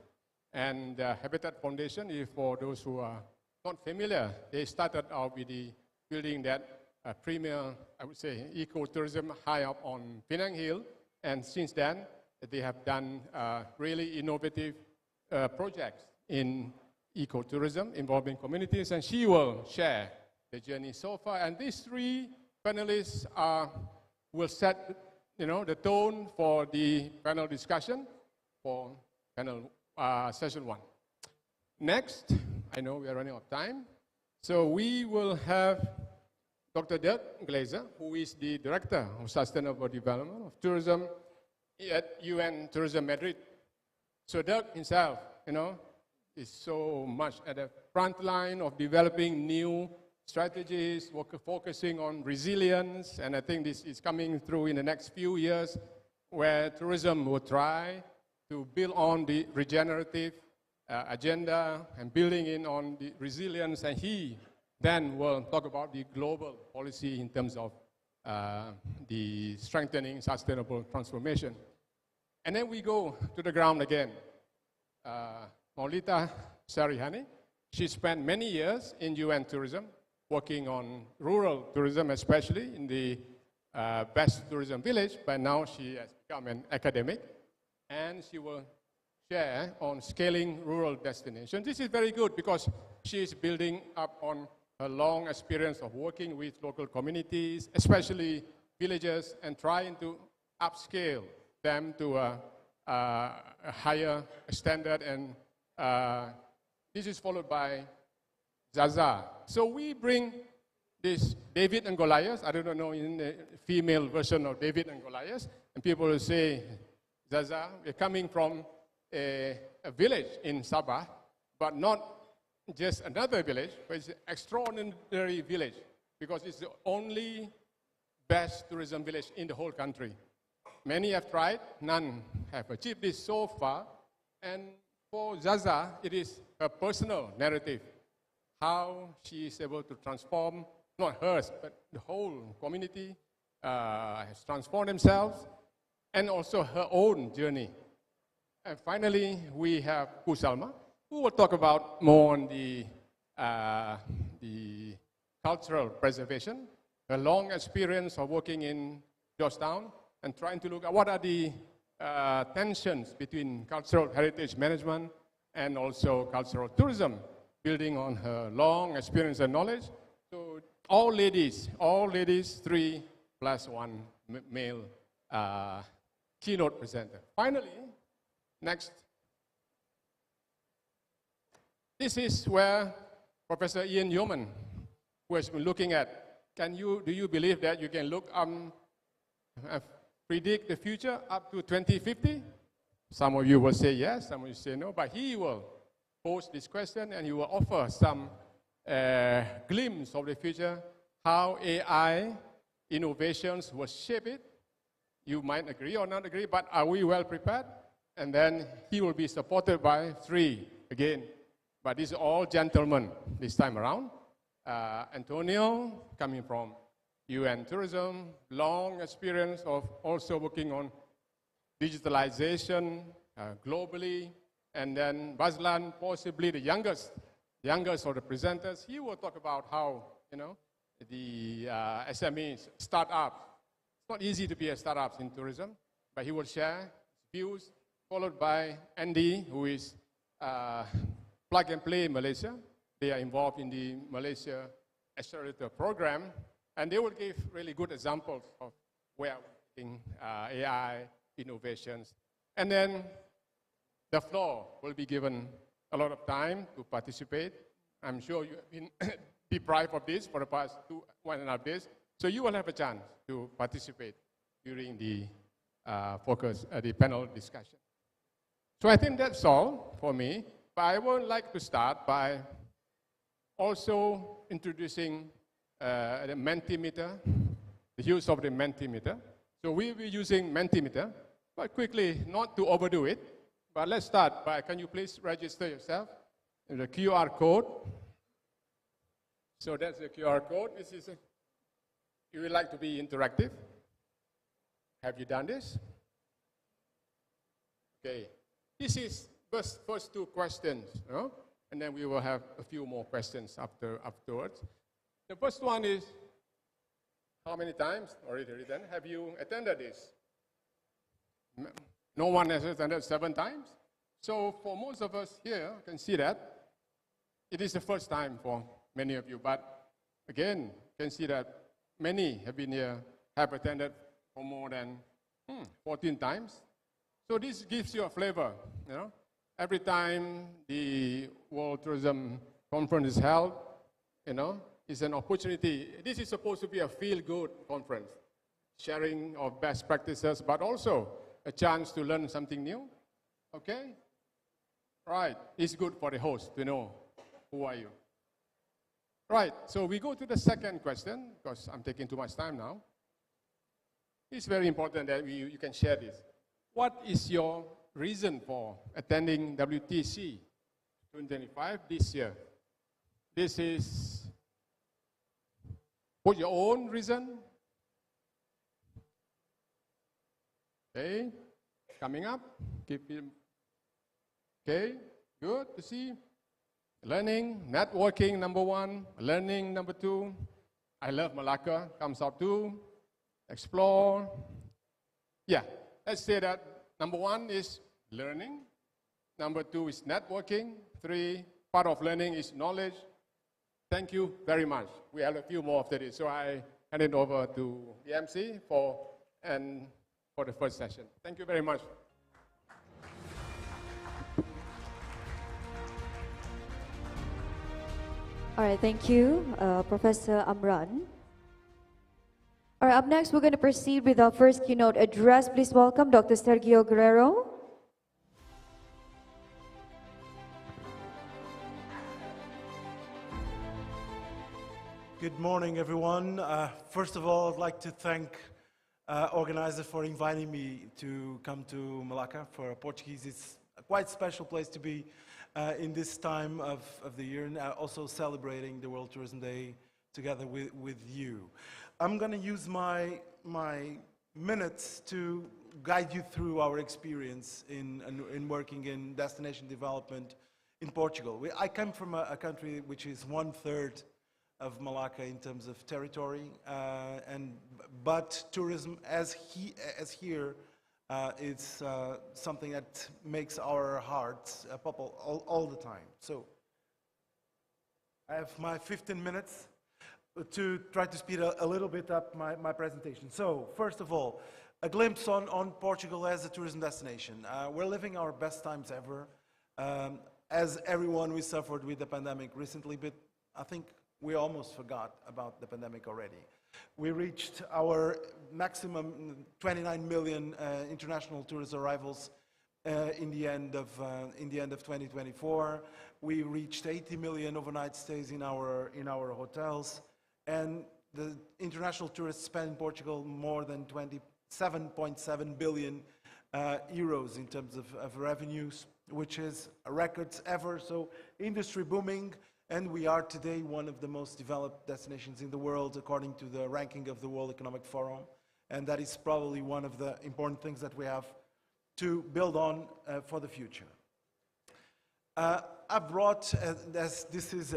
And the Habitat Foundation, if for those who are not familiar, they started out with the building that premier, I would say, ecotourism high up on Penang Hill. And since then, they have done really innovative projects in ecotourism involving communities. And she will share the journey so far. And these three panelists will set the tone for the panel discussion for panel session 1. Next, I know we are running out of time, so we will have Dr. Dirk Glazer, who is the Director of Sustainable Development of Tourism at UN Tourism Madrid. So Dirk himself, is so much at the front line of developing new strategies, focusing on resilience, and I think this is coming through in the next few years, where tourism will try to build on the regenerative agenda and building in on the resilience, and he then will talk about the global policy in terms of the strengthening sustainable transformation. And then we go to the ground again. Maulita Sarihani, she spent many years in UN Tourism, working on rural tourism, especially in the best tourism village, but now she has become an academic, and she will share on scaling rural destinations. This is very good because she is building up on her long experience of working with local communities, especially villages, and trying to upscale them to a higher standard. And this is followed by Zaza. So we bring this David and Goliath. I don't know in the female version of David and Goliath. And people will say, Zaza, we're coming from a village in Sabah, but not just another village, but it's an extraordinary village because it's the only best tourism village in the whole country. Many have tried, none have achieved this so far. And for Zaza, it is her personal narrative, how she is able to transform, not hers, but the whole community has transformed themselves, and also her own journey. And finally, we have Kusalma, who will talk about more on the cultural preservation, her long experience of working in Georgetown, and trying to look at what are the tensions between cultural heritage management and also cultural tourism, building on her long experience and knowledge. So all ladies, 3 plus 1 male keynote presenter. Finally, next. This is where Professor Ian Yeoman, who has been looking at, do you believe that you can look predict the future up to 2050? Some of you will say yes, some of you say no, but he will pose this question and he will offer some glimpse of the future, how AI innovations will shape it. You might agree or not agree, but are we well prepared? And then he will be supported by 3 again. But these are all gentlemen this time around. Antonio, coming from UN Tourism, long experience of also working on digitalization globally. And then Bazlan, possibly the youngest of the presenters, he will talk about how, the SMEs, startups. It's not easy to be a startup in tourism, but he will share views, followed by Andy, who is Plug and Play Malaysia. They are involved in the Malaysia Accelerator Program, and they will give really good examples of where we're taking AI innovations. And then the floor will be given a lot of time to participate. I'm sure you have been deprived of this for the past 1.5 days, so you will have a chance to participate during the the panel discussion. So I think that's all for me. But I would like to start by also introducing the Mentimeter, the use of the Mentimeter. So we'll be using Mentimeter, but quickly, not to overdo it. But let's start by, can you please register yourself? The QR code. So that's the QR code. This is you would like to be interactive. Have you done this? Okay. This is first two questions, and then we will have a few more questions afterwards. The first one is, how many times, already written, have you attended this? No one has attended 7 times. So for most of us here, you can see that it is the first time for many of you. But again, you can see that many have been here, have attended for more than 14 times. So this gives you a flavor. Every time the World Tourism Conference is held, it's an opportunity. This is supposed to be a feel-good conference, sharing of best practices, but also a chance to learn something new. Okay? Right. It's good for the host to know who are you. Right. So we go to the second question, because I'm taking too much time now. It's very important that you can share this. What is your reason for attending WTC 2025 this year? This is, put your own reason. Okay, coming up. Keep him. Okay, good to see. Learning, networking, number 1. Learning, number 2. I love Melaka, comes up too. Explore. Yeah, let's say that number 1 is learning. Number 2 is networking. 3, part of learning is knowledge. Thank you very much. We have a few more after this. So I hand it over to the MC for the first session. Thank you very much. All right, thank you, Professor Amran. All right, up next, we're going to proceed with our first keynote address. Please welcome Dr. Sergio Guerrero. Good morning, everyone. First of all, I'd like to thank organizers for inviting me to come to Melaka for Portuguese. It's a quite special place to be in this time of the year, and also celebrating the World Tourism Day together with you. I'm going to use my minutes to guide you through our experience in working in destination development in Portugal. I come from a country which is 1/3 of Melaka in terms of territory, but tourism, as here, it's something that makes our hearts pop all the time. So I have my 15 minutes to try to speed a little bit up my presentation. So first of all, a glimpse on Portugal as a tourism destination. We're living our best times ever. As everyone, we suffered with the pandemic recently, but I think we almost forgot about the pandemic already. We reached our maximum 29 million international tourist arrivals in the end of 2024. We reached 80 million overnight stays in our hotels, and the international tourists spend in Portugal more than 27.7 billion euros in terms of revenues, which is a record ever. So industry booming. And we are today one of the most developed destinations in the world, according to the ranking of the World Economic Forum. And that is probably one of the important things that we have to build on for the future. I brought, as this is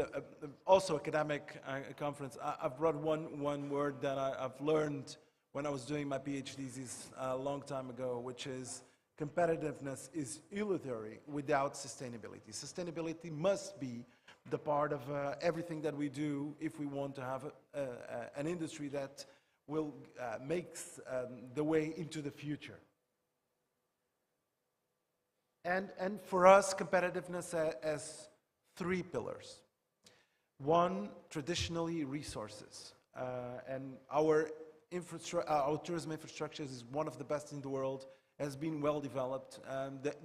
also academic conference, I've brought one word that I've learned when I was doing my PhD thesis a long time ago, which is competitiveness is illusory without sustainability. Sustainability must be the part of everything that we do if we want to have an industry that will make the way into the future. And for us, competitiveness has 3 pillars. One, traditionally resources. And our tourism infrastructure is one of the best in the world, has been well developed.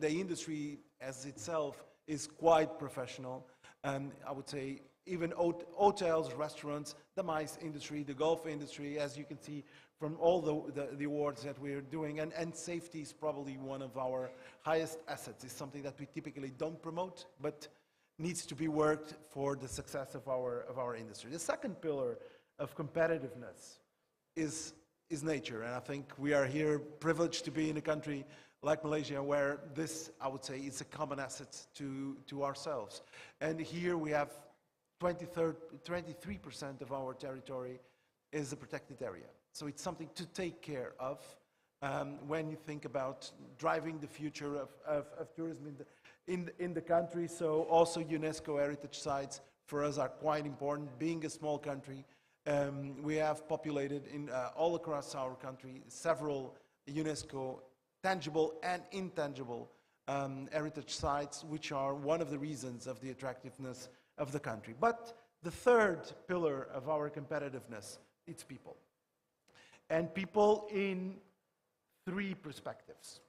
The industry as itself is quite professional. And I would say even hotels, restaurants, the MICE industry, the golf industry, as you can see from all the awards that we're doing. And safety is probably one of our highest assets. It's something that we typically don't promote, but needs to be worked for the success of our industry. The second pillar of competitiveness is nature. And I think we are here privileged to be in a country like Malaysia, where this, I would say, is a common asset to ourselves. And here we have 23% of our territory is a protected area. So it's something to take care of when you think about driving the future of tourism in the country. So also UNESCO heritage sites for us are quite important. Being a small country, we have populated in all across our country several UNESCO tangible and intangible heritage sites, which are one of the reasons of the attractiveness of the country. But the third pillar of our competitiveness, it's people. And people in three perspectives.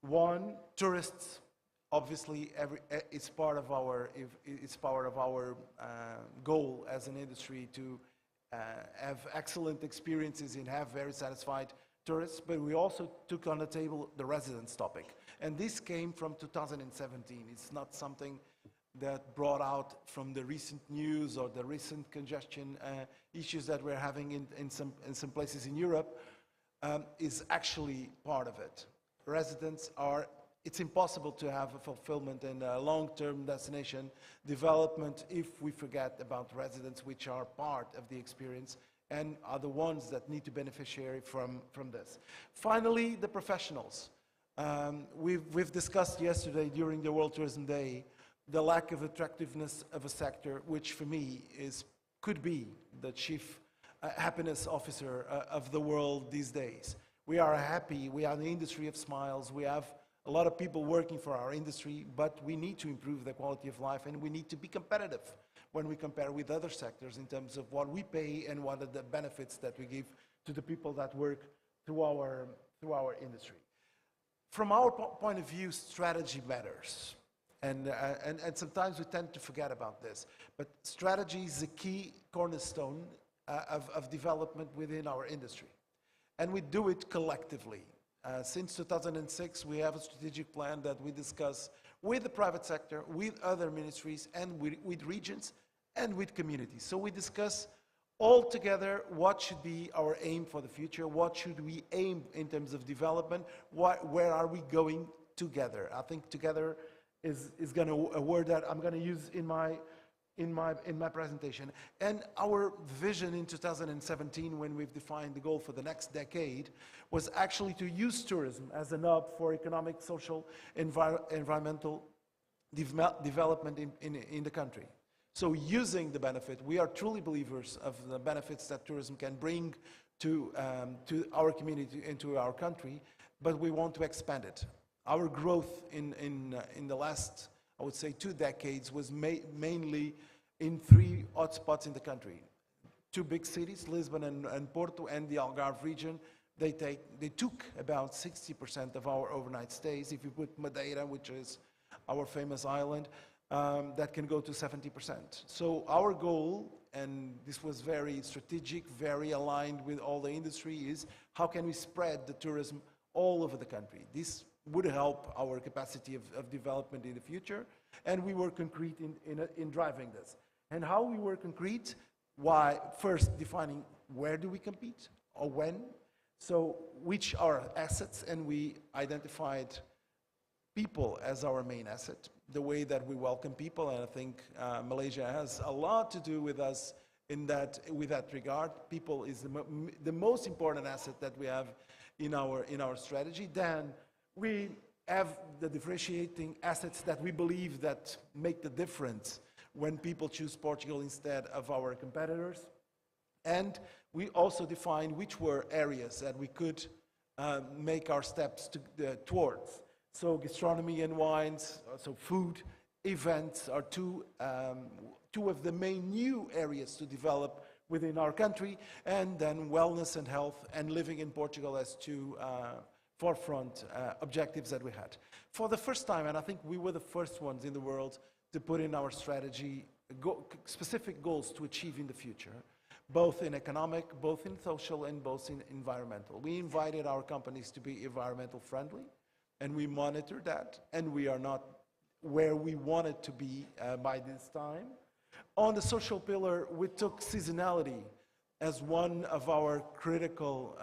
One, tourists. Obviously, it's part of our goal as an industry to have excellent experiences and have very satisfied tourists, but we also took on the table the residence topic. And this came from 2017. It's not something that brought out from the recent news or the recent congestion issues that we're having in some places in Europe, is actually part of it. Residents are, it's impossible to have a fulfillment and a long-term destination development if we forget about residents, which are part of the experience and are the ones that need to beneficiary from this. Finally, the professionals. We've discussed yesterday during the World Tourism Day the lack of attractiveness of a sector, which for me could be the chief happiness officer of the world these days. We are happy, we are the industry of smiles, we have a lot of people working for our industry, but we need to improve the quality of life and we need to be competitive when we compare with other sectors in terms of what we pay and what are the benefits that we give to the people that work through our industry. From our point of view, strategy matters. And sometimes we tend to forget about this. But strategy is a key cornerstone of development within our industry. And we do it collectively. Since 2006, we have a strategic plan that we discuss with the private sector, with other ministries, and with regions, and with communities. So we discuss all together what should be our aim for the future, what should we aim in terms of development, where are we going together. I think together is a word that I'm going to use in my presentation. And our vision in 2017, when we've defined the goal for the next decade, was actually to use tourism as an hub for economic, social, environmental development in the country. So using the benefit, we are truly believers of the benefits that tourism can bring to our community and to our country, but we want to expand it. Our growth in the last, I would say, 2 decades was mainly in 3 hotspots in the country. 2 big cities, Lisbon and Porto, and the Algarve region. They took about 60% of our overnight stays. If you put Madeira, which is our famous island, that can go to 70%. So our goal, and this was very strategic, very aligned with all the industry, is how can we spread the tourism all over the country? This would help our capacity of development in the future, and we were concrete in driving this. And how we were concrete? Why? First, defining where do we compete, or when. So which are assets, and we identified people as our main asset, the way that we welcome people, and I think Malaysia has a lot to do with us with that regard. People is the most important asset that we have in our strategy. Then we have the differentiating assets that we believe that make the difference when people choose Portugal instead of our competitors. And we also defined which were areas that we could make our steps towards. So gastronomy and wines, so food, events are two of the main new areas to develop within our country, and then wellness and health and living in Portugal as 2 forefront objectives that we had. For the first time, and I think we were the first ones in the world to put in our strategy specific goals to achieve in the future, both in economic, both in social, and both in environmental. We invited our companies to be environmental friendly, and we monitor that, and we are not where we wanted to be by this time. On the social pillar, we took seasonality as one of our critical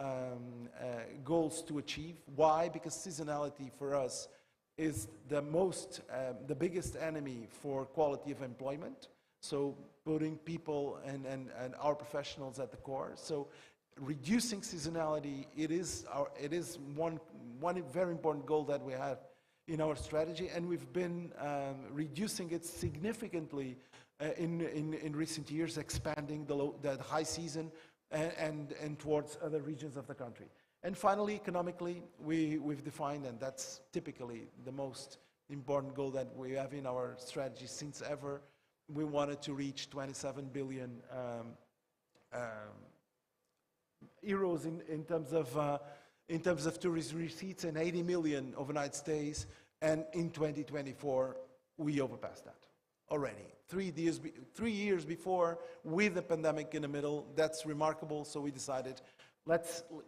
goals to achieve. Why? Because seasonality for us is the biggest enemy for quality of employment. So putting people and our professionals at the core. So reducing seasonality, it is one very important goal that we have in our strategy, and we've been reducing it significantly in recent years, expanding the high season and towards other regions of the country. And finally, economically, we've defined, and that's typically the most important goal that we have in our strategy since ever. We wanted to reach 27 billion euros in terms of tourist receipts and 80 million overnight stays, and in 2024 we overpassed that already. 3 years before, with the pandemic in the middle. That's remarkable. So we decided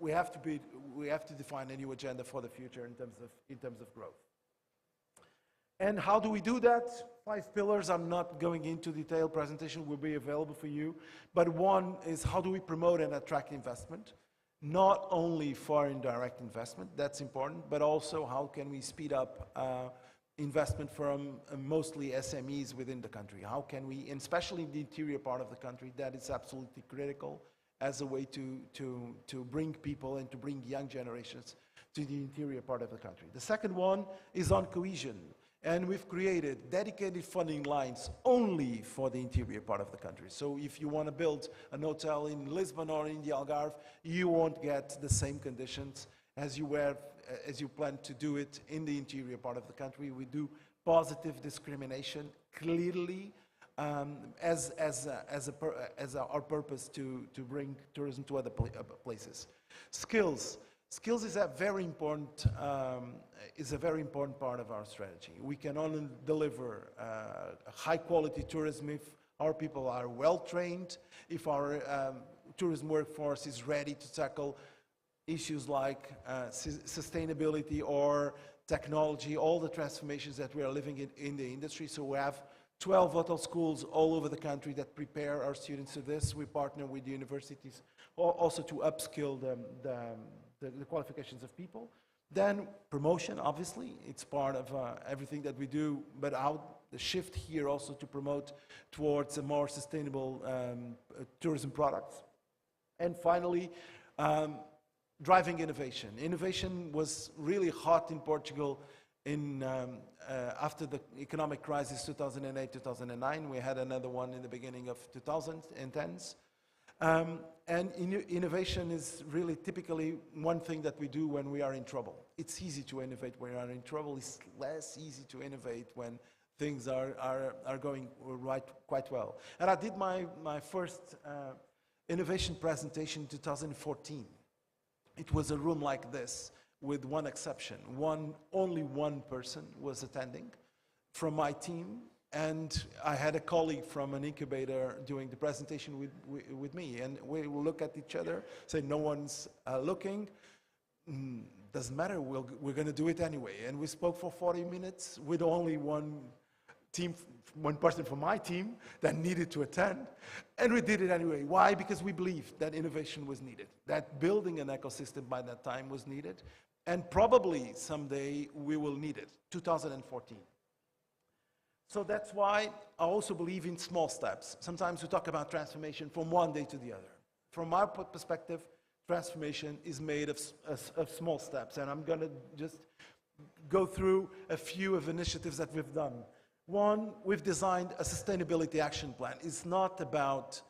we have to define a new agenda for the future in terms of growth. And how do we do that? 5 pillars. I'm not going into detailed presentation, will be available for you. But one is, how do we promote and attract investment? Not only foreign direct investment, that's important, but also how can we speed up investment from mostly SMEs within the country? How can we, and especially in the interior part of the country, that is absolutely critical as a way to bring people and to bring young generations to the interior part of the country. The second one is on cohesion. And we've created dedicated funding lines only for the interior part of the country. So if you want to build an hotel in Lisbon or in the Algarve, you won't get the same conditions as you plan to do it in the interior part of the country. We do positive discrimination clearly as our purpose to bring tourism to other places. Skills. Skills is a very important part of our strategy. We can only deliver high quality tourism if our people are well trained, if our tourism workforce is ready to tackle issues like sustainability or technology, all the transformations that we are living in the industry. So we have 12 hotel schools all over the country that prepare our students to this. We partner with the universities also to upskill the qualifications of people. Then promotion, obviously, it's part of everything that we do, but the shift here also to promote towards a more sustainable tourism products. And finally, driving innovation. Innovation was really hot in Portugal after the economic crisis 2008, 2009. We had another one in the beginning of 2010s. And innovation is really typically one thing that we do when we are in trouble. It's easy to innovate when we are in trouble. It's less easy to innovate when things are going quite well. And I did my first innovation presentation in 2014. It was a room like this, with one exception. Only one person was attending from my team. And I had a colleague from an incubator doing the presentation with me. And we look at each other, say, no one's looking. Doesn't matter, we're going to do it anyway. And we spoke for 40 minutes with only one person from my team that needed to attend. And we did it anyway. Why? Because we believed that innovation was needed, that building an ecosystem by that time was needed. And probably someday we will need it, 2014. So that's why I also believe in small steps. Sometimes we talk about transformation from one day to the other. From our perspective, transformation is made of small steps. And I'm going to just go through a few of initiatives that we've done. One, we've designed a sustainability action plan. It's not about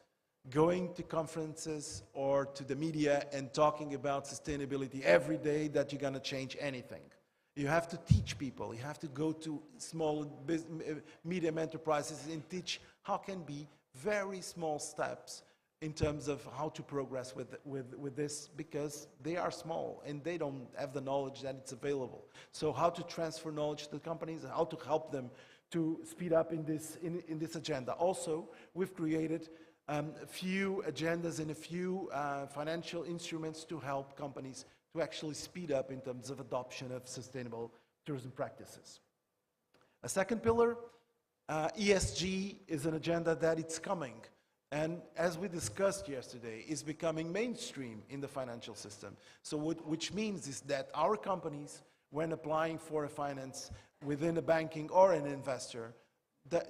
going to conferences or to the media and talking about sustainability every day that you're going to change anything. You have to teach people. You have to go to small medium enterprises and teach how can be very small steps in terms of how to progress with this, because they are small and they don't have the knowledge that it's available. So how to transfer knowledge to the companies, how to help them to speed up in this agenda. Also, we've created a few agendas and a few financial instruments to help companies to actually speed up in terms of adoption of sustainable tourism practices. A second pillar, ESG, is an agenda that it's coming. And as we discussed yesterday, is becoming mainstream in the financial system. So which means is that our companies, when applying for a finance within a banking or an investor,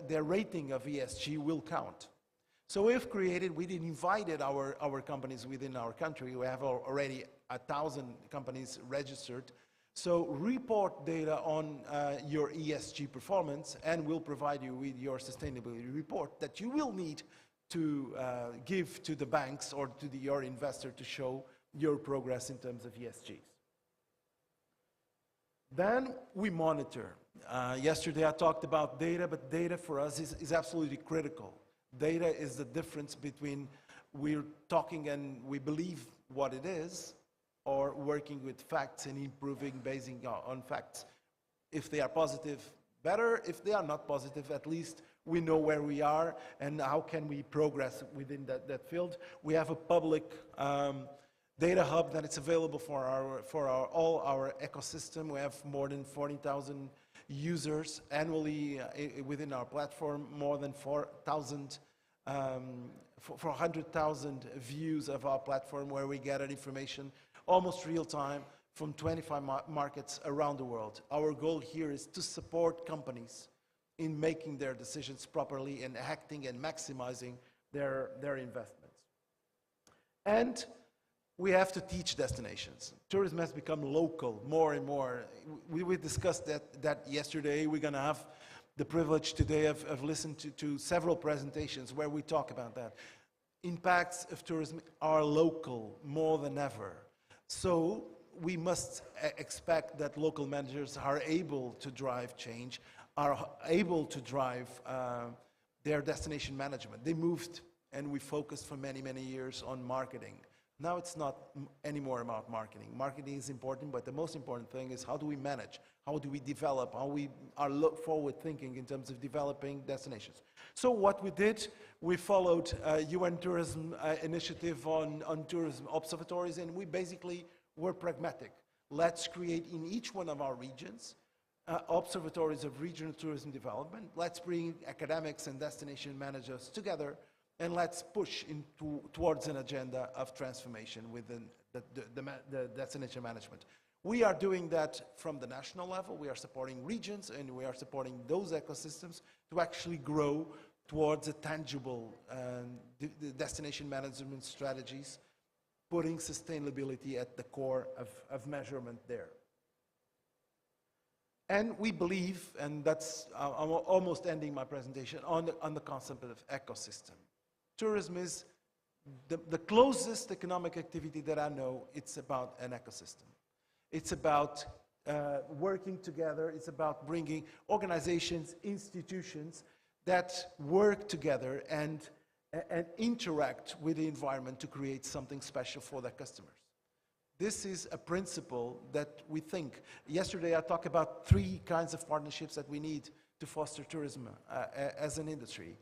their rating of ESG will count. So we've invited our companies within our country. We have already 1,000 companies registered. So report data on your ESG performance, and we'll provide you with your sustainability report that you will need to give to the banks or to your investor to show your progress in terms of ESGs. Then we monitor. Yesterday I talked about data, but data for us is absolutely critical. Data is the difference between we're talking and we believe what it is, or working with facts and improving based on facts. If they are positive, better. If they are not positive, at least we know where we are and how can we progress within that field. We have a public data hub that is available for all our ecosystem. We have more than 40,000 users annually within our platform, more than 400,000 views of our platform, where we gather information almost real time from 25 markets around the world. Our goal here is to support companies in making their decisions properly and acting and maximizing their investments. And we have to teach destinations. Tourism has become local more and more. We discussed that yesterday. We're going to have the privilege today of listening to several presentations where we talk about that. Impacts of tourism are local more than ever. So we must expect that local managers are able to drive change, are able to drive their destination management. They moved, and we focused for many, many years on marketing. Now it's not anymore about marketing. Marketing is important, but the most important thing is how do we manage? How do we develop? How we are forward thinking in terms of developing destinations. So what we did, we followed UN Tourism initiative on tourism observatories, and we basically were pragmatic. Let's create in each one of our regions observatories of regional tourism development. Let's bring academics and destination managers together, and let's push towards an agenda of transformation within the destination management. We are doing that from the national level. We are supporting regions, and we are supporting those ecosystems to actually grow towards a tangible destination management strategies, putting sustainability at the core of measurement there. And we believe, and that's, I'm almost ending my presentation, on the concept of ecosystem. Tourism is the closest economic activity that I know. It's about an ecosystem. It's about working together. It's about bringing organizations, institutions that work together and interact with the environment to create something special for their customers. This is a principle that we think. Yesterday I talked about 3 kinds of partnerships that we need to foster tourism as an industry.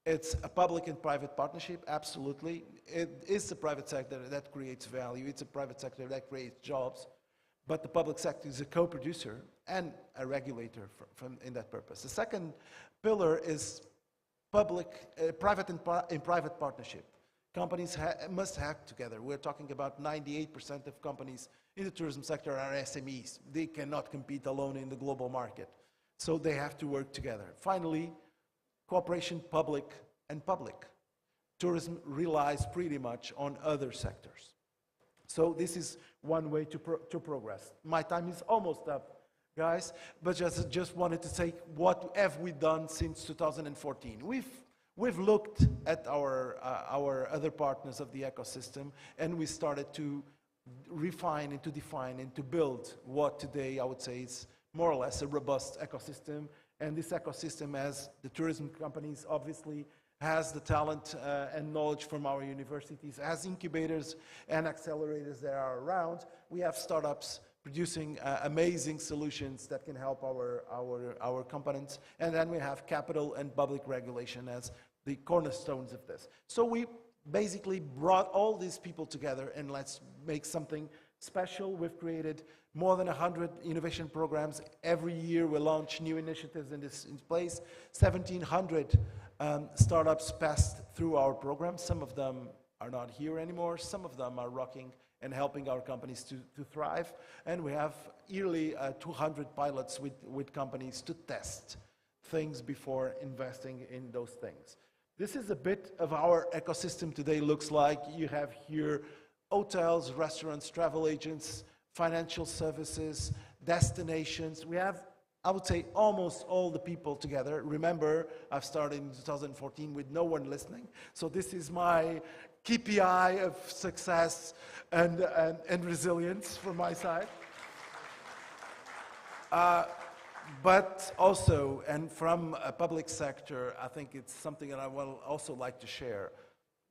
It's a public and private partnership, absolutely. It is the private sector that creates value. It's a private sector that creates jobs. But the public sector is a co-producer and a regulator in that purpose. The second pillar is private and private partnership. Companies must have together. We're talking about 98% of companies in the tourism sector are SMEs. They cannot compete alone in the global market. So they have to work together. Finally, cooperation public and public. Tourism relies pretty much on other sectors. So this is one way to progress. My time is almost up, guys, but just wanted to say, what have we done since 2014? We've looked at our other partners of the ecosystem, and we started to refine and to define and to build what today I would say is more or less a robust ecosystem. And this ecosystem, as the tourism companies obviously, has the talent and knowledge from our universities, has incubators and accelerators that are around. We have startups producing amazing solutions that can help our components. And then we have capital and public regulation as the cornerstones of this. So we basically brought all these people together, and let's make something special. We've created more than 100 innovation programs. Every year we launch new initiatives in this place. 1,700 startups passed through our program. Some of them are not here anymore. Some of them are rocking and helping our companies to thrive. And we have yearly 200 pilots with companies to test things before investing in those things. This is a bit of our ecosystem today looks like. You have here hotels, restaurants, travel agents, financial services, destinations. We have, I would say, almost all the people together. Remember, I've started in 2014 with no one listening. So this is my KPI of success and resilience from my side. But also, and from a public sector, I think it's something that I will also like to share.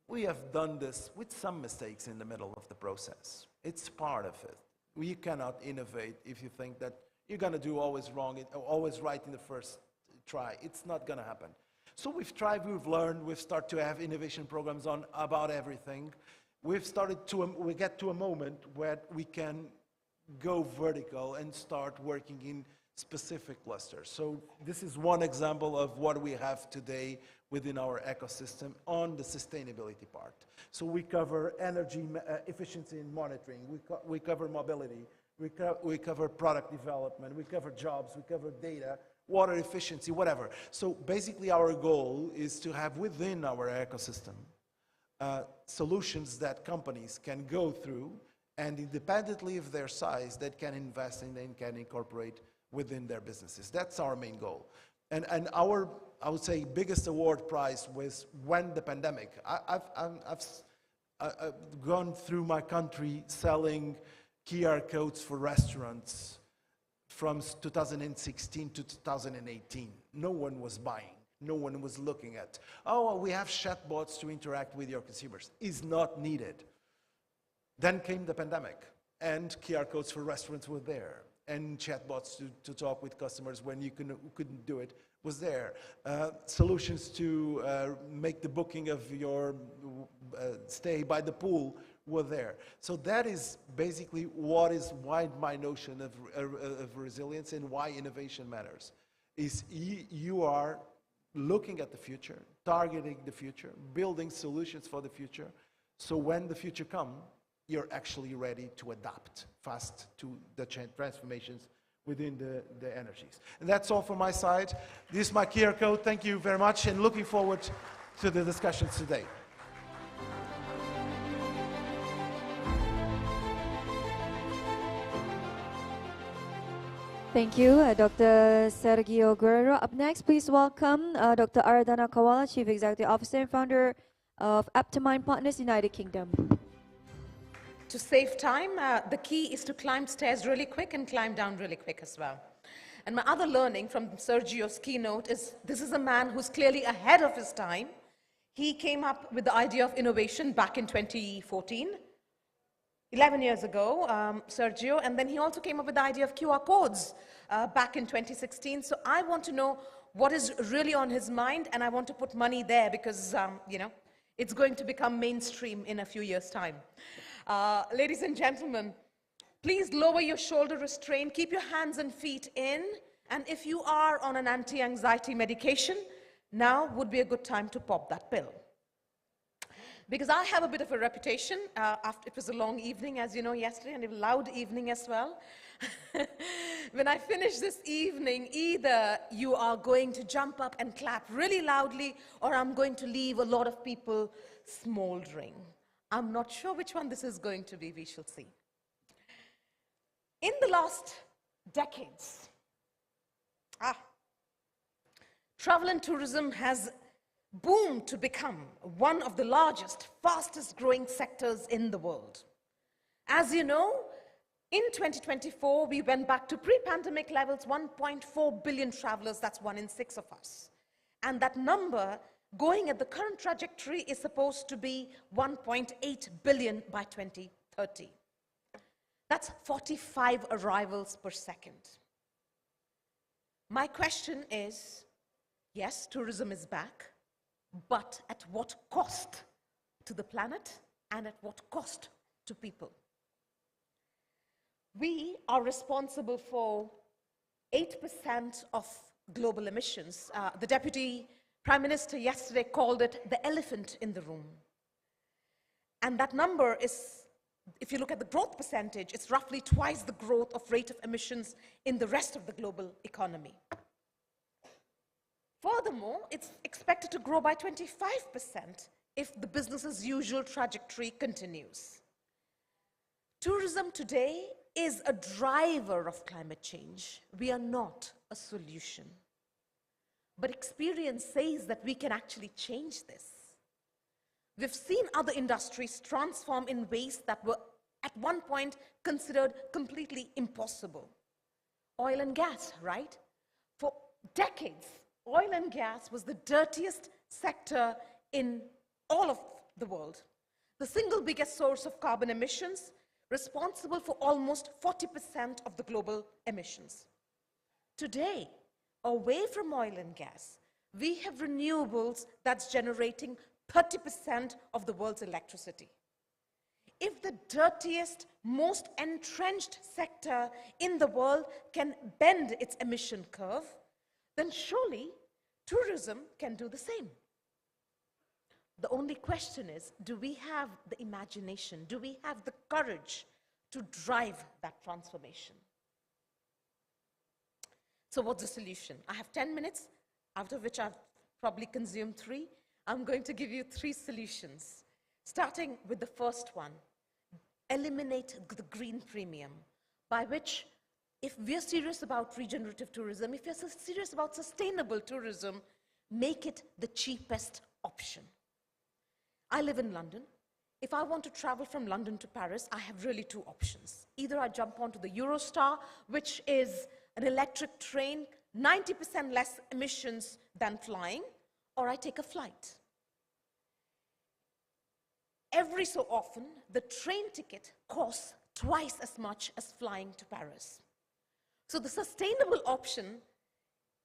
We have done this with some mistakes in the middle of the process. It's part of it. We cannot innovate if you think that you're going to do always wrong, always right in the first try. It's not going to happen. So we've tried, we've learned, we've started to have innovation programs on about everything. We get to a moment where we can go vertical and start working in specific clusters. So this is one example of what we have today within our ecosystem on the sustainability part. So we cover energy efficiency and monitoring, we cover mobility, we cover product development, we cover jobs, we cover data, water efficiency, whatever. So basically our goal is to have within our ecosystem solutions that companies can go through and independently of their size that can invest in and can incorporate within their businesses. That's our main goal. And our, I would say, biggest award prize was when the pandemic. I've gone through my country selling QR codes for restaurants from 2016 to 2018. No one was buying. No one was looking at, oh, we have chatbots to interact with your consumers. Is not needed. Then came the pandemic, and QR codes for restaurants were there, and chatbots to talk with customers when you couldn't do it was there. Solutions to make the booking of your stay by the pool were there. So that is basically why my notion of resilience and why innovation matters. Is you are looking at the future, targeting the future, building solutions for the future, so when the future comes, you're actually ready to adapt fast to the transformations within the energies. And that's all from my side. This is my QR code. Thank you very much, and looking forward to the discussions today. Thank you, Dr. Sergio Guerrero. Up next, please welcome Dr. Aradhana Kawala, Chief Executive Officer and Founder of Aptamine Partners, United Kingdom. To save time, the key is to climb stairs really quick and climb down really quick as well. And my other learning from Sergio's keynote is this is a man who's clearly ahead of his time. He came up with the idea of innovation back in 2014, 11 years ago, Sergio, and then he also came up with the idea of QR codes back in 2016. So I want to know what is really on his mind, and I want to put money there because, you know, it's going to become mainstream in a few years' time. Ladies and gentlemen, please lower your shoulder restraint, keep your hands and feet in, and if you are on an anti-anxiety medication, now would be a good time to pop that pill. Because I have a bit of a reputation, after it was a long evening, as you know, yesterday, and a loud evening as well. When I finish this evening, either you are going to jump up and clap really loudly, or I'm going to leave a lot of people smoldering. I'm not sure which one this is going to be, we shall see. In the last decades, travel and tourism has boomed to become one of the largest, fastest growing sectors in the world. As you know, in 2024, we went back to pre-pandemic levels, 1.4 billion travelers, that's 1 in 6 of us. And that number, going at the current trajectory, is supposed to be 1.8 billion by 2030. That's 45 arrivals per second. My question is, yes, tourism is back, but at what cost to the planet and at what cost to people? We are responsible for 8% of global emissions. The Deputy Prime Minister yesterday called it the elephant in the room. And that number is, if you look at the growth percentage, it's roughly twice the growth of rate of emissions in the rest of the global economy. Furthermore, it's expected to grow by 25% if the business as usual trajectory continues. Tourism today is a driver of climate change. We are not a solution. But experience says that we can actually change this. We've seen other industries transform in ways that were at one point considered completely impossible. Oil and gas, right? For decades, oil and gas was the dirtiest sector in all of the world. The single biggest source of carbon emissions, responsible for almost 40% of the global emissions. Today, away from oil and gas, we have renewables that's generating 30% of the world's electricity. If the dirtiest, most entrenched sector in the world can bend its emission curve, then surely tourism can do the same. The only question is, do we have the imagination? Do we have the courage to drive that transformation? So what's the solution? I have 10 minutes, out of which I've probably consumed 3. I'm going to give you 3 solutions, starting with the first one. Eliminate the green premium, by which, if we're serious about regenerative tourism, if we're serious about sustainable tourism, make it the cheapest option. I live in London. If I want to travel from London to Paris, I have really 2 options. Either I jump onto the Eurostar, which is an electric train, 90% less emissions than flying, or I take a flight. Every so often, the train ticket costs twice as much as flying to Paris. So the sustainable option,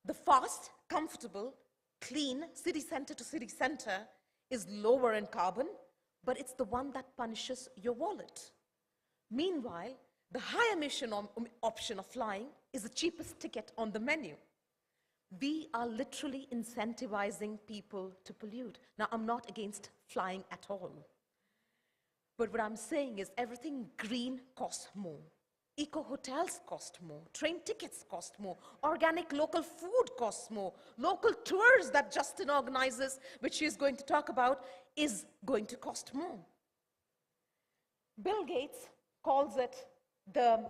the fast, comfortable, clean, city center to city center, is lower in carbon, but it's the one that punishes your wallet. Meanwhile, the high emission option of flying is the cheapest ticket on the menu. We are literally incentivizing people to pollute. Now, I'm not against flying at all. But what I'm saying is everything green costs more. Eco-hotels cost more. Train tickets cost more. Organic local food costs more. Local tours that Justin organizes, which he is going to talk about, is going to cost more. Bill Gates calls it the...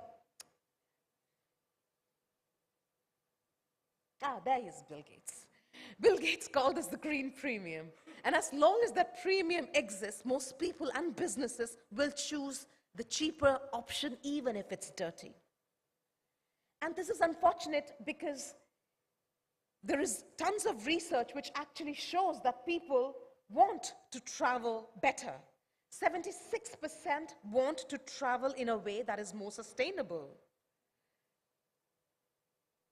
there is Bill Gates. Bill Gates called this the green premium. And as long as that premium exists, most people and businesses will choose the cheaper option, even if it's dirty. And this is unfortunate because there is tons of research which actually shows that people want to travel better. 76% want to travel in a way that is more sustainable.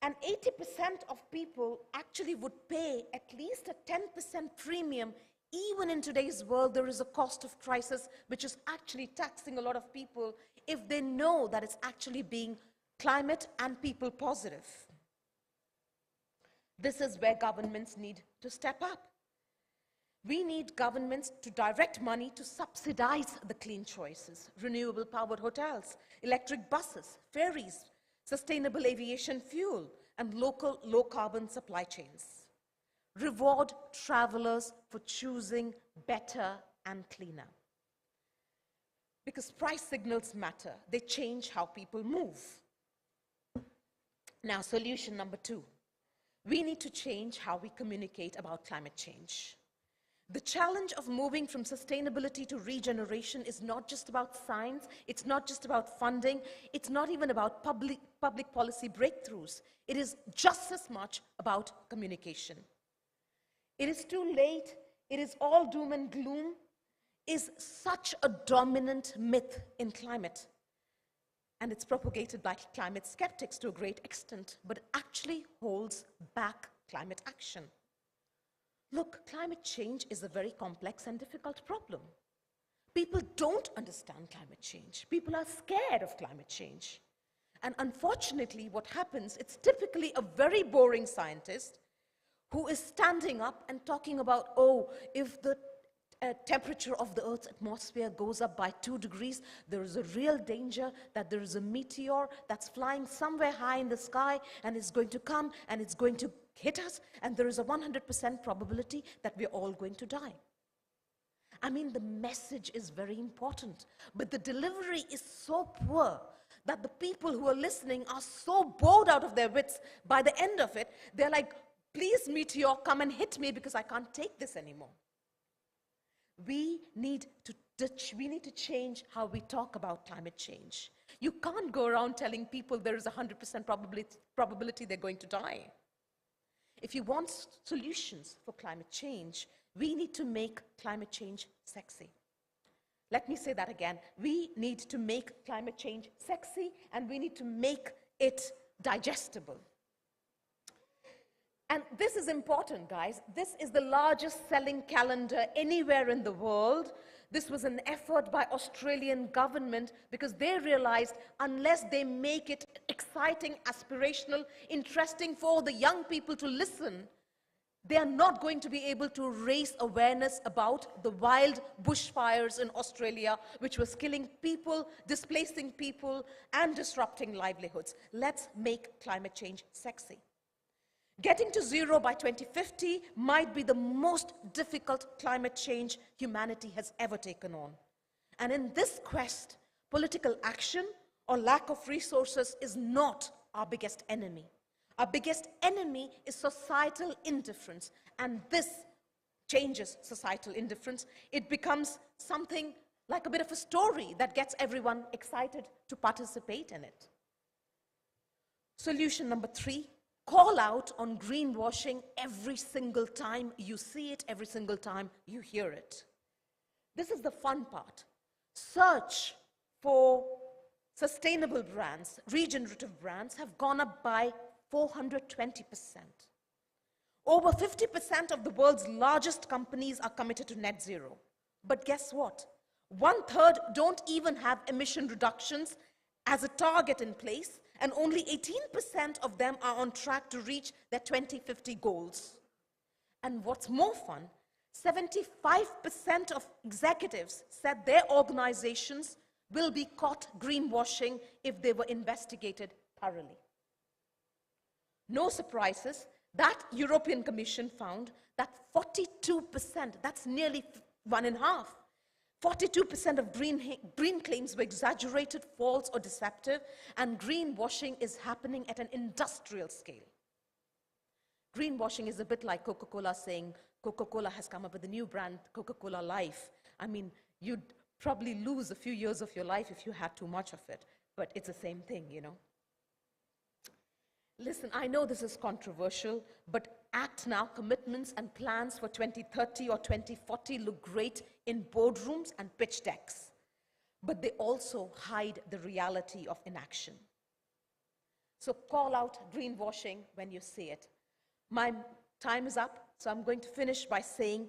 And 80% of people actually would pay at least a 10% premium. Even in today's world, there is a cost of crisis which is actually taxing a lot of people if they know that it's actually being climate and people positive. This is where governments need to step up. We need governments to direct money to subsidize the clean choices, renewable powered hotels, electric buses, ferries, sustainable aviation fuel, and local low-carbon supply chains. Reward travelers for choosing better and cleaner. Because price signals matter. They change how people move. Now, solution number 2. We need to change how we communicate about climate change. The challenge of moving from sustainability to regeneration is not just about science, it's not just about funding, it's not even about public policy breakthroughs. It is just as much about communication. It is too late, it is all doom and gloom, is such a dominant myth in climate. And it's propagated by climate skeptics to a great extent, but it actually holds back climate action. Look, climate change is a very complex and difficult problem. People don't understand climate change. People are scared of climate change. And unfortunately, what happens, it's typically a very boring scientist who is standing up and talking about, oh, if the temperature of the Earth's atmosphere goes up by 2 degrees, there is a real danger that there is a meteor that's flying somewhere high in the sky and it's going to come and it's going to hit us, and there is a 100% probability that we're all going to die. I mean, the message is very important, but the delivery is so poor that the people who are listening are so bored out of their wits. By the end of it, they're like, please, meteor, come and hit me because I can't take this anymore. We need to change how we talk about climate change. You can't go around telling people there is a 100% probability they're going to die. If you want solutions for climate change, we need to make climate change sexy. Let me say that again. We need to make climate change sexy, and we need to make it digestible. And this is important, guys. This is the largest selling calendar anywhere in the world. This was an effort by Australian government because they realized unless they make it exciting, aspirational, interesting for the young people to listen, they are not going to be able to raise awareness about the wild bushfires in Australia, which was killing people, displacing people, and disrupting livelihoods. Let's make climate change sexy. Getting to zero by 2050 might be the most difficult climate change humanity has ever taken on. And in this quest, political action or lack of resources is not our biggest enemy. Our biggest enemy is societal indifference, and this changes societal indifference. It becomes something like a bit of a story that gets everyone excited to participate in it. Solution number 3. Call out on greenwashing every single time you see it, every single time you hear it. This is the fun part. Search for sustainable brands, regenerative brands, have gone up by 420%. Over 50% of the world's largest companies are committed to net zero. But guess what? 1/3 don't even have emission reductions as a target in place, and only 18% of them are on track to reach their 2050 goals. And what's more fun, 75% of executives said their organizations will be caught greenwashing if they were investigated thoroughly. No surprises, that European Commission found that 42%, that's nearly 1.5, 42% of green claims were exaggerated, false, or deceptive, and greenwashing is happening at an industrial scale. Greenwashing is a bit like Coca-Cola saying Coca-Cola has come up with a new brand, Coca-Cola Life. I mean, you'd probably lose a few years of your life if you had too much of it, but it's the same thing, you know. Listen, I know this is controversial, but act now commitments and plans for 2030 or 2040 look great in boardrooms and pitch decks, but they also hide the reality of inaction. So call out greenwashing when you see it. My time is up, so I'm going to finish by saying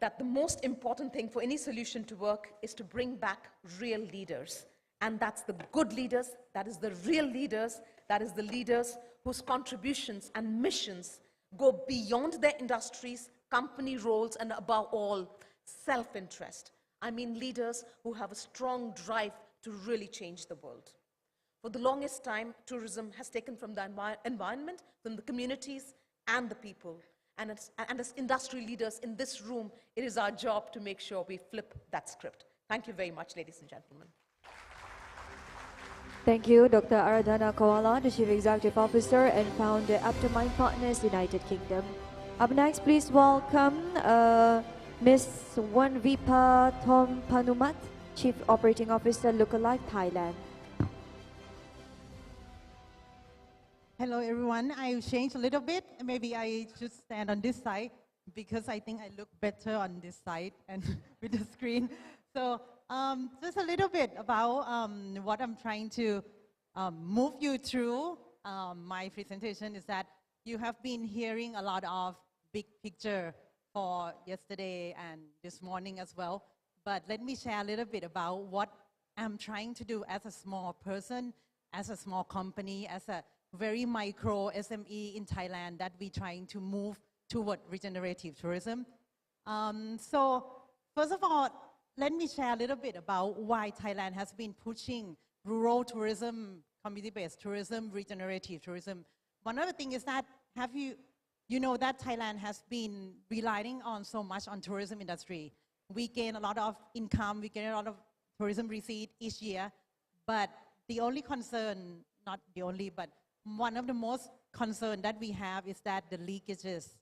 that the most important thing for any solution to work is to bring back real leaders. And that's the good leaders, that is the real leaders, that is the leaders whose contributions and missions go beyond their industries, company roles, and above all, self-interest. I mean leaders who have a strong drive to really change the world. For the longest time, tourism has taken from the environment, from the communities, and the people. And as industry leaders in this room, it is our job to make sure we flip that script. Thank you very much, ladies and gentlemen. Thank you, Dr. Aradhana Koala, the Chief Executive Officer and Founder, Aftermind Partners, United Kingdom. Up next, please welcome Ms. Wanvipa Thompanumat, Chief Operating Officer, Lookalike Thailand. Hello, everyone. I'll change a little bit. Maybe I should stand on this side because I think I look better on this side and with the screen. So just a little bit about what I'm trying to move you through. My presentation is that you have been hearing a lot of big picture for yesterday and this morning as well. But let me share a little bit about what I'm trying to do as a small person as a small company, as a very micro SME in Thailand, that we're trying to move toward regenerative tourism. So first of all, let me share a little bit about why Thailand has been pushing rural tourism, community-based tourism, regenerative tourism. One other thing is that, you know that Thailand has been relying on so much on tourism industry. We gain a lot of income, we gain a lot of tourism receipt each year, but the only concern, not the only, but one of the most concern that we have is that the leakages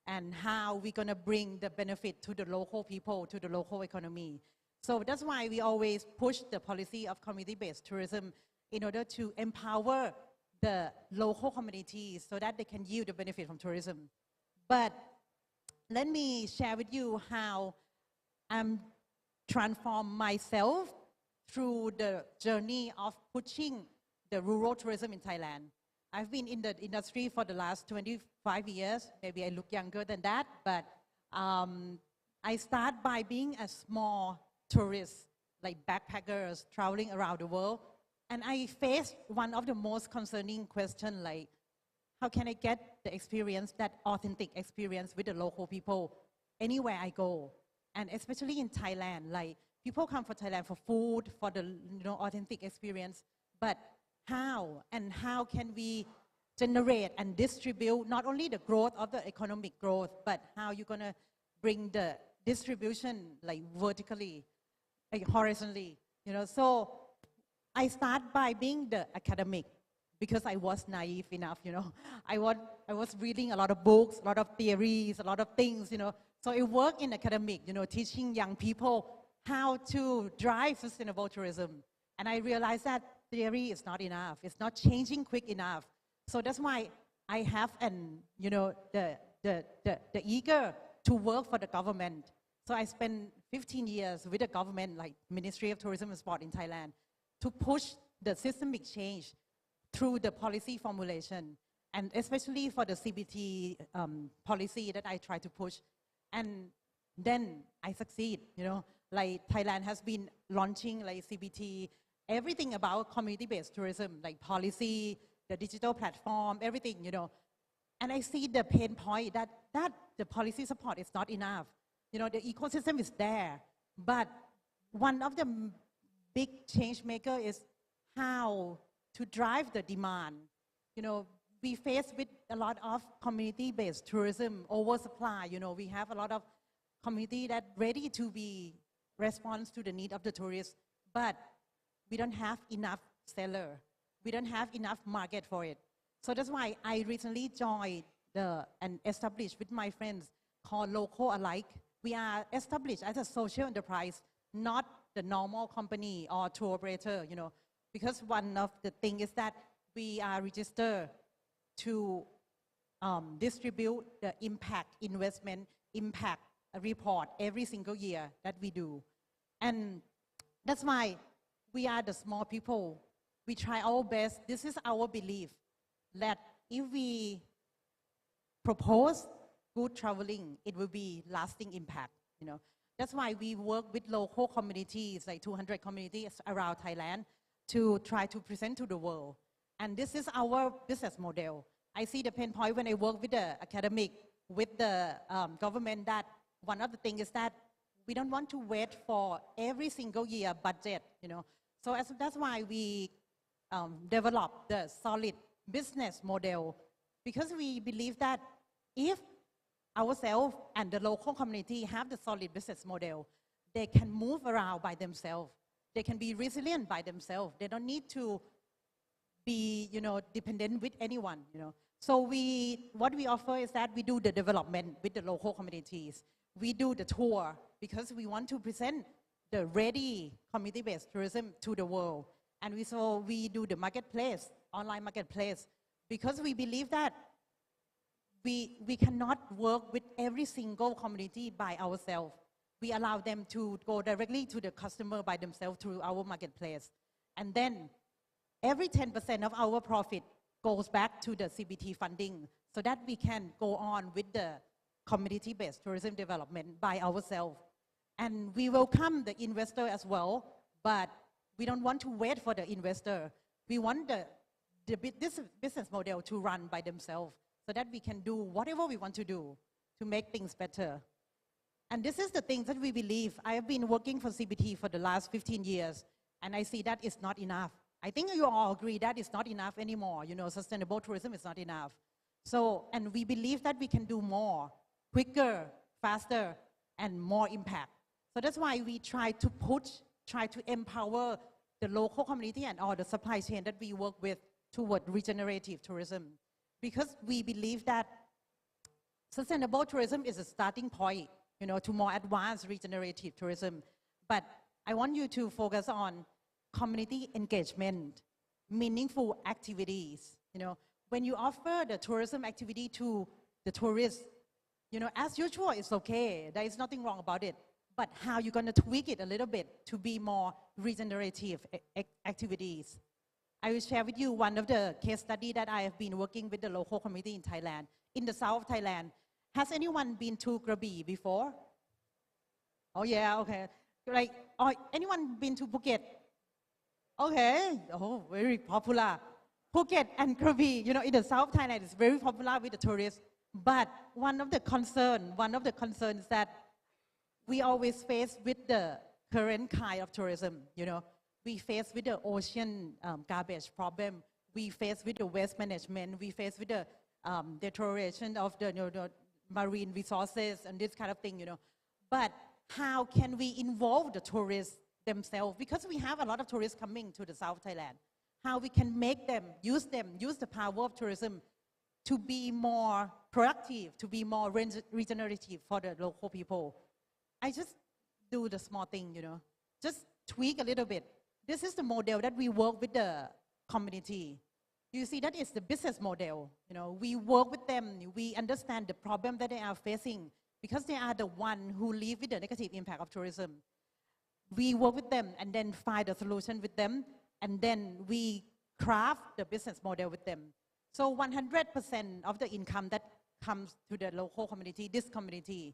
and how we're going to bring the benefit to the local people, to the local economy. So that's why we always push the policy of community-based tourism in order to empower the local communities so that they can yield the benefit from tourism. But let me share with you how I'm transformed myself through the journey of pushing the rural tourism in Thailand. I've been in the industry for the last 25 years. Maybe I look younger than that, but I start by being a small tourist, like backpackers traveling around the world. And I faced one of the most concerning questions, like, how can I get the experience, that authentic experience with the local people anywhere I go? And especially in Thailand, like, people come for Thailand for food, for the authentic experience, but how can we generate and distribute not only the growth of the economic growth, but how you're going to bring the distribution like vertically, like horizontally, So I start by being the academic because I was naive enough, I was reading a lot of books, a lot of theories, a lot of things, So I work in academic, teaching young people how to drive sustainable tourism. And I realized that theory is not enough. It's not changing quick enough. So that's why I have the eager to work for the government. So I spent 15 years with the government, like Ministry of Tourism and Sport in Thailand, to push the systemic change through the policy formulation, and especially for the CBT policy that I try to push. And then I succeed, like Thailand has been launching like CBT, everything about community-based tourism, like policy, the digital platform, everything, And I see the pain point that the policy support is not enough. The ecosystem is there, but one of the big change maker is how to drive the demand. We face with a lot of community-based tourism oversupply. We have a lot of community that ready to be response to the need of the tourists, but we don't have enough seller. We don't have enough market for it. So that's why I recently joined and established with my friends called Local Alike. We are established as a social enterprise, not the normal company or tour operator, because one of the things is that we are registered to distribute the impact investment, impact report every single year that we do. And that's why we are the small people. We try our best. This is our belief that if we propose good traveling, it will be lasting impact, That's why we work with local communities, like 200 communities around Thailand, to try to present to the world. And this is our business model. I see the pain point when I work with the academic, with the government, that one of the things is that we don't want to wait for every single year budget, So that's why we develop the solid business model, because we believe that if ourselves and the local community have the solid business model, they can move around by themselves. They can be resilient by themselves. They don't need to be, dependent with anyone, So what we offer is that we do the development with the local communities. We do the tour because we want to present the ready community-based tourism to the world. And we do the marketplace, online marketplace, because we believe that we cannot work with every single community by ourselves. We allow them to go directly to the customer by themselves through our marketplace. And then every 10% of our profit goes back to the CBT funding so that we can go on with the community-based tourism development by ourselves. And we welcome the investor as well, but we don't want to wait for the investor. We want this business model to run by themselves so that we can do whatever we want to do to make things better. And this is the thing that we believe. I have been working for CBT for the last 15 years, and I see that it's not enough. I think you all agree that it's not enough anymore. You know, sustainable tourism is not enough. So, and we believe that we can do more, quicker, faster, and more impact. So that's why we try to empower the local community and all the supply chain that we work with toward regenerative tourism. Because we believe that sustainable tourism is a starting point, you know, to more advanced regenerative tourism. But I want you to focus on community engagement, meaningful activities. You know, when you offer the tourism activity to the tourists, you know, as usual, it's okay. There is nothing wrong about it. But how you're going to tweak it a little bit to be more regenerative activities. I will share with you one of the case studies that I have been working with the local community in Thailand, in the south of Thailand. Has anyone been to Krabi before? Oh yeah, okay. Like, oh, anyone been to Phuket? Okay, oh, very popular. Phuket and Krabi, you know, in the south of Thailand, it's very popular with the tourists. But one of the concerns that we always face with the current kind of tourism, you know, we face with the ocean garbage problem, we face with the waste management, we face with the deterioration of the, you know, the marine resources and this kind of thing, you know. But how can we involve the tourists themselves? Because we have a lot of tourists coming to the South Thailand. How we can make them, use the power of tourism to be more productive, to be more regenerative for the local people. I just do the small thing, you know, just tweak a little bit. This is the model that we work with the community. You see, that is the business model. You know, we work with them, we understand the problem that they are facing because they are the one who live with the negative impact of tourism. We work with them and then find a solution with them, and then we craft the business model with them. So 100% of the income that comes to the local community, this community,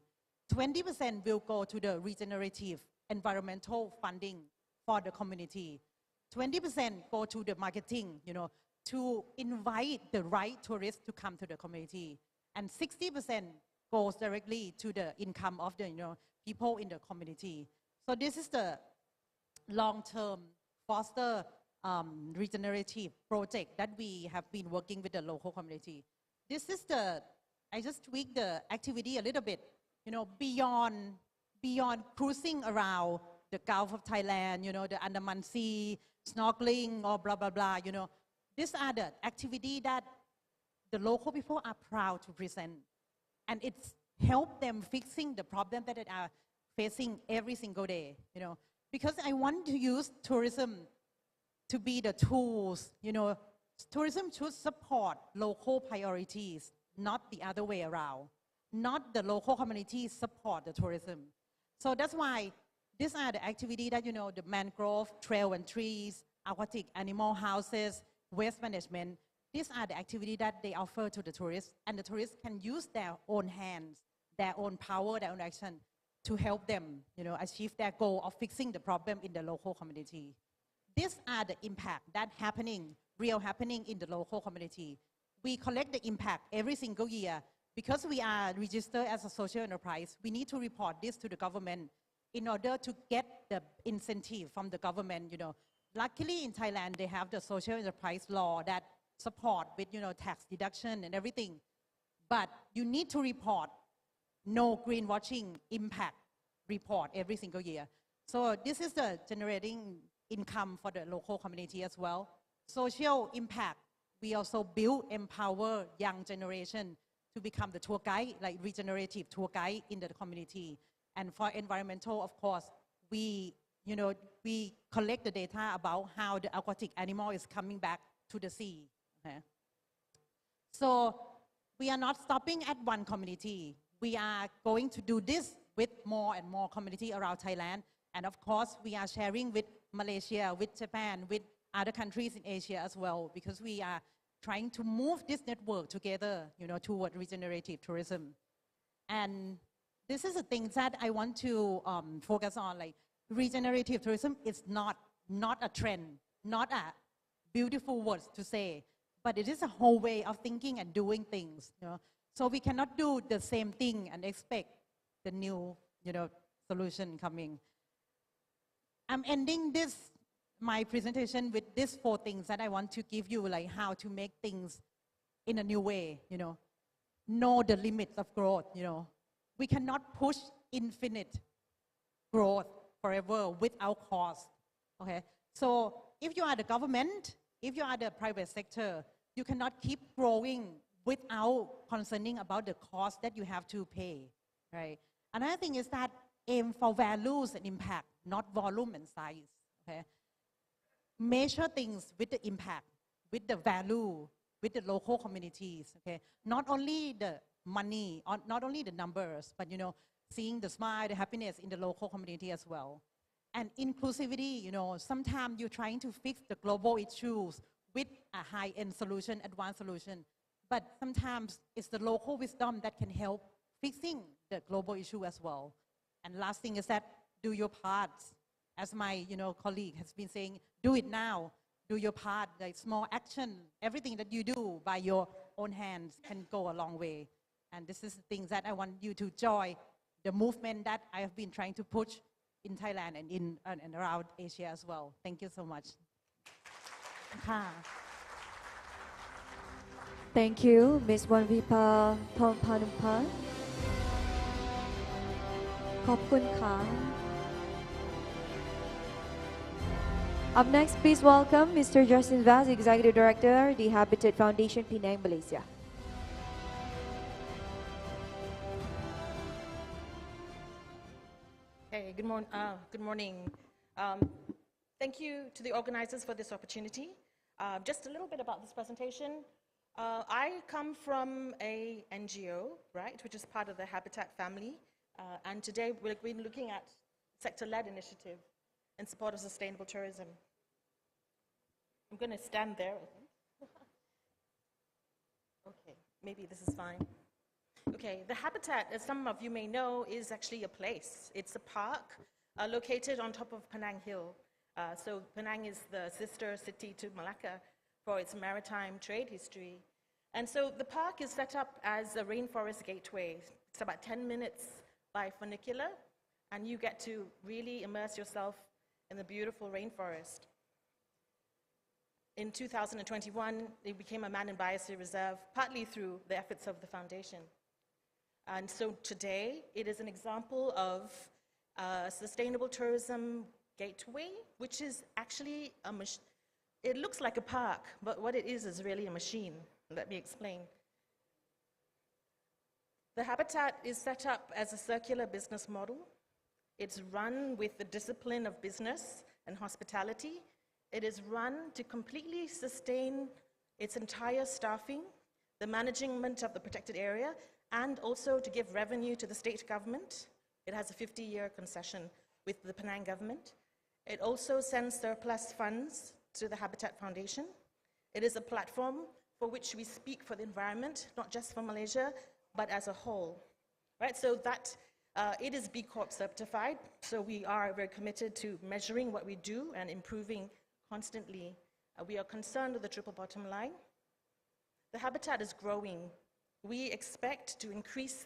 20% will go to the regenerative environmental funding for the community. 20% go to the marketing, you know, to invite the right tourists to come to the community. And 60% goes directly to the income of the, you know, people in the community. So this is the long-term foster regenerative project that we have been working with the local community. This is I just tweaked the activity a little bit, you know, beyond cruising around the Gulf of Thailand, you know, the Andaman Sea, snorkeling or blah, blah, blah, you know. These are the activity that the local people are proud to present. And it's helped them fixing the problem that they are facing every single day, you know. Because I want to use tourism to be the tools, you know. Tourism should support local priorities, not the other way around. Not the local communities support the tourism. So that's why these are the activities that, you know, the mangrove, trail and trees, aquatic animal houses, waste management. These are the activities that they offer to the tourists, and the tourists can use their own hands, their own power, their own action to help them, you know, achieve their goal of fixing the problem in the local community. These are the impact that real happening in the local community. We collect the impact every single year. Because we are registered as a social enterprise, we need to report this to the government in order to get the incentive from the government, you know. Luckily in Thailand, they have the social enterprise law that support with, you know, tax deduction and everything. But you need to report no greenwashing impact report every single year. So this is the generating income for the local community as well. Social impact, we also build, empower young generation to become the tour guide, like regenerative tour guide in the community. And for environmental, of course, we collect the data about how the aquatic animal is coming back to the sea. Okay? So we are not stopping at one community. We are going to do this with more and more community around Thailand. And of course, we are sharing with Malaysia, with Japan, with other countries in Asia as well, because we are trying to move this network together, you know, toward regenerative tourism. And this is the thing that I want to focus on, like regenerative tourism is not a trend, not a beautiful words to say, but it is a whole way of thinking and doing things. So we cannot do the same thing and expect the new, solution coming. I'm ending my presentation with these 4 things that I want to give you, like how to make things in a new way. Know the limits of growth. We cannot push infinite growth forever without cost. Okay, so if you are the government, if you are the private sector, you cannot keep growing without concerning about the cost that you have to pay, right? Another thing is that aim for values and impact, not volume and size, okay? Measure things with the impact, with the value, with the local communities, okay? Not only the money, or not only the numbers, but seeing the smile, the happiness in the local community as well. And inclusivity, sometimes you're trying to fix the global issues with a high-end solution, advanced solution, but sometimes it's the local wisdom that can help fixing the global issue as well. And last thing is that do your part. As my colleague has been saying, do it now. Do your part, like small action. Everything that you do by your own hands can go a long way. And this is the things that I want you to join the movement that I have been trying to push in Thailand and in and around Asia as well. Thank you so much. Thank you, Ms. Wanvipa Panupan. ขอบคุณค่ะ Up next, please welcome Mr. Justin Vaz, Executive Director, the Habitat Foundation, Penang, Malaysia. Hey, good morning. Thank you to the organizers for this opportunity. Just a little bit about this presentation. I come from a NGO, right, which is part of the Habitat family. And today we're looking at sector-led initiative in support of sustainable tourism. I'm going to stand there, I think. Okay, maybe this is fine. Okay, the Habitat, as some of you may know, is actually a place. It's a park located on top of Penang Hill. So Penang is the sister city to Melaka for its maritime trade history. And so the park is set up as a rainforest gateway. It's about 10 minutes by funicular, and you get to really immerse yourself in the beautiful rainforest. In 2021, it became a man and biosphere reserve, partly through the efforts of the foundation. And so today, it is an example of a sustainable tourism gateway, which is actually it looks like a park, but what it is really a machine. Let me explain. The Habitat is set up as a circular business model. It's run with the discipline of business and hospitality. It is run to completely sustain its entire staffing, the management of the protected area, and also to give revenue to the state government. It has a 50-year concession with the Penang government. It also sends surplus funds to the Habitat Foundation. It is a platform for which we speak for the environment, not just for Malaysia, but as a whole, right? So that it is B Corp certified, so we are very committed to measuring what we do and improving constantly. We are concerned with the triple bottom line. The Habitat is growing. We expect to increase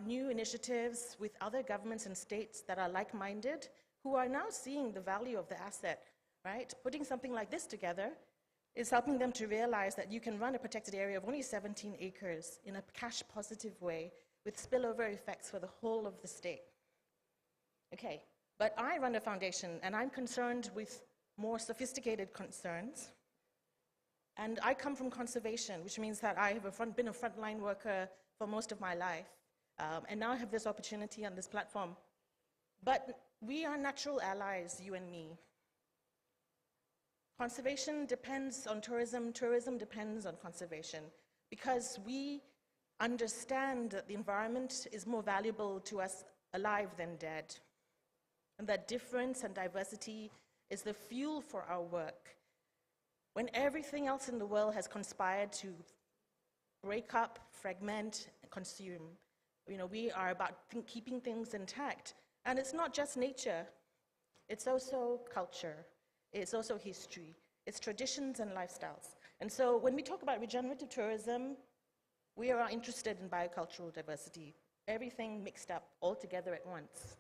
new initiatives with other governments and states that are like-minded, who are now seeing the value of the asset, right? Putting something like this together is helping them to realize that you can run a protected area of only 17 acres in a cash-positive way with spillover effects for the whole of the state. Okay, but I run a foundation, and I'm concerned with more sophisticated concerns. And I come from conservation, which means that I have been a frontline worker for most of my life, and now I have this opportunity on this platform. But we are natural allies, you and me. Conservation depends on tourism, tourism depends on conservation, because we understand that the environment is more valuable to us alive than dead, and that difference and diversity is the fuel for our work. When everything else in the world has conspired to break up, fragment, and consume, we are about keeping things intact. And it's not just nature, it's also culture. It's also history. its traditions and lifestyles. And so when we talk about regenerative tourism, we are interested in biocultural diversity, everything mixed up all together at once.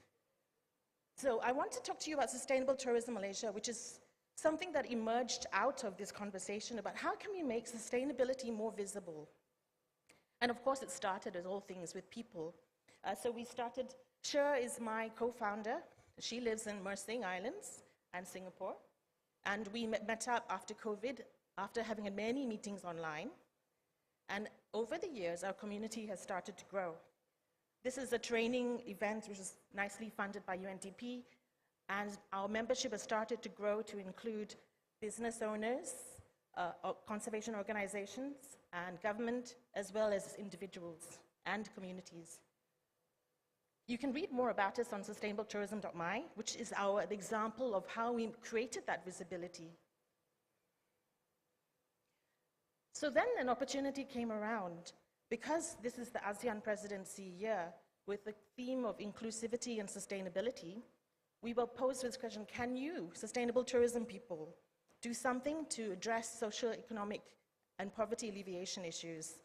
So I want to talk to you about Sustainable Tourism Malaysia, which is something that emerged out of this conversation about how can we make sustainability more visible. And of course, it started, as all things, with people. So we started, Sher is my co-founder. She lives in Mersing Islands and Singapore. And we met up after COVID, after having had many meetings online. And over the years, our community has started to grow. This is a training event which is nicely funded by UNDP. And our membership has started to grow to include business owners, conservation organizations, and government, as well as individuals and communities. You can read more about us on sustainabletourism.my, which is the example of how we created that visibility. So then an opportunity came around. Because this is the ASEAN presidency year, with the theme of inclusivity and sustainability, we were posed with this question: can you, sustainable tourism people, do something to address social, economic, and poverty alleviation issues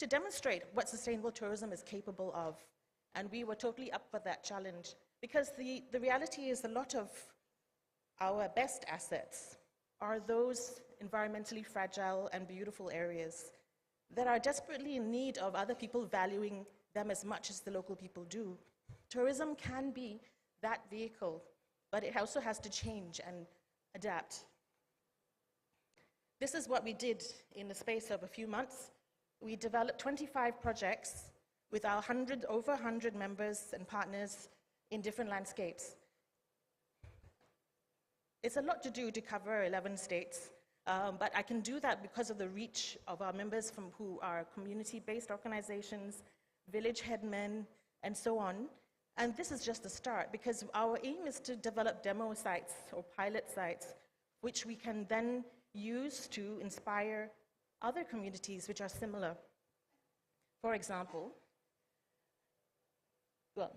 to demonstrate what sustainable tourism is capable of? And we were totally up for that challenge, because the reality is a lot of our best assets are those environmentally fragile and beautiful areas that are desperately in need of other people valuing them as much as the local people do. Tourism can be that vehicle, but it also has to change and adapt. This is what we did in the space of a few months. We developed 25 projects with our over 100 members and partners in different landscapes. It's a lot to do to cover 11 states, but I can do that because of the reach of our members who are community-based organizations, village headmen, and so on. And this is just the start, because our aim is to develop demo sites or pilot sites, which we can then use to inspire other communities which are similar. For example, well,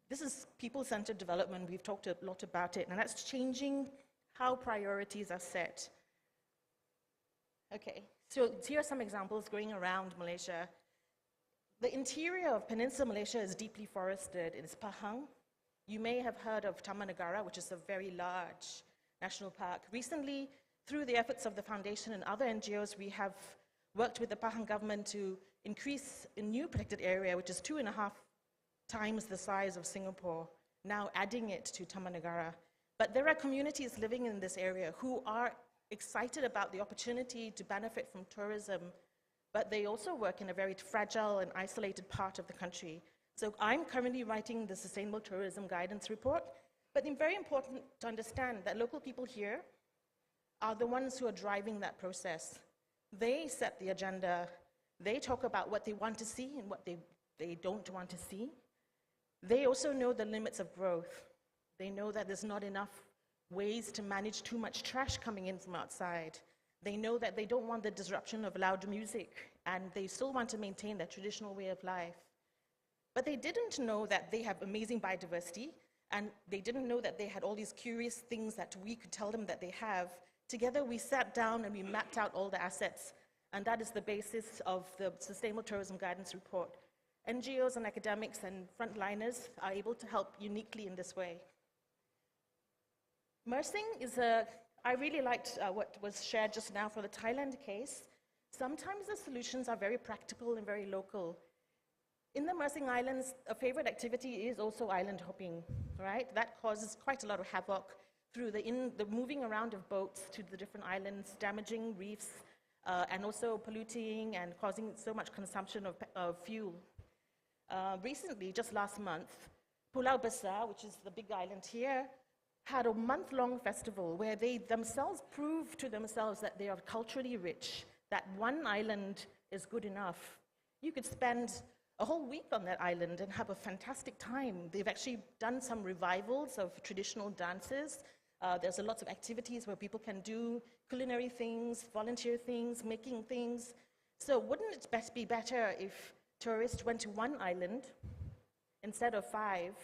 this is people-centered development. We've talked a lot about it, and that's changing how priorities are set. Okay, so here are some examples going around Malaysia. The interior of Peninsular Malaysia is deeply forested. It's Pahang. You may have heard of Taman Negara, which is a very large national park. Recently, through the efforts of the foundation and other NGOs, we have worked with the Pahang government to increase a new protected area, which is 2.5 times the size of Singapore, now adding it to Taman Negara. But there are communities living in this area who are excited about the opportunity to benefit from tourism, but they also work in a very fragile and isolated part of the country. So I'm currently writing the Sustainable Tourism Guidance Report, but it's very important to understand that local people here are the ones who are driving that process. They set the agenda. They talk about what they want to see and what they don't want to see. They also know the limits of growth. They know that there's not enough ways to manage too much trash coming in from outside. They know that they don't want the disruption of loud music, and they still want to maintain their traditional way of life. But they didn't know that they have amazing biodiversity, and they didn't know that they had all these curious things that we could tell them that they have. Together, we sat down and we mapped out all the assets, and that is the basis of the Sustainable Tourism Guidance Report. NGOs and academics and frontliners are able to help uniquely in this way. Mersing is I really liked what was shared just now for the Thailand case. Sometimes the solutions are very practical and very local. In the Mersing Islands, a favorite activity is also island hopping, right? That causes quite a lot of havoc through the moving around of boats to the different islands, damaging reefs, and also polluting and causing so much consumption of fuel. Recently, just last month, Pulau Besar, which is the big island here, had a month-long festival where they themselves proved to themselves that they are culturally rich, that one island is good enough. You could spend a whole week on that island and have a fantastic time. They've actually done some revivals of traditional dances. There's a lot of activities where people can do culinary things, volunteer things, making things. So wouldn't it be better if tourists went to one island instead of 5,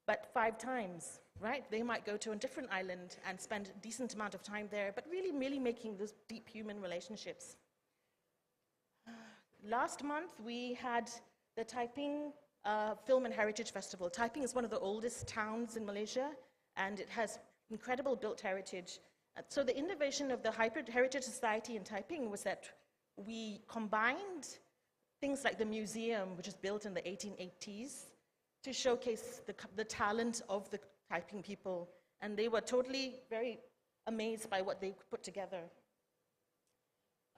but 5 times? right? They might go to a different island and spend a decent amount of time there, but really making those deep human relationships. Last month, we had the Taiping Film and Heritage Festival. Taiping is one of the oldest towns in Malaysia, and it has incredible built heritage. So the innovation of the Heritage Society in Taiping was that we combined things like the museum, which was built in the 1880s, to showcase the talent of the Taiping people. And they were totally very amazed by what they put together.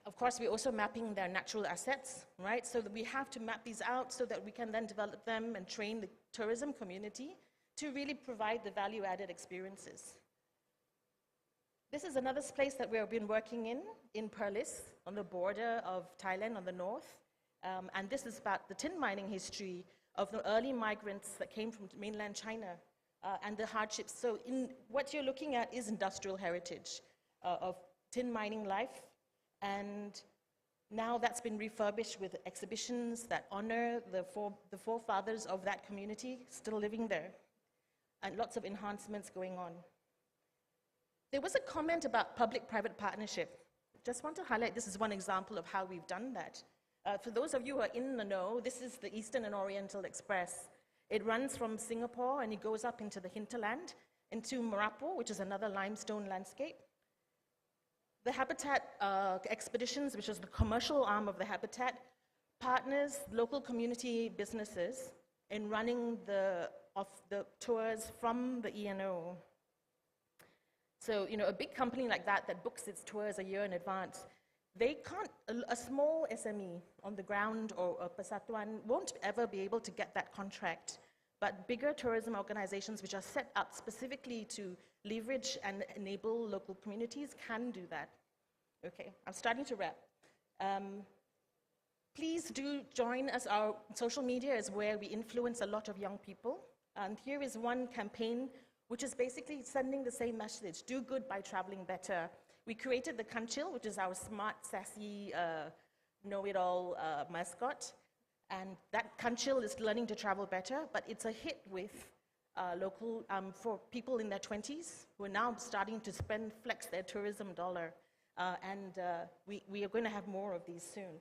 Of course, we're also mapping their natural assets, right? So that we have to map these out so that we can then develop them and train the tourism community to really provide the value-added experiences. This is another place that we've been working in Perlis, on the border of Thailand on the north. And this is about the tin mining history of the early migrants that came from mainland China and the hardships. So what you're looking at is industrial heritage of tin mining life. And now that's been refurbished with exhibitions that honor the forefathers of that community still living there, and lots of enhancements going on. There was a comment about public-private partnership. Just want to highlight this is one example of how we've done that. For those of you who are in the know, this is the Eastern and Oriental Express. It runs from Singapore and it goes up into the hinterland, into Marapo, which is another limestone landscape. The Habitat Expeditions, which is the commercial arm of the Habitat, partners local community businesses in running the tours from the ENO. So, you know, a big company like that books its tours a year in advance, they can't, a small SME on the ground or a Persatuan won't ever be able to get that contract. But bigger tourism organizations which are set up specifically to leverage and enable local communities can do that. Okay, I'm starting to wrap. Please do join us. Our social media is where we influence a lot of young people. And here is one campaign which is basically sending the same message: do good by traveling better. We created the Kanchil, which is our smart, sassy, know-it-all mascot. And that Kanchil is learning to travel better, but it's a hit with local, for people in their 20s who are now starting to flex their tourism dollar. We are going to have more of these soon.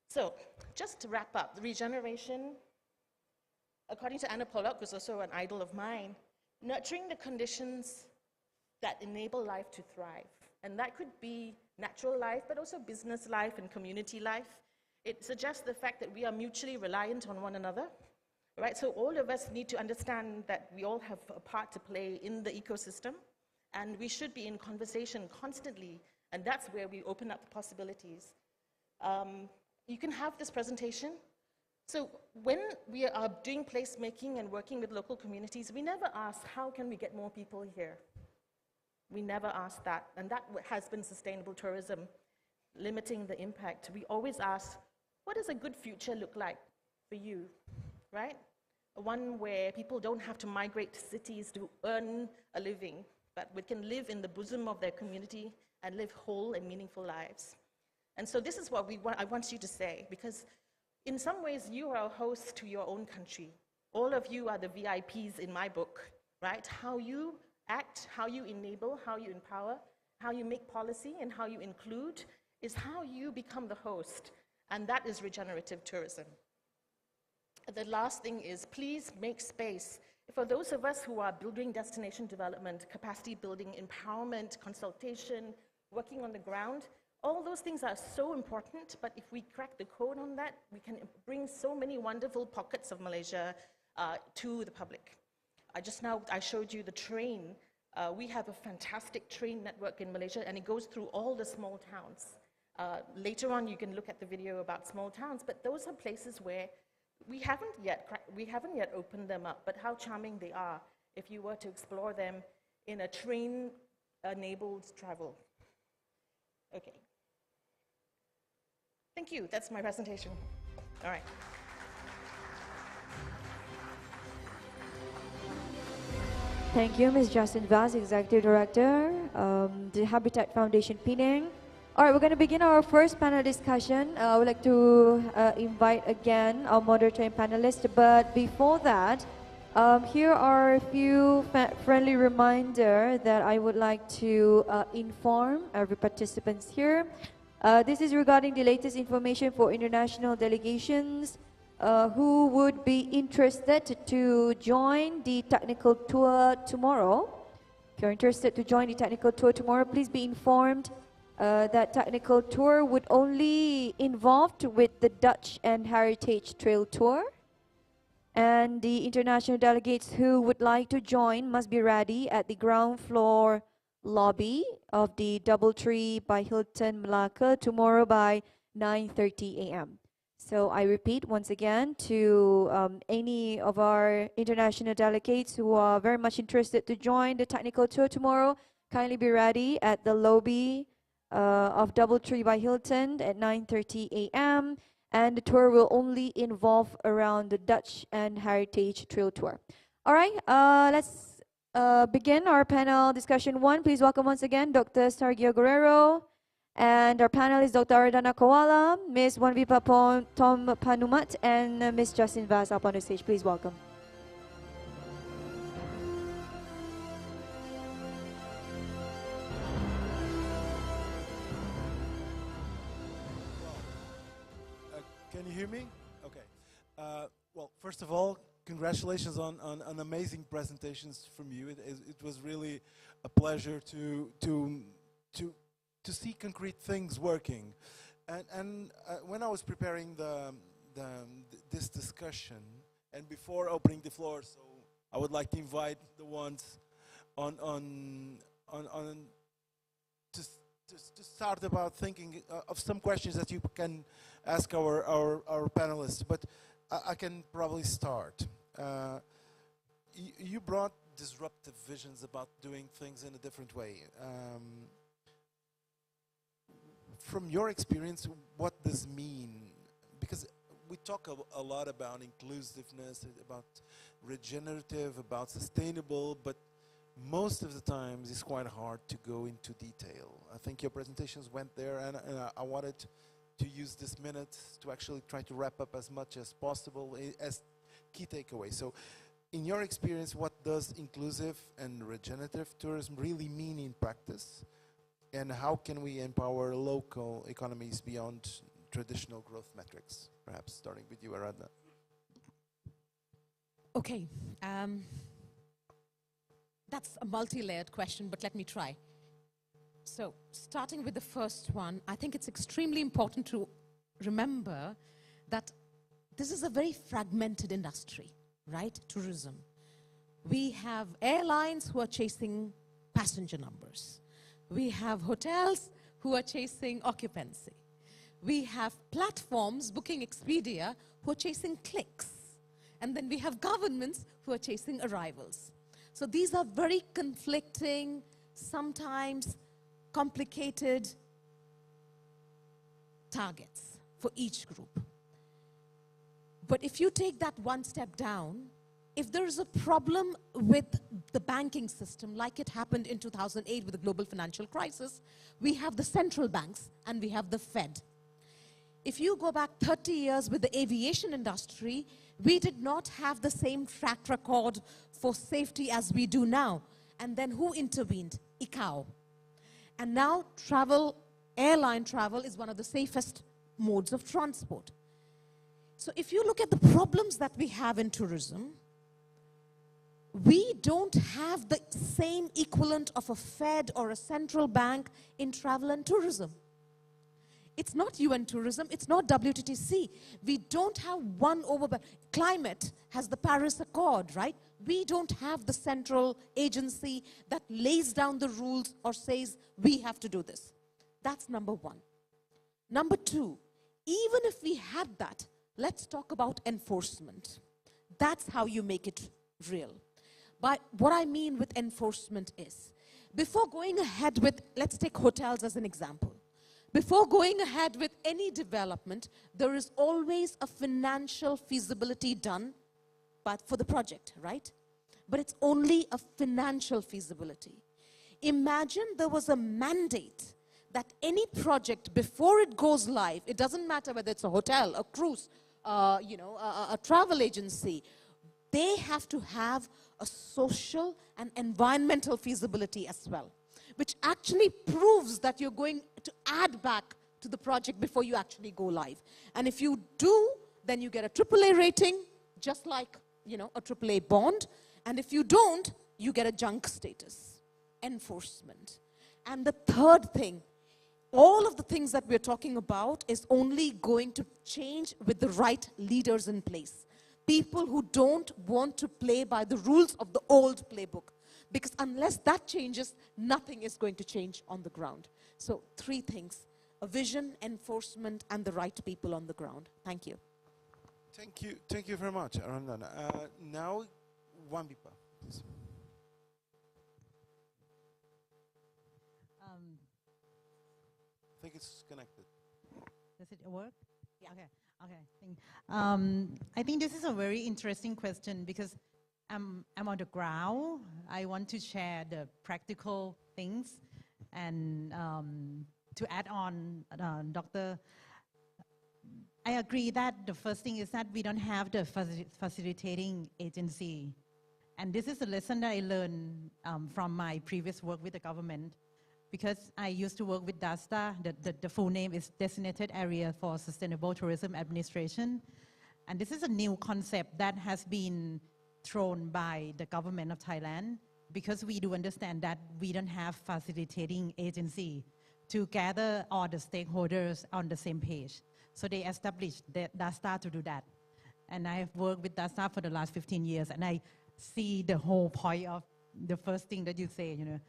So, just to wrap up, the regeneration, according to Anna Pollock, who's also an idol of mine, nurturing the conditions that enable life to thrive. And that could be natural life, but also business life and community life. It suggests the fact that we are mutually reliant on one another, right? So all of us need to understand that we all have a part to play in the ecosystem, and we should be in conversation constantly, and that's where we open up the possibilities. You can have this presentation. So when we are doing placemaking and working with local communities, we never ask, how can we get more people here? We never ask that, and that has been sustainable tourism, limiting the impact. We always ask, what does a good future look like for you, right? One where people don't have to migrate to cities to earn a living, but we can live in the bosom of their community and live whole and meaningful lives. And so this is what I want you to say, because in some ways you are a host to your own country. All of you are the VIPs in my book, right? How you act, how you enable, how you empower, how you make policy, and how you include is how you become the host, and that is regenerative tourism. The last thing is, please make space. For those of us who are building destination development, capacity building, empowerment, consultation, working on the ground, all those things are so important, but if we crack the code on that, we can bring so many wonderful pockets of Malaysia to the public. I showed you the train. We have a fantastic train network in Malaysia, and it goes through all the small towns. Later on, you can look at the video about small towns, but those are places where we haven't yet opened them up, but how charming they are if you were to explore them in a train-enabled travel. Okay. Thank you. That's my presentation. All right. Thank you, Ms. Justin Vaz, Executive Director, the Habitat Foundation, Penang. All right, we're going to begin our first panel discussion. I would like to invite again our moderator and panelists, but before that, Here are a few friendly reminder that I would like to inform every participants here. This is regarding the latest information for international delegations who would be interested to join the technical tour tomorrow. If you're interested to join the technical tour tomorrow, please be informed that technical tour would only involved with the Dutch and Heritage Trail Tour. And the international delegates who would like to join must be ready at the ground floor lobby of the DoubleTree by Hilton, Melaka tomorrow by 9:30 a.m. So I repeat once again to any of our international delegates who are very much interested to join the technical tour tomorrow, kindly be ready at the lobby of DoubleTree by Hilton at 9:30 a.m. And the tour will only involve around the Dutch and Heritage Trail Tour. All right, let's begin our panel discussion one. Please welcome once again Dr. Sergio Guerrero. And our panelists, Dr. Ardana Koala, Ms. Wanvipa Tom Panumat, and Ms. Justin Vaz up on the stage. Please welcome. Can you hear me? Okay. Well, first of all, congratulations on amazing presentations from you. It was really a pleasure to see concrete things working. And when I was preparing this discussion, and before opening the floor, so I would like to invite the ones to start about thinking of some questions that you can ask our panelists, but I can probably start. You brought disruptive visions about doing things in a different way. From your experience, what does mean? Because we talk a lot about inclusiveness, about regenerative, about sustainable, but most of the times it's quite hard to go into detail. I think your presentations went there, and I wanted to use this minute to actually try to wrap up as much as possible as key takeaways. So in your experience, what does inclusive and regenerative tourism really mean in practice? And how can we empower local economies beyond traditional growth metrics? Perhaps starting with you, Aradna. Okay. That's a multi-layered question, but let me try. So, starting with the first one, I think it's extremely important to remember that this is a very fragmented industry, right? Tourism. We have airlines who are chasing passenger numbers. We have hotels who are chasing occupancy. We have platforms, Booking Expedia, who are chasing clicks. And then we have governments who are chasing arrivals. So these are very conflicting, sometimes complicated targets for each group. But if you take that one step down, if there is a problem with the banking system, like it happened in 2008 with the global financial crisis, we have the central banks and we have the Fed. If you go back 30 years with the aviation industry, we did not have the same track record for safety as we do now. And then who intervened? ICAO. And now airline travel is one of the safest modes of transport. So if you look at the problems that we have in tourism, we don't have the same equivalent of a Fed or a central bank in travel and tourism. It's not UN tourism, it's not WTC. We don't have one climate has the Paris Accord, right? We don't have the central agency that lays down the rules or says we have to do this. That's number one. Number two, even if we had that, let's talk about enforcement. That's how you make it real. But what I mean with enforcement is, before going ahead with, let's take hotels as an example. Before going ahead with any development, there is always a financial feasibility done for the project, right? But it's only a financial feasibility. Imagine there was a mandate that any project, before it goes live, it doesn't matter whether it's a hotel, a cruise, a travel agency, they have to have a social and environmental feasibility as well, which actually proves that you're going to add back to the project before you actually go live. And if you do, then you get a AAA rating, just like, you know, a AAA bond. And if you don't, you get a junk status. Enforcement. And the third thing, all of the things that we're talking about is only going to change with the right leaders in place. People who don't want to play by the rules of the old playbook. Because unless that changes, nothing is going to change on the ground. So 3 things: a vision, enforcement, and the right people on the ground. Thank you. Thank you very much, Arandan. Now, Wambipa, please. I think it's connected. Does it work? Yeah. Okay. I think this is a very interesting question because I'm on the ground. I want to share the practical things, and to add on, Dr. I agree that the first thing is that we don't have the facilitating agency. And this is a lesson that I learned from my previous work with the government, because I used to work with DASTA. The full name is Designated Area for Sustainable Tourism Administration. And this is a new concept that has been thrown by the government of Thailand, because we do understand that we don't have facilitating agency to gather all the stakeholders on the same page. So they established DASTA to do that. And I have worked with DASTA for the last 15 years, and I see the whole point of the first thing that you say, you know.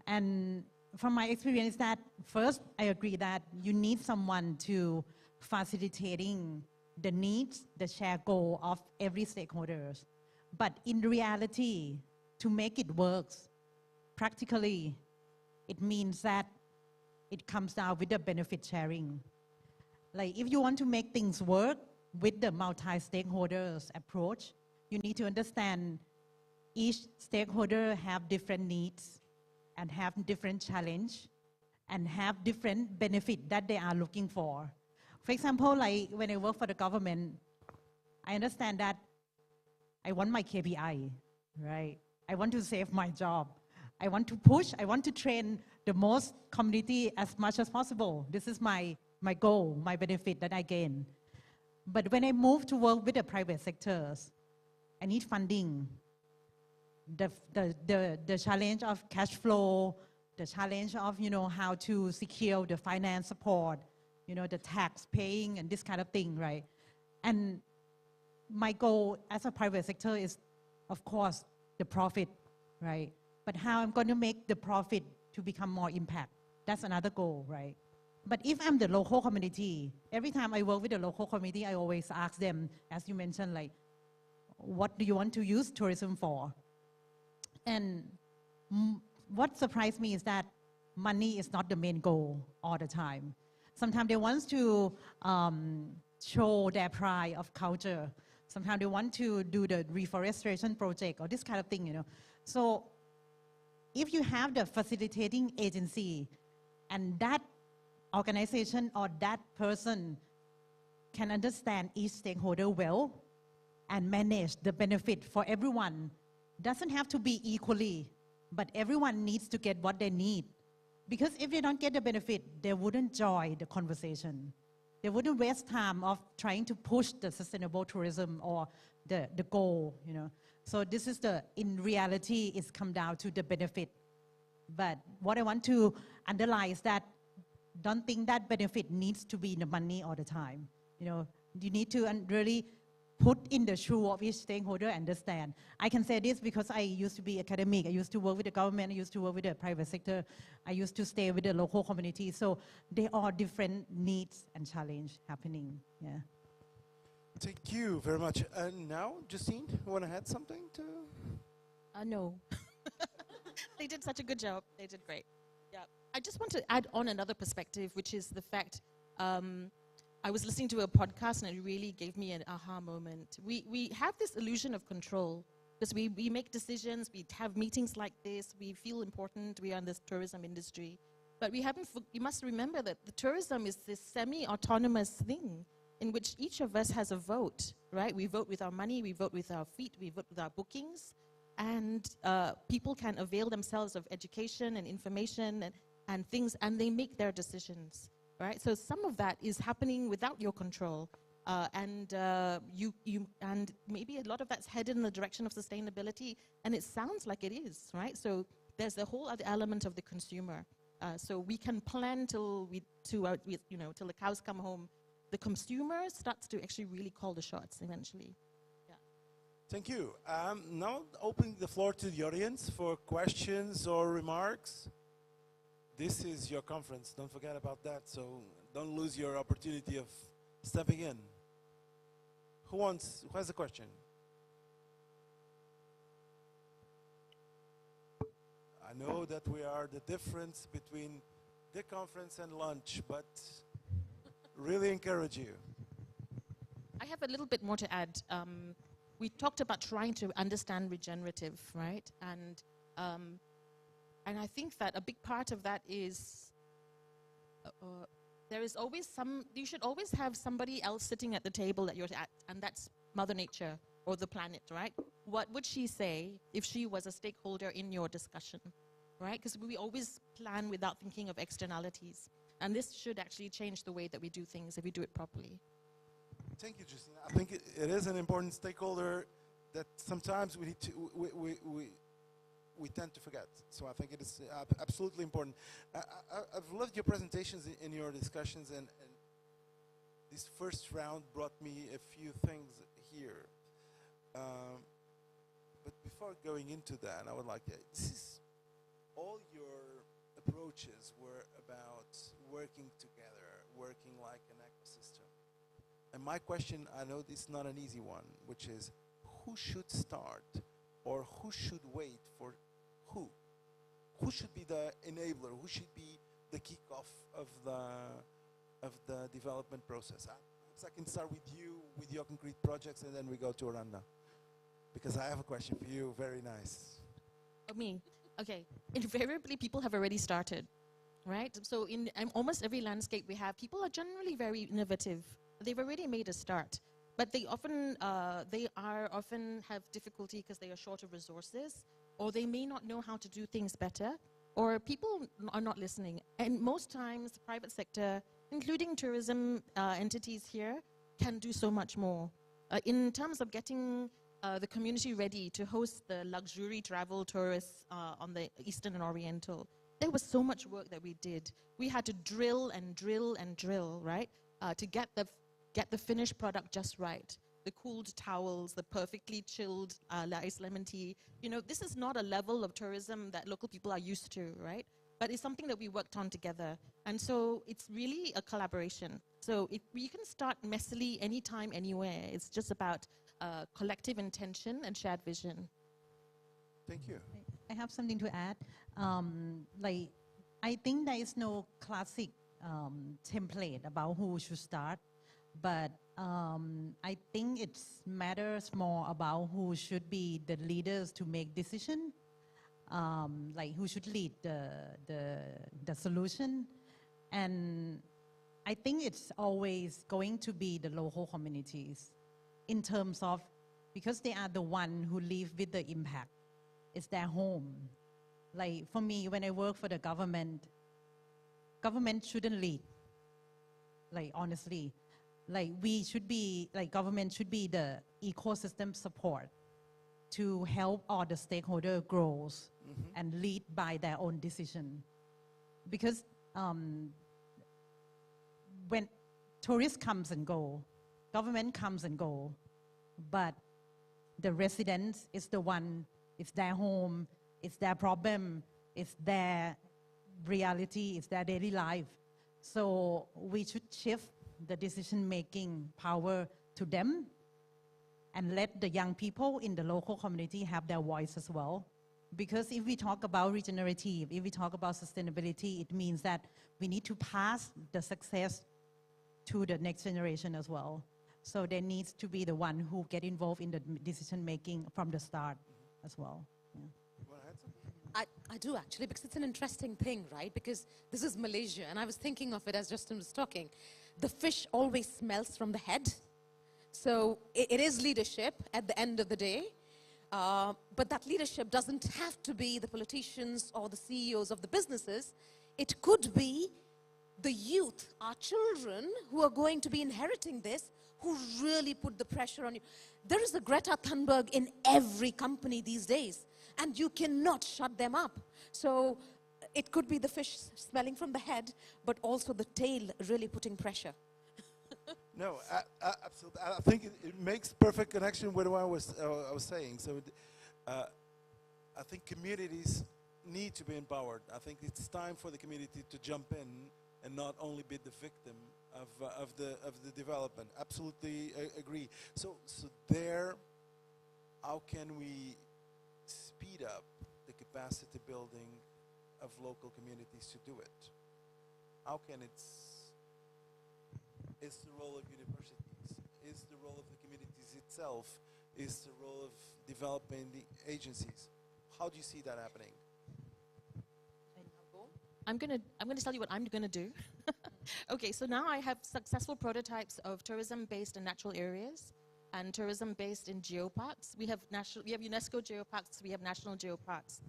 And from my experience that, first, I agree that you need someone to facilitating the needs, the shared goal of every stakeholders. But in reality, to make it work, practically, it means that it comes down with the benefit sharing. Like, if you want to make things work with the multi-stakeholders approach, you need to understand each stakeholder have different needs and have different challenge and have different benefit that they are looking for. For example, like when I work for the government, I understand that I want my KPI, right? I want to save my job. I want to push, I want to train the most community as much as possible. This is my goal, my benefit that I gain. But when I move to work with the private sectors, I need funding. The challenge of cash flow, the challenge of, you know, how to secure the finance support, you know, the tax paying and this kind of thing, right? And my goal as a private sector is, of course, the profit, right? But how I'm going to make the profit to become more impact, that's another goal, right? But if I'm the local community, every time I work with the local community, I always ask them, as you mentioned, like, what do you want to use tourism for? And what surprised me is that money is not the main goal all the time. Sometimes they want to show their pride of culture. Sometimes they want to do the reforestation project or this kind of thing, you know. So if you have the facilitating agency and that organization or that person can understand each stakeholder well and manage the benefit for everyone, doesn't have to be equally, but everyone needs to get what they need. Because if they don't get the benefit, they wouldn't join the conversation. They wouldn't waste time of trying to push the sustainable tourism or the goal, you know. So this is in reality, it's come down to the benefit. But what I want to underline is that don't think that benefit needs to be in the money all the time. You know, you need to really put in the shoe of each stakeholder and understand. I can say this because I used to be academic. I used to work with the government. I used to work with the private sector. I used to stay with the local community. So there are different needs and challenge happening. Yeah. Thank you very much. And now, Justine, you want to add something to? No. They did such a good job. They did great. Yeah. I just want to add on another perspective, which is the fact I was listening to a podcast and it really gave me an aha moment. We have this illusion of control because we make decisions, we have meetings like this, we feel important, we are in this tourism industry. But we must remember that the tourism is this semi-autonomous thing. in which each of us has a vote, right? We vote with our money, we vote with our feet, we vote with our bookings, and people can avail themselves of education and information and things, and they make their decisions, right? So some of that is happening without your control, and maybe a lot of that's headed in the direction of sustainability, and it sounds like it is, right? So there's the whole other element of the consumer. So we can plan till till the cows come home. The consumer starts to actually really call the shots eventually. Yeah. Thank you. Now opening the floor to the audience for questions or remarks. This is your conference. Don't forget about that. So don't lose your opportunity of stepping in. Who has a question? I know that we are the difference between the conference and lunch, but really encourage you. I have a little bit more to add. We talked about trying to understand regenerative, right? And I think that a big part of that is you should always have somebody else sitting at the table that you're at, and that's Mother Nature or the planet, right? What would she say if she was a stakeholder in your discussion, right? Because we always plan without thinking of externalities. And this should actually change the way that we do things if we do it properly. Thank you, Justina. I think it is an important stakeholder that sometimes we need to, we tend to forget. So I think it is absolutely important. I've loved your presentations in your discussions, and this first round brought me a few things here. But before going into that, I would like to, all your approaches were about working together, working like an ecosystem. And my question, I know this is not an easy one, which is who should start or who should wait for who? Who should be the enabler? Who should be the kickoff of the development process? Perhaps I can start with you, with your concrete projects, and then we go to Aranda. Because I have a question for you, very nice. Me? Okay. Invariably, people have already started, right? So in almost every landscape we have, people are generally very innovative. They've already made a start. But they often have difficulty because they are short of resources, or they may not know how to do things better, or people are not listening. And most times, the private sector, including tourism entities here, can do so much more. In terms of getting the community ready to host the luxury travel tourists on the Eastern and Oriental, there was so much work that we did. We had to drill and drill and drill, right, to get the finished product just right. The cooled towels, the perfectly chilled iced lemon tea. You know, this is not a level of tourism that local people are used to, right? But it's something that we worked on together. And so it's really a collaboration. So we can start messily anytime, anywhere. It's just about collective intention and shared vision. Thank you. I have something to add. I think there is no classic template about who should start, but I think it matters more about who should be the leaders to make decision, who should lead the solution. And I think it's always going to be the local communities in terms of, because they are the one who live with the impact. It's their home. Like for me, when I work for the government shouldn't lead, honestly. We should be, government should be the ecosystem support to help all the stakeholder grows and lead by their own decision. Because when tourists comes and go, government comes and go, but the residents is the one, it's their home, it's their problem, it's their reality, it's their daily life. So we should shift the decision-making power to them and let the young people in the local community have their voice as well. Because if we talk about regenerative, if we talk about sustainability, it means that we need to pass the success to the next generation as well. So there needs to be the one who get involved in the decision-making from the start as well. Yeah. You want to add something? I do actually, because it's an interesting thing, right? Because this is Malaysia, and I was thinking of it as Justin was talking. The fish always smells from the head. So it is leadership at the end of the day. But that leadership doesn't have to be the politicians or the CEOs of the businesses. It could be the youth, our children, who are going to be inheriting this, who really put the pressure on you. There is a Greta Thunberg in every company these days, and you cannot shut them up. So it could be the fish smelling from the head, but also the tail really putting pressure. No, absolutely. I think it makes perfect connection with what I was saying. So I think communities need to be empowered. I think it's time for the community to jump in and not only be the victim of the development. Absolutely agree. So there, how can we speed up the capacity building of local communities to do it? How can it's the role of universities, is the role of the communities itself, is the role of developing the agencies. How do you see that happening? I'm gonna tell you what I'm gonna do. Okay, so now I have successful prototypes of tourism based in natural areas and tourism based in geoparks. We have UNESCO geoparks, we have national geoparks,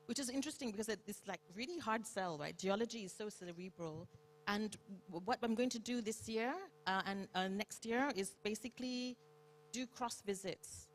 which is interesting because it's like really hard sell, right? Geology is so cerebral. And what I'm going to do this year and next year is basically do cross visits.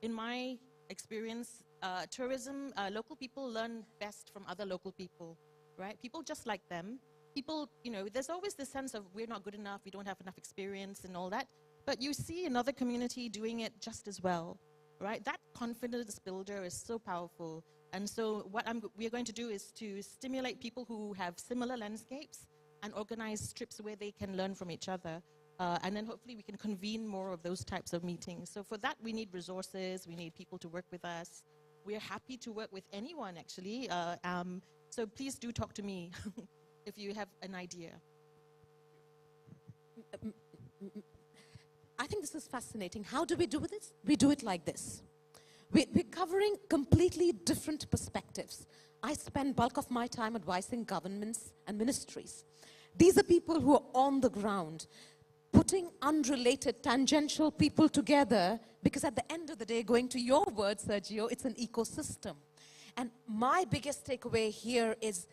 In my experience, tourism, local people learn best from other local people, right? People just like them. People, you know, there's always this sense of we're not good enough, we don't have enough experience and all that. But you see another community doing it just as well, right? That confidence builder is so powerful. And so what we're going to do is to stimulate people who have similar landscapes and organize trips where they can learn from each other. And then hopefully we can convene more of those types of meetings. So for that, we need resources, we need people to work with us. We're happy to work with anyone, actually. So please do talk to me if you have an idea. I think this is fascinating. How do we do this? We do it like this. We're covering completely different perspectives. I spend bulk of my time advising governments and ministries. These are people who are on the ground, putting unrelated, tangential people together, because at the end of the day, going to your word, Sergio, it's an ecosystem. And my biggest takeaway here is,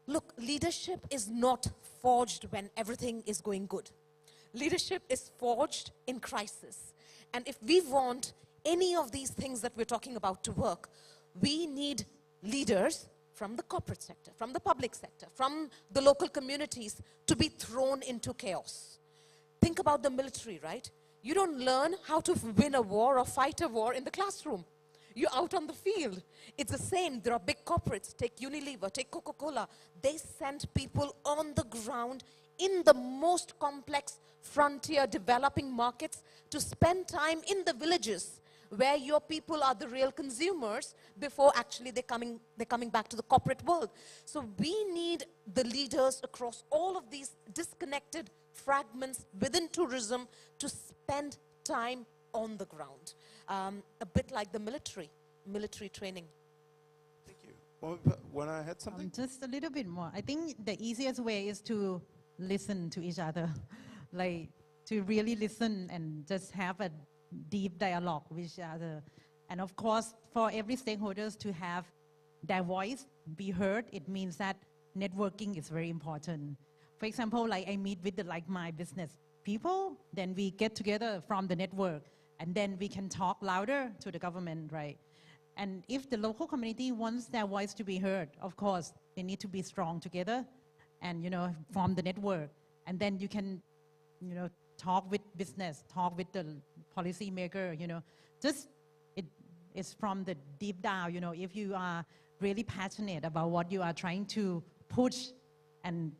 look, leadership is not forged when everything is going good. Leadership is forged in crisis. And if we want any of these things that we're talking about to work, we need leaders from the corporate sector, from the public sector, from the local communities to be thrown into chaos. Think about the military, right? You don't learn how to win a war or fight a war in the classroom. You're out on the field. It's the same. There are big corporates. Take Unilever, take Coca-Cola. They send people on the ground in the most complex frontier developing markets to spend time in the villages where your people are the real consumers before actually they're coming back to the corporate world. So we need the leaders across all of these disconnected fragments within tourism to spend time on the ground. A bit like the military training. Thank you. When I had something? Just a little bit more. I think the easiest way is to listen to each other. Like, to really listen and just have a deep dialogue with each other. And of course, for every stakeholders to have their voice be heard, it means that networking is very important. For example, like I meet with the my business people, then we get together from the network, and then we can talk louder to the government, right? And if the local community wants their voice to be heard, of course, they need to be strong together and, form the network. And then you can, talk with business, talk with the policymaker, just it's from the deep down, if you are really passionate about what you are trying to push and,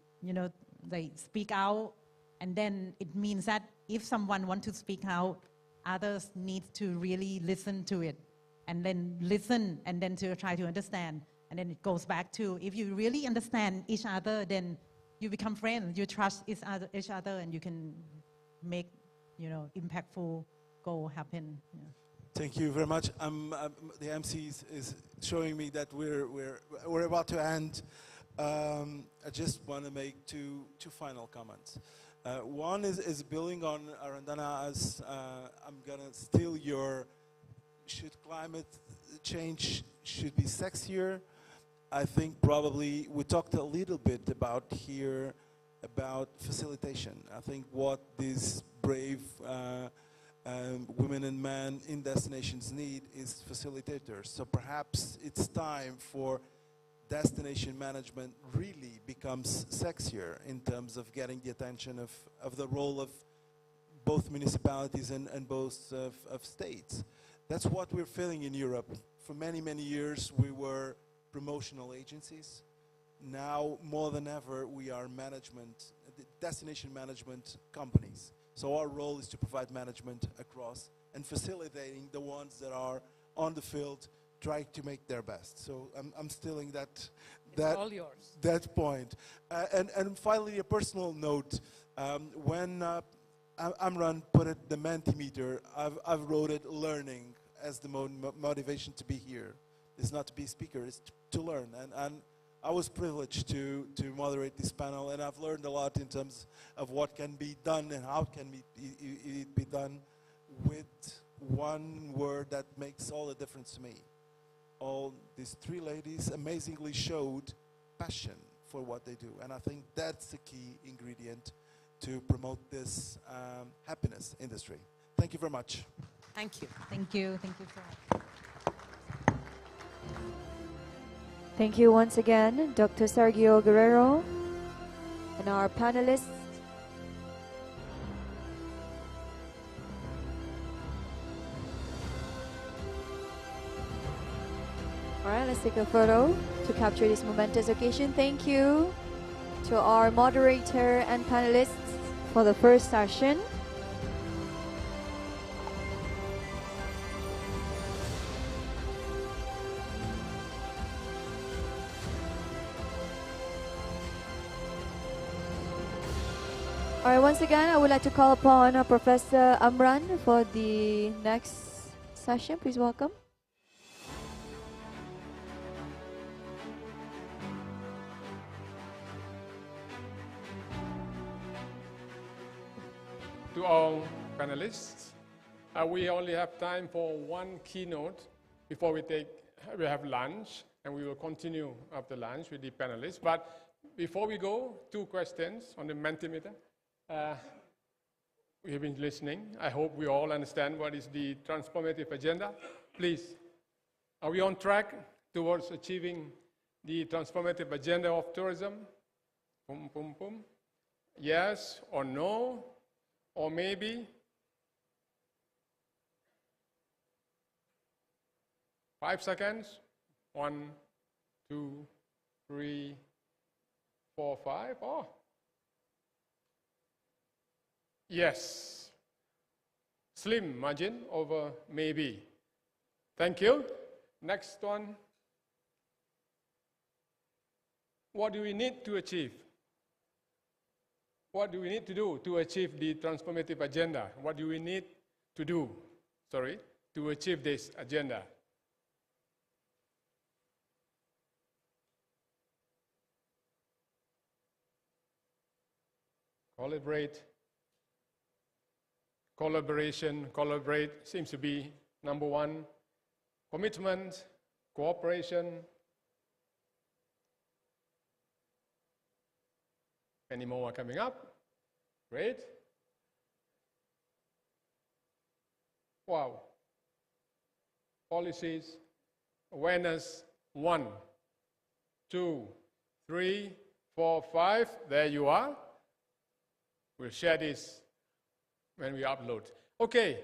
they speak out, and then it means that if someone wants to speak out, others need to really listen to it, and then listen, and then to try to understand. And then it goes back to, if you really understand each other, then you become friends, you trust each other, and you can make, impactful goal happen. Thank you very much. The MC is showing me that we're about to end. I just want to make two final comments. One is building on Arandana as I'm gonna steal your should climate change should be sexier. I think probably we talked a little bit about here about facilitation. I think what these brave women and men in destinations need is facilitators. So perhaps it's time for destination management really becomes sexier in terms of getting the attention of the role of both municipalities and both of states. That's what we're feeling in Europe. For many, many years, we were promotional agencies. Now, more than ever, we are destination management companies. So our role is to provide management across and facilitating the ones that are on the field trying to make their best. So I'm stealing all yours. that point. And finally, a personal note. When Amran put it, the Mentimeter, I've wrote it learning as the motivation to be here. It's not to be a speaker, it's to learn. And I was privileged to moderate this panel, and I've learned a lot in terms of what can be done and how can it be done with one word that makes all the difference to me. All these three ladies amazingly showed passion for what they do, and I think that's the key ingredient to promote this happiness industry. Thank you very much. Thank you. Thank you. Thank you so much. Thank you once again, Dr. Sergio Guerrero, and our panelists. All right, let's take a photo to capture this momentous occasion. Thank you to our moderator and panelists for the first session. All right, once again, I would like to call upon Professor Amran for the next session. Please welcome. To all panelists, we only have time for one keynote before we have lunch, and we will continue after lunch with the panelists. But before we go, 2 questions on the Mentimeter. We have been listening. I hope we all understand what is the transformative agenda. Please, are we on track towards achieving the transformative agenda of tourism? Boom, boom, boom. Yes or no, or maybe? 5 seconds. 1, 2, 3, 4, 5. Oh. Yes. Slim margin over maybe. Thank you. Next one. What do we need to achieve? What do we need to do to achieve the transformative agenda? What do we need to do, to achieve this agenda? Collaborate seems to be number one. Commitment, cooperation. Any more are coming up? Great. Wow. Policies, awareness, 1, 2, 3, 4, 5. There you are. We'll share this when we upload. Okay,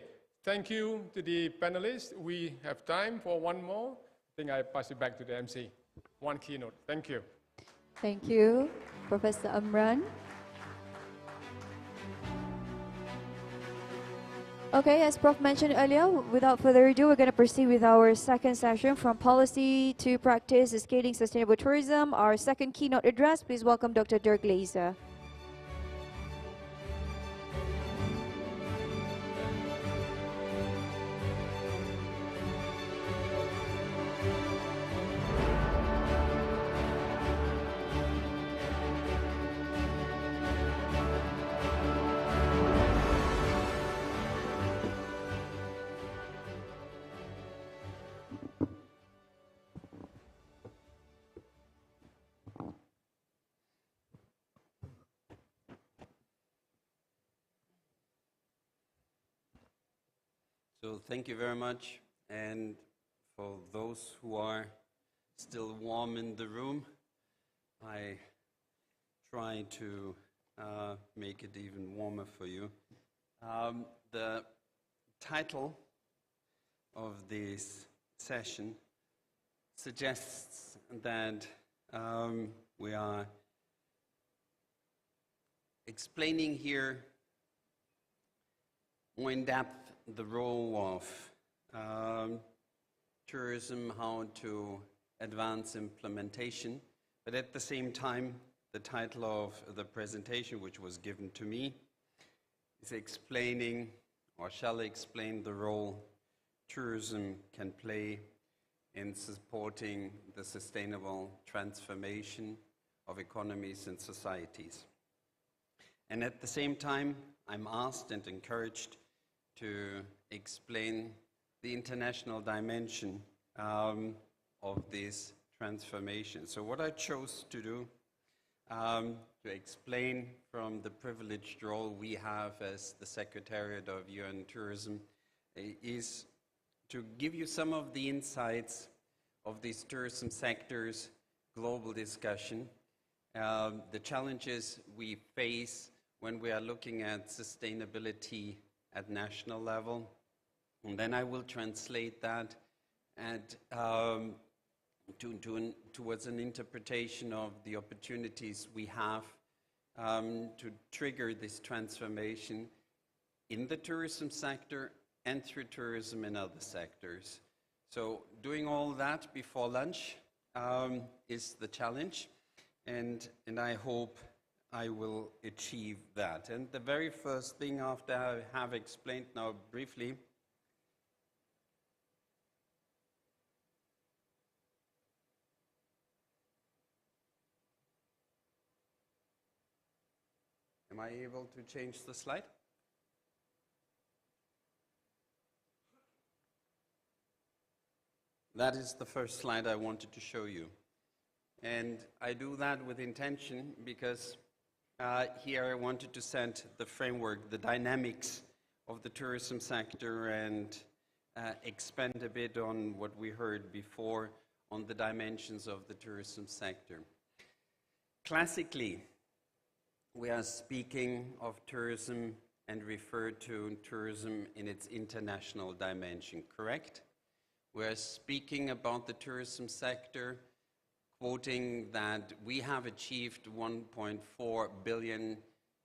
thank you to the panelists. We have time for one more. I think I pass it back to the MC. One keynote. Thank you. Thank you, Professor Amran. Okay, as Prof mentioned earlier, without further ado, we're going to proceed with our second session, From Policy to Practice, Scaling Sustainable Tourism. Our second keynote address, please welcome Dr. Dirk Glazer. So thank you very much. And for those who are still warm in the room, I try to make it even warmer for you. The title of this session suggests that we are explaining here more in depth the role of tourism, how to advance implementation, but at the same time, the title of the presentation, which was given to me, is explaining, or shall explain, the role tourism can play in supporting the sustainable transformation of economies and societies. And at the same time, I'm asked and encouraged to explain the international dimension of this transformation. So what I chose to do, to explain from the privileged role we have as the Secretariat of UN Tourism, is to give you some of the insights of this tourism sector's global discussion, the challenges we face when we are looking at sustainability at national level, and then I will translate that and towards an interpretation of the opportunities we have to trigger this transformation in the tourism sector and through tourism in other sectors. So doing all that before lunch is the challenge, and I hope I will achieve that. And the very first thing, after I have explained now briefly, am I able to change the slide? That is the first slide I wanted to show you. And I do that with intention because here I wanted to set the framework, the dynamics of the tourism sector, and expand a bit on what we heard before on the dimensions of the tourism sector. Classically, we are speaking of tourism and refer to tourism in its international dimension, correct? We are speaking about the tourism sector, quoting that we have achieved 1.4 billion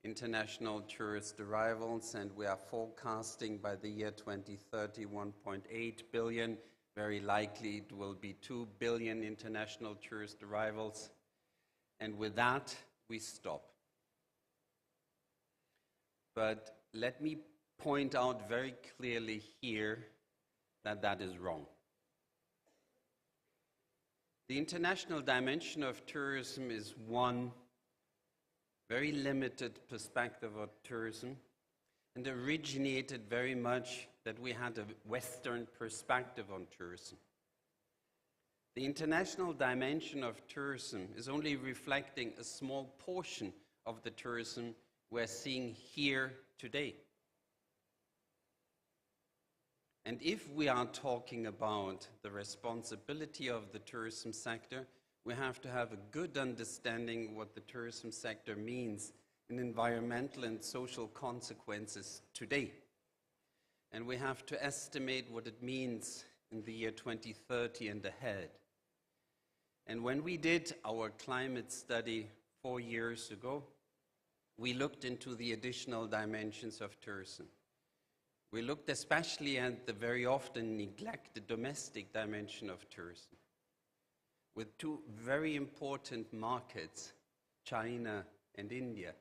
international tourist arrivals, and we are forecasting by the year 2030 1.8 billion. Very likely it will be 2 billion international tourist arrivals. And with that, we stop. But let me point out very clearly here that that is wrong. The international dimension of tourism is one very limited perspective of tourism, and originated very much that we had a Western perspective on tourism. The international dimension of tourism is only reflecting a small portion of the tourism we're seeing here today. And if we are talking about the responsibility of the tourism sector, we have to have a good understanding what the tourism sector means in environmental and social consequences today. And we have to estimate what it means in the year 2030 and ahead. And when we did our climate study 4 years ago, we looked into the additional dimensions of tourism. We looked especially at the very often neglected domestic dimension of tourism, with two very important markets, China and India.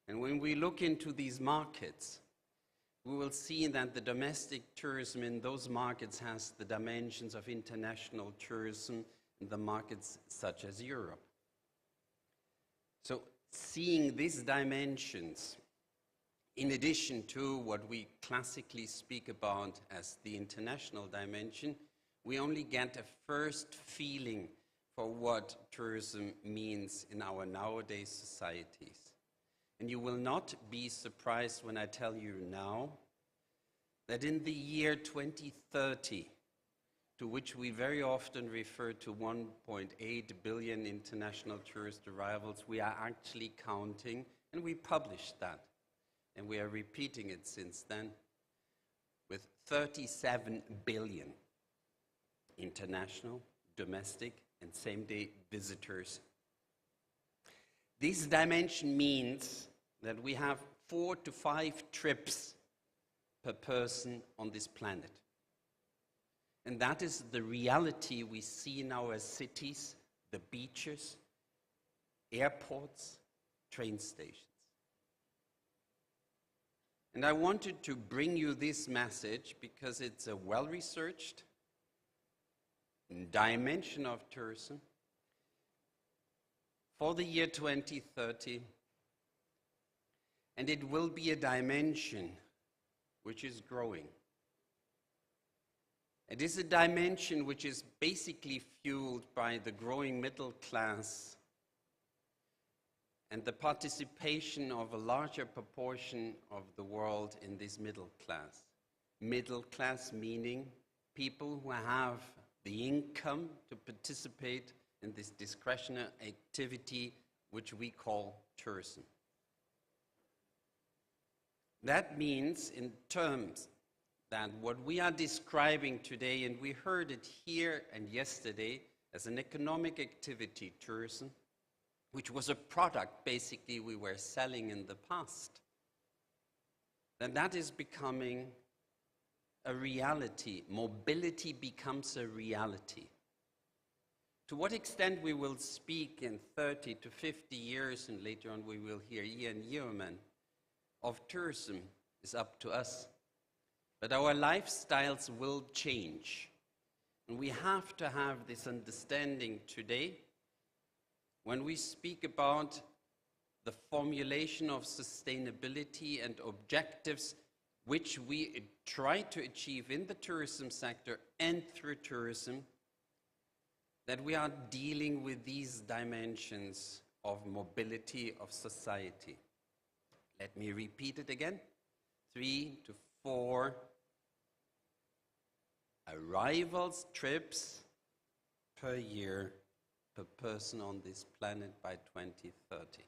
And when we look into these markets, we will see that the domestic tourism in those markets has the dimensions of international tourism in the markets such as Europe. So seeing these dimensions, in addition to what we classically speak about as the international dimension, we only get a first feeling for what tourism means in our nowadays societies. And you will not be surprised when I tell you now that in the year 2030, to which we very often refer to 1.8 billion international tourist arrivals, we are actually counting, and we published that, and we are repeating it since then, with 37 billion international, domestic, and same-day visitors. This dimension means that we have 4 to 5 trips per person on this planet. And that is the reality we see in our cities, the beaches, airports, train stations. And I wanted to bring you this message because it's a well-researched dimension of tourism for the year 2030, and it will be a dimension which is growing. It is a dimension which is basically fueled by the growing middle class and the participation of a larger proportion of the world in this middle class. Middle class meaning people who have the income to participate in this discretionary activity which we call tourism. That means in terms that what we are describing today, and we heard it here and yesterday, as an economic activity, tourism, which was a product basically we were selling in the past, then that is becoming a reality. Mobility becomes a reality. To what extent we will speak in 30 to 50 years, and later on we will hear Ian Yeoman, of tourism is up to us. But our lifestyles will change. And we have to have this understanding today when we speak about the formulation of sustainability and objectives which we try to achieve in the tourism sector and through tourism, that we are dealing with these dimensions of mobility of society. Let me repeat it again. 3 to 4 arrivals, trips per year per person on this planet by 2030.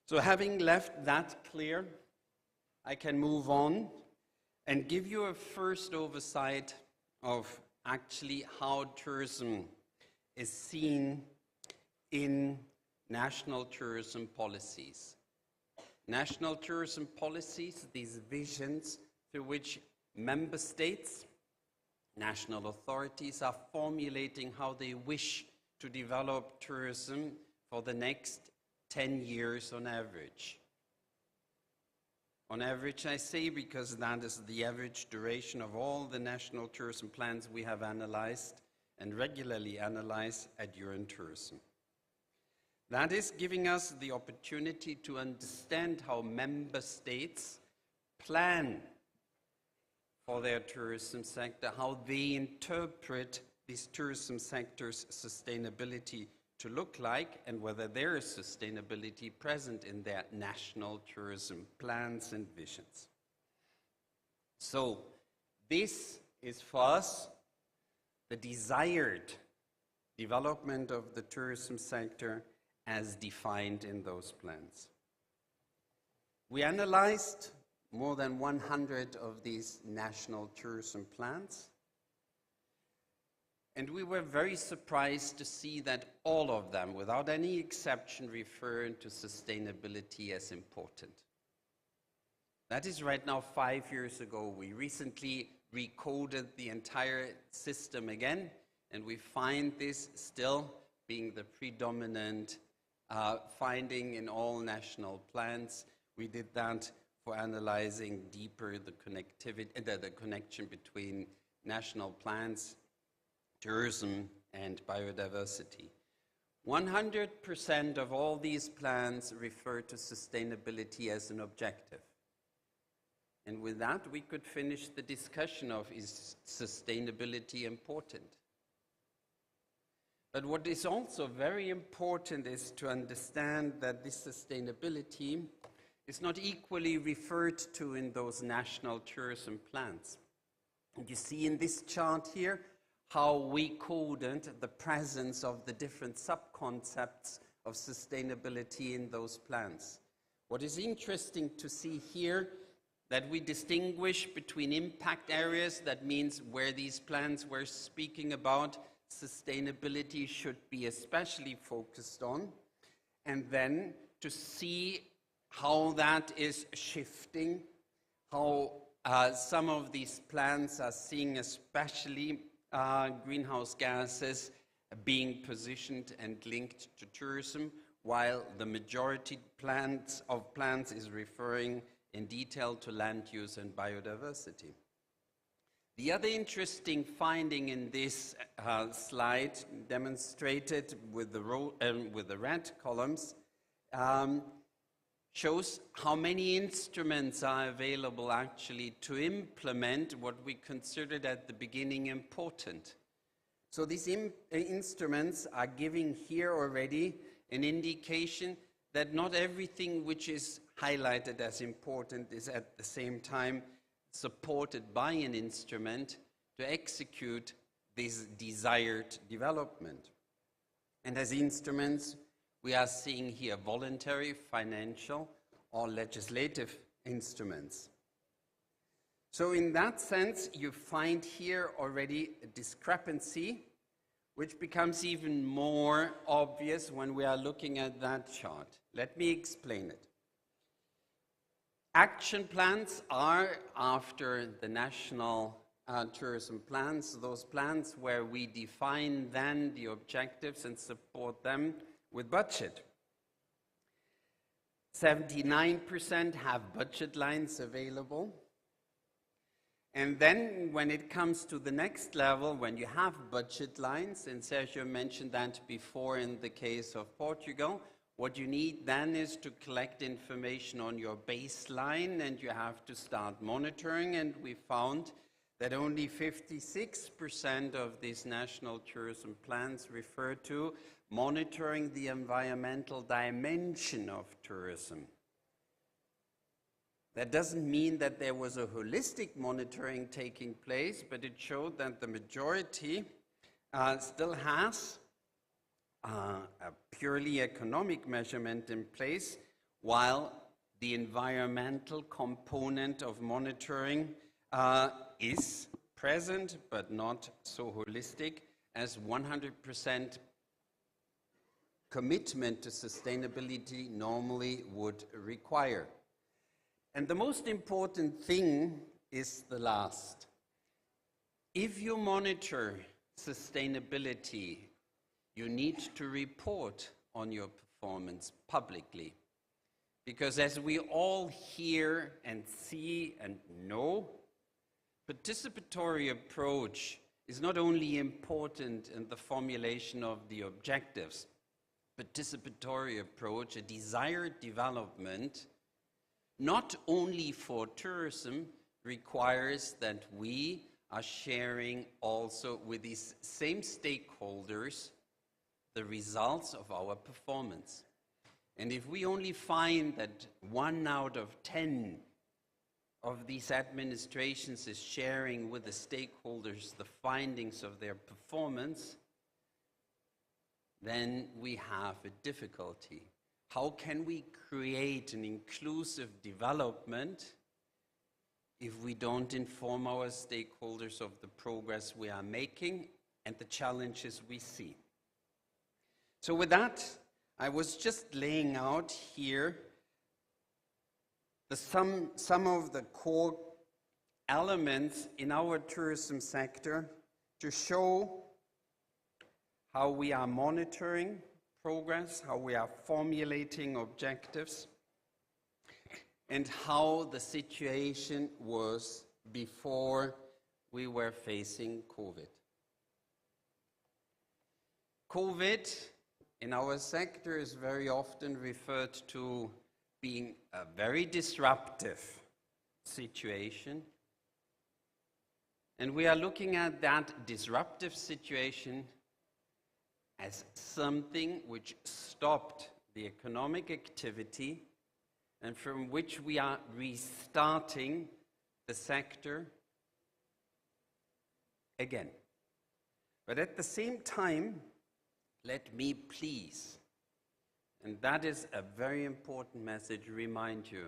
So having left that clear, I can move on and give you a first oversight of actually how tourism is seen in national tourism policies. National tourism policies, these visions through which member states, national authorities are formulating how they wish to develop tourism for the next 10 years on average. On average, I say, because that is the average duration of all the national tourism plans we have analyzed and regularly analyze at Euro Tourism. That is giving us the opportunity to understand how member states plan for their tourism sector, how they interpret this tourism sector's sustainability to look like, and whether there is sustainability present in their national tourism plans and visions. So this is for us the desired development of the tourism sector as defined in those plans. We analyzed more than 100 of these national tourism plans, and we were very surprised to see that all of them, without any exception, refer to sustainability as important. That is right now 5 years ago. We recently recoded the entire system again, and we find this still being the predominant finding in all national plans. We did that for analyzing deeper the connectivity, the connection between national plans, tourism, and biodiversity. 100% of all these plans refer to sustainability as an objective. And with that, we could finish the discussion of, is sustainability important? But what is also very important is to understand that this sustainability is not equally referred to in those national tourism plans. And you see in this chart here how we coded the presence of the different sub-concepts of sustainability in those plans. What is interesting to see here, that we distinguish between impact areas, that means where these plans we're speaking about, sustainability should be especially focused on, and then to see how that is shifting, how some of these plans are seeing especially greenhouse gases being positioned and linked to tourism, while the majority of plans is referring in detail to land use and biodiversity. The other interesting finding in this slide, demonstrated with the red columns, shows how many instruments are available actually to implement what we considered at the beginning important. So these instruments are giving here already an indication that not everything which is highlighted as important is at the same time supported by an instrument to execute this desired development. And as instruments, we are seeing here voluntary, financial, or legislative instruments. So in that sense, you find here already a discrepancy, which becomes even more obvious when we are looking at that chart. Let me explain it. Action plans are, after the national tourism plans, those plans where we define then the objectives and support them with budget. 79% have budget lines available. And then when it comes to the next level, when you have budget lines, and Sergio mentioned that before in the case of Portugal, what you need then is to collect information on your baseline, and you have to start monitoring, and we found that only 56% of these national tourism plans refer to monitoring the environmental dimension of tourism. That doesn't mean that there was a holistic monitoring taking place, but it showed that the majority still has a purely economic measurement in place, while the environmental component of monitoring is present, but not so holistic as 100% commitment to sustainability normally would require. And the most important thing is the last. If you monitor sustainability, you need to report on your performance publicly. Because as we all hear and see and know, participatory approach is not only important in the formulation of the objectives. Participatory approach, a desired development, not only for tourism, requires that we are sharing also with these same stakeholders the results of our performance. And if we only find that 1 out of 10 of these administrations is sharing with the stakeholders the findings of their performance, then we have a difficulty. How can we create an inclusive development if we don't inform our stakeholders of the progress we are making and the challenges we see? So with that, I was just laying out here some of the core elements in our tourism sector to show how we are monitoring progress, how we are formulating objectives, and how the situation was before we were facing COVID. COVID in our sector is very often referred to being a very disruptive situation. And we are looking at that disruptive situation as something which stopped the economic activity and from which we are restarting the sector again. But at the same time, let me please, and that is a very important message, remind you,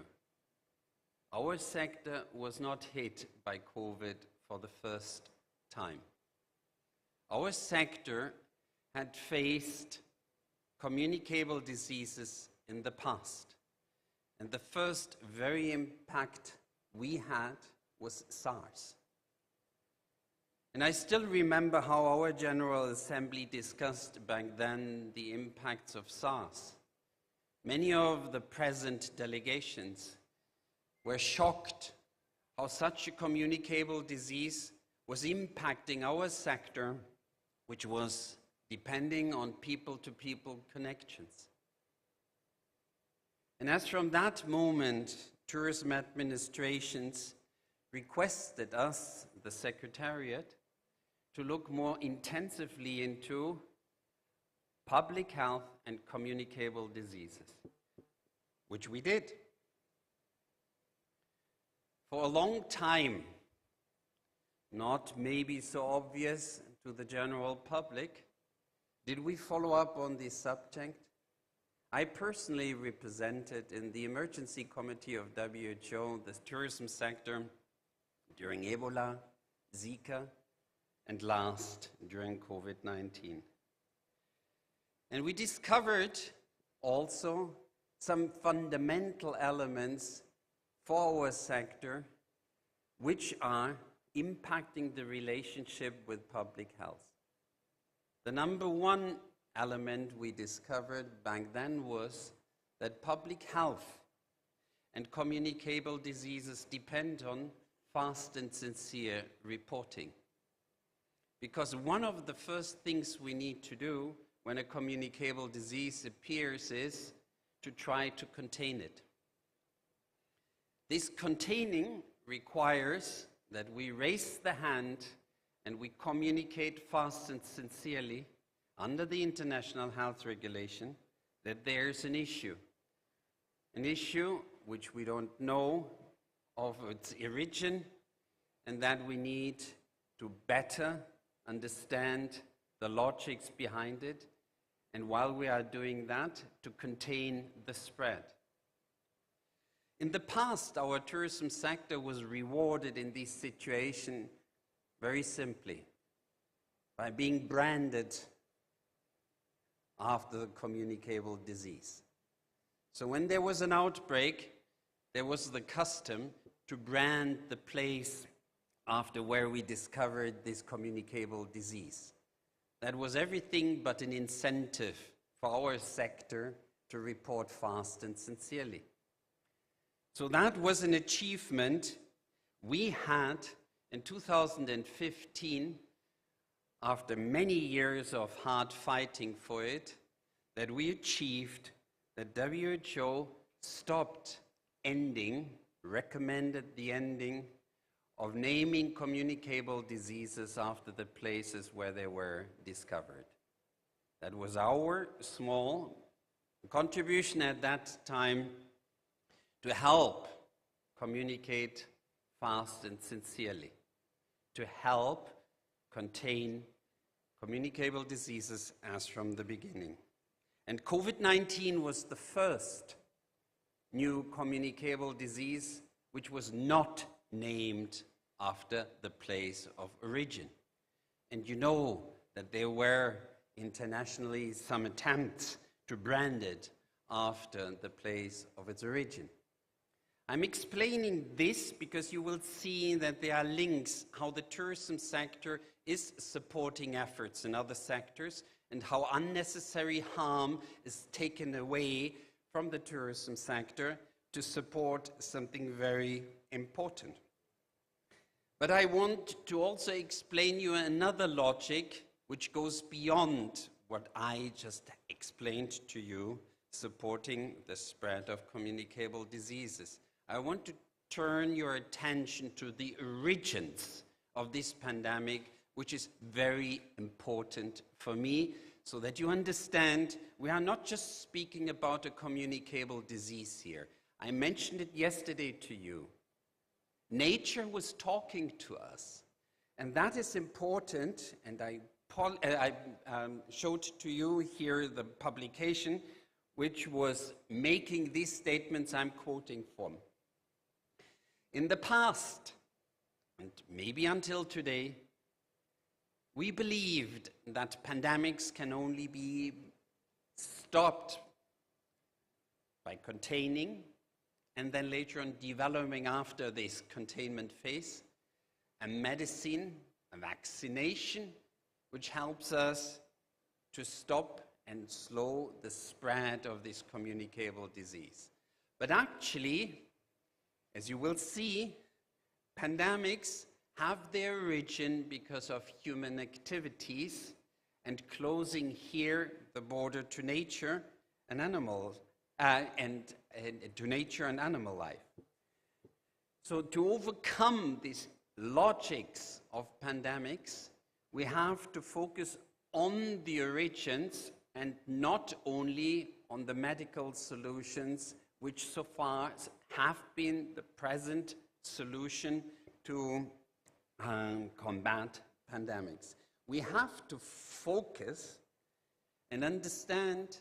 our sector was not hit by COVID for the first time. Our sector had faced communicable diseases in the past. And the first very impact we had was SARS. And I still remember how our General Assembly discussed back then the impacts of SARS. Many of the present delegations were shocked how such a communicable disease was impacting our sector, which was depending on people-to-people connections. And as from that moment, tourism administrations requested us, the Secretariat, to look more intensively into public health and communicable diseases, which we did. For a long time, not maybe so obvious to the general public, did we follow up on this subject? I personally represented in the emergency committee of WHO the tourism sector during Ebola, Zika, and last during COVID-19. And we discovered also some fundamental elements for our sector which are impacting the relationship with public health. The number one element we discovered back then was that public health and communicable diseases depend on fast and sincere reporting. Because one of the first things we need to do when a communicable disease appears is to try to contain it. This containing requires that we raise the hand and we communicate fast and sincerely under the international health regulation that there's an issue which we don't know of its origin, and that we need to better understand the logics behind it, and while we are doing that, to contain the spread. In the past, our tourism sector was rewarded in this situation very simply by being branded after the communicable disease. So when there was an outbreak, there was the custom to brand the place after where we discovered this communicable disease. That was everything but an incentive for our sector to report fast and sincerely. So that was an achievement we had in 2015, after many years of hard fighting for it, that we achieved that WHO stopped recommended the ending of naming communicable diseases after the places where they were discovered. That was our small contribution at that time to help communicate fast and sincerely, to help contain communicable diseases as from the beginning. And COVID-19 was the first new communicable disease which was not named after the place of origin. And you know that there were internationally some attempts to brand it after the place of its origin. I'm explaining this because you will see that there are links how the tourism sector is supporting efforts in other sectors and how unnecessary harm is taken away from the tourism sector to support something very important. But I want to also explain you another logic which goes beyond what I just explained to you, supporting the spread of communicable diseases. I want to turn your attention to the origins of this pandemic, which is very important for me, so that you understand we are not just speaking about a communicable disease here. I mentioned it yesterday to you. Nature was talking to us. And that is important, and I showed to you here the publication which was making these statements I'm quoting from. In the past, and maybe until today, we believed that pandemics can only be stopped by containing and then later on developing after this containment phase a medicine, a vaccination, which helps us to stop and slow the spread of this communicable disease. But actually, as you will see, pandemics have their origin because of human activities and closing here the border to nature and animals, and to nature and animal life. So to overcome these logics of pandemics, we have to focus on the origins and not only on the medical solutions, which so far have been the present solution to combat pandemics. We have to focus and understand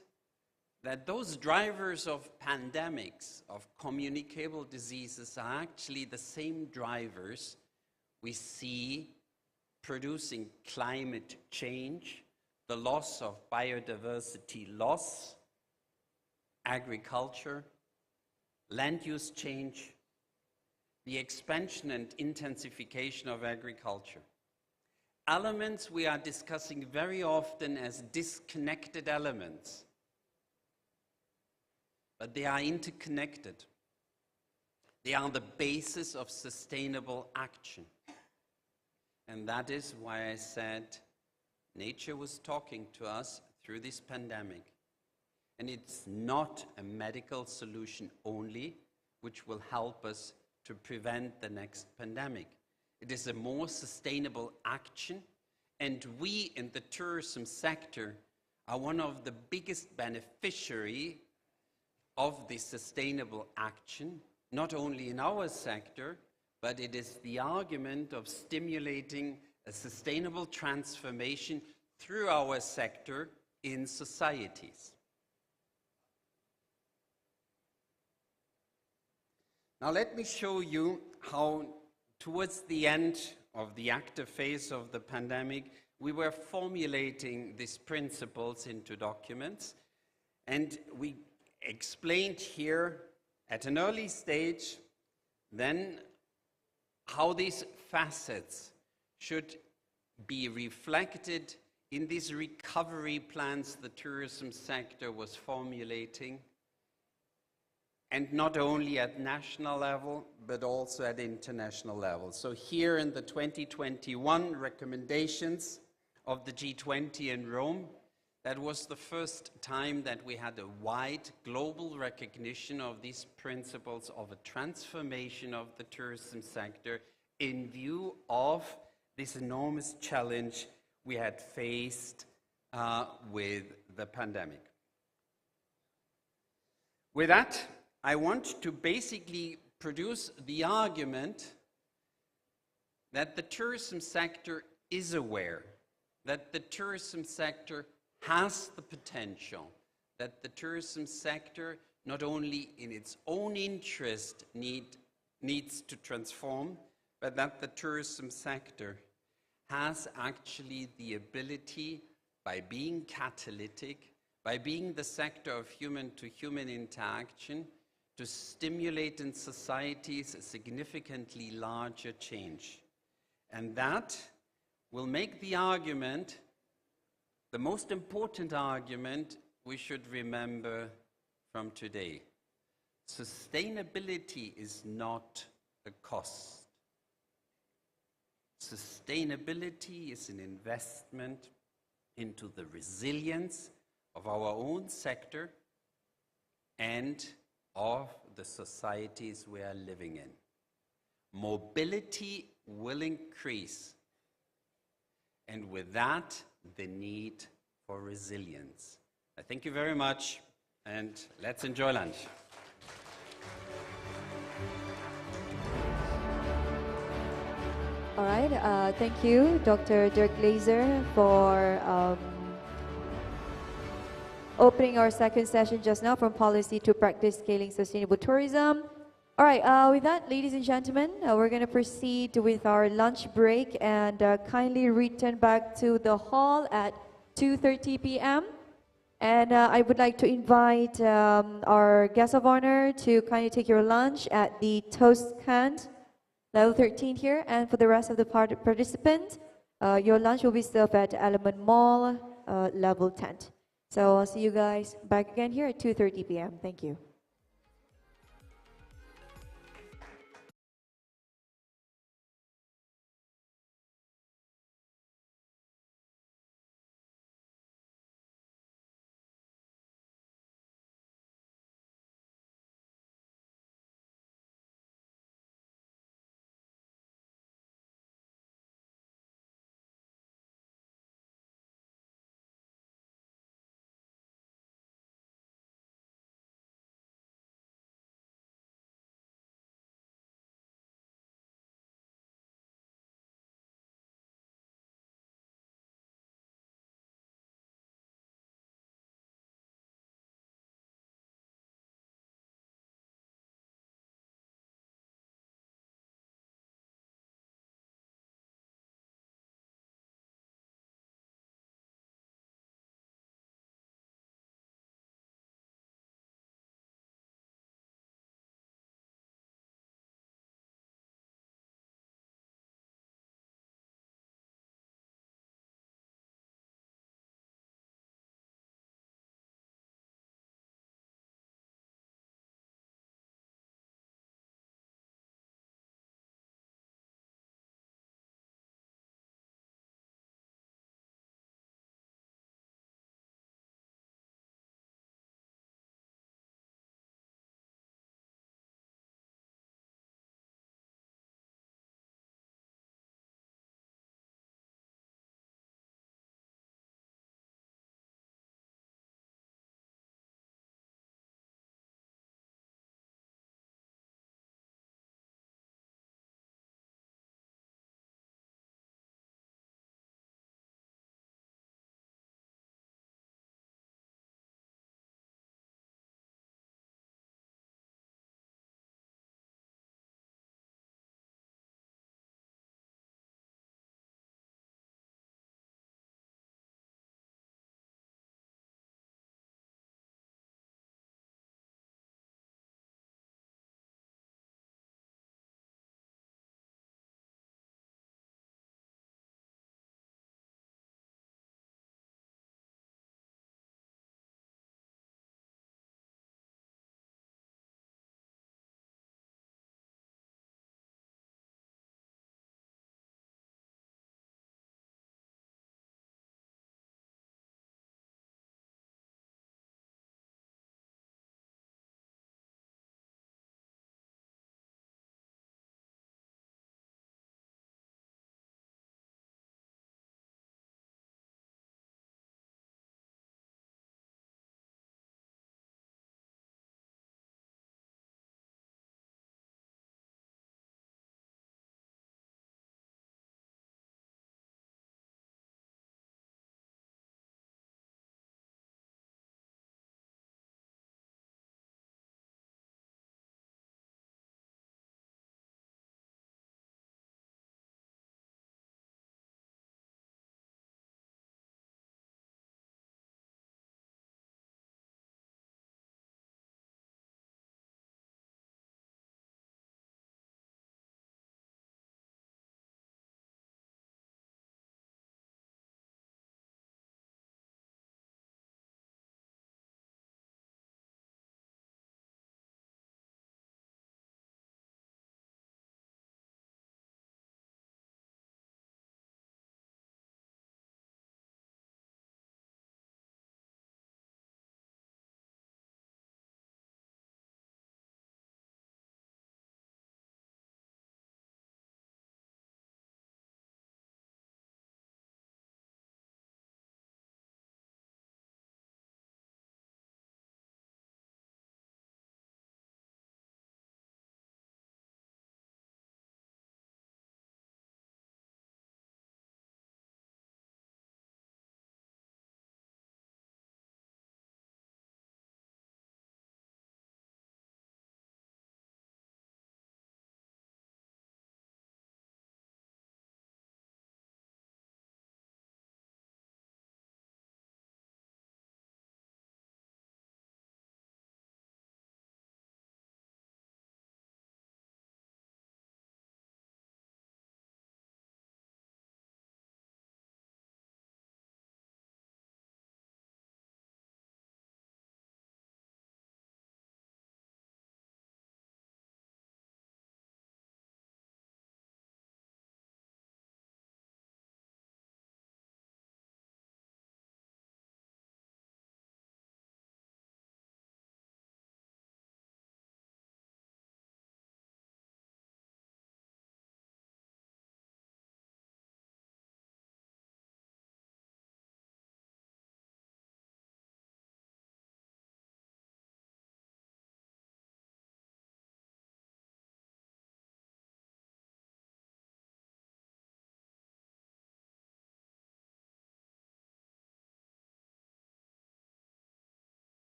that those drivers of pandemics, of communicable diseases, are actually the same drivers we see producing climate change, the loss of biodiversity loss, agriculture, land use change, the expansion and intensification of agriculture. Elements we are discussing very often as disconnected elements, but they are interconnected. They are the basis of sustainable action. And that is why I said nature was talking to us through this pandemic. And it's not a medical solution only which will help us to prevent the next pandemic. It is a more sustainable action, and we in the tourism sector are one of the biggest beneficiaries of this sustainable action, not only in our sector, but it is the argument of stimulating a sustainable transformation through our sector in societies. Now let me show you how towards the end of the active phase of the pandemic, we were formulating these principles into documents, and we explained here at an early stage then how these facets should be reflected in these recovery plans the tourism sector was formulating, and not only at national level, but also at international level. So here in the 2021 recommendations of the G20 in Rome, that was the first time that we had a wide global recognition of these principles of a transformation of the tourism sector in view of this enormous challenge we had faced with the pandemic. With that, I want to basically produce the argument that the tourism sector is aware, that the tourism sector has the potential, that the tourism sector, not only in its own interest, needs to transform, but that the tourism sector has actually the ability, by being catalytic, by being the sector of human-to-human interaction, to stimulate in societies a significantly larger change. And that will make the argument, the most important argument we should remember from today. Sustainability is not a cost. Sustainability is an investment into the resilience of our own sector and of the societies we are living in. Mobility will increase, and with that, the need for resilience. I thank you very much, and let's enjoy lunch. All right, thank you, Dr. Dirk Glazer, for opening our second session just now, from policy to practice scaling sustainable tourism. All right, with that, ladies and gentlemen, we're going to proceed with our lunch break, and kindly return back to the hall at 2:30 p.m. And I would like to invite our guest of honor to kindly take your lunch at the Toast Cant, level 13 here. And for the rest of the participants, your lunch will be served at Element Mall, level 10. So I'll see you guys back again here at 2:30 p.m. Thank you.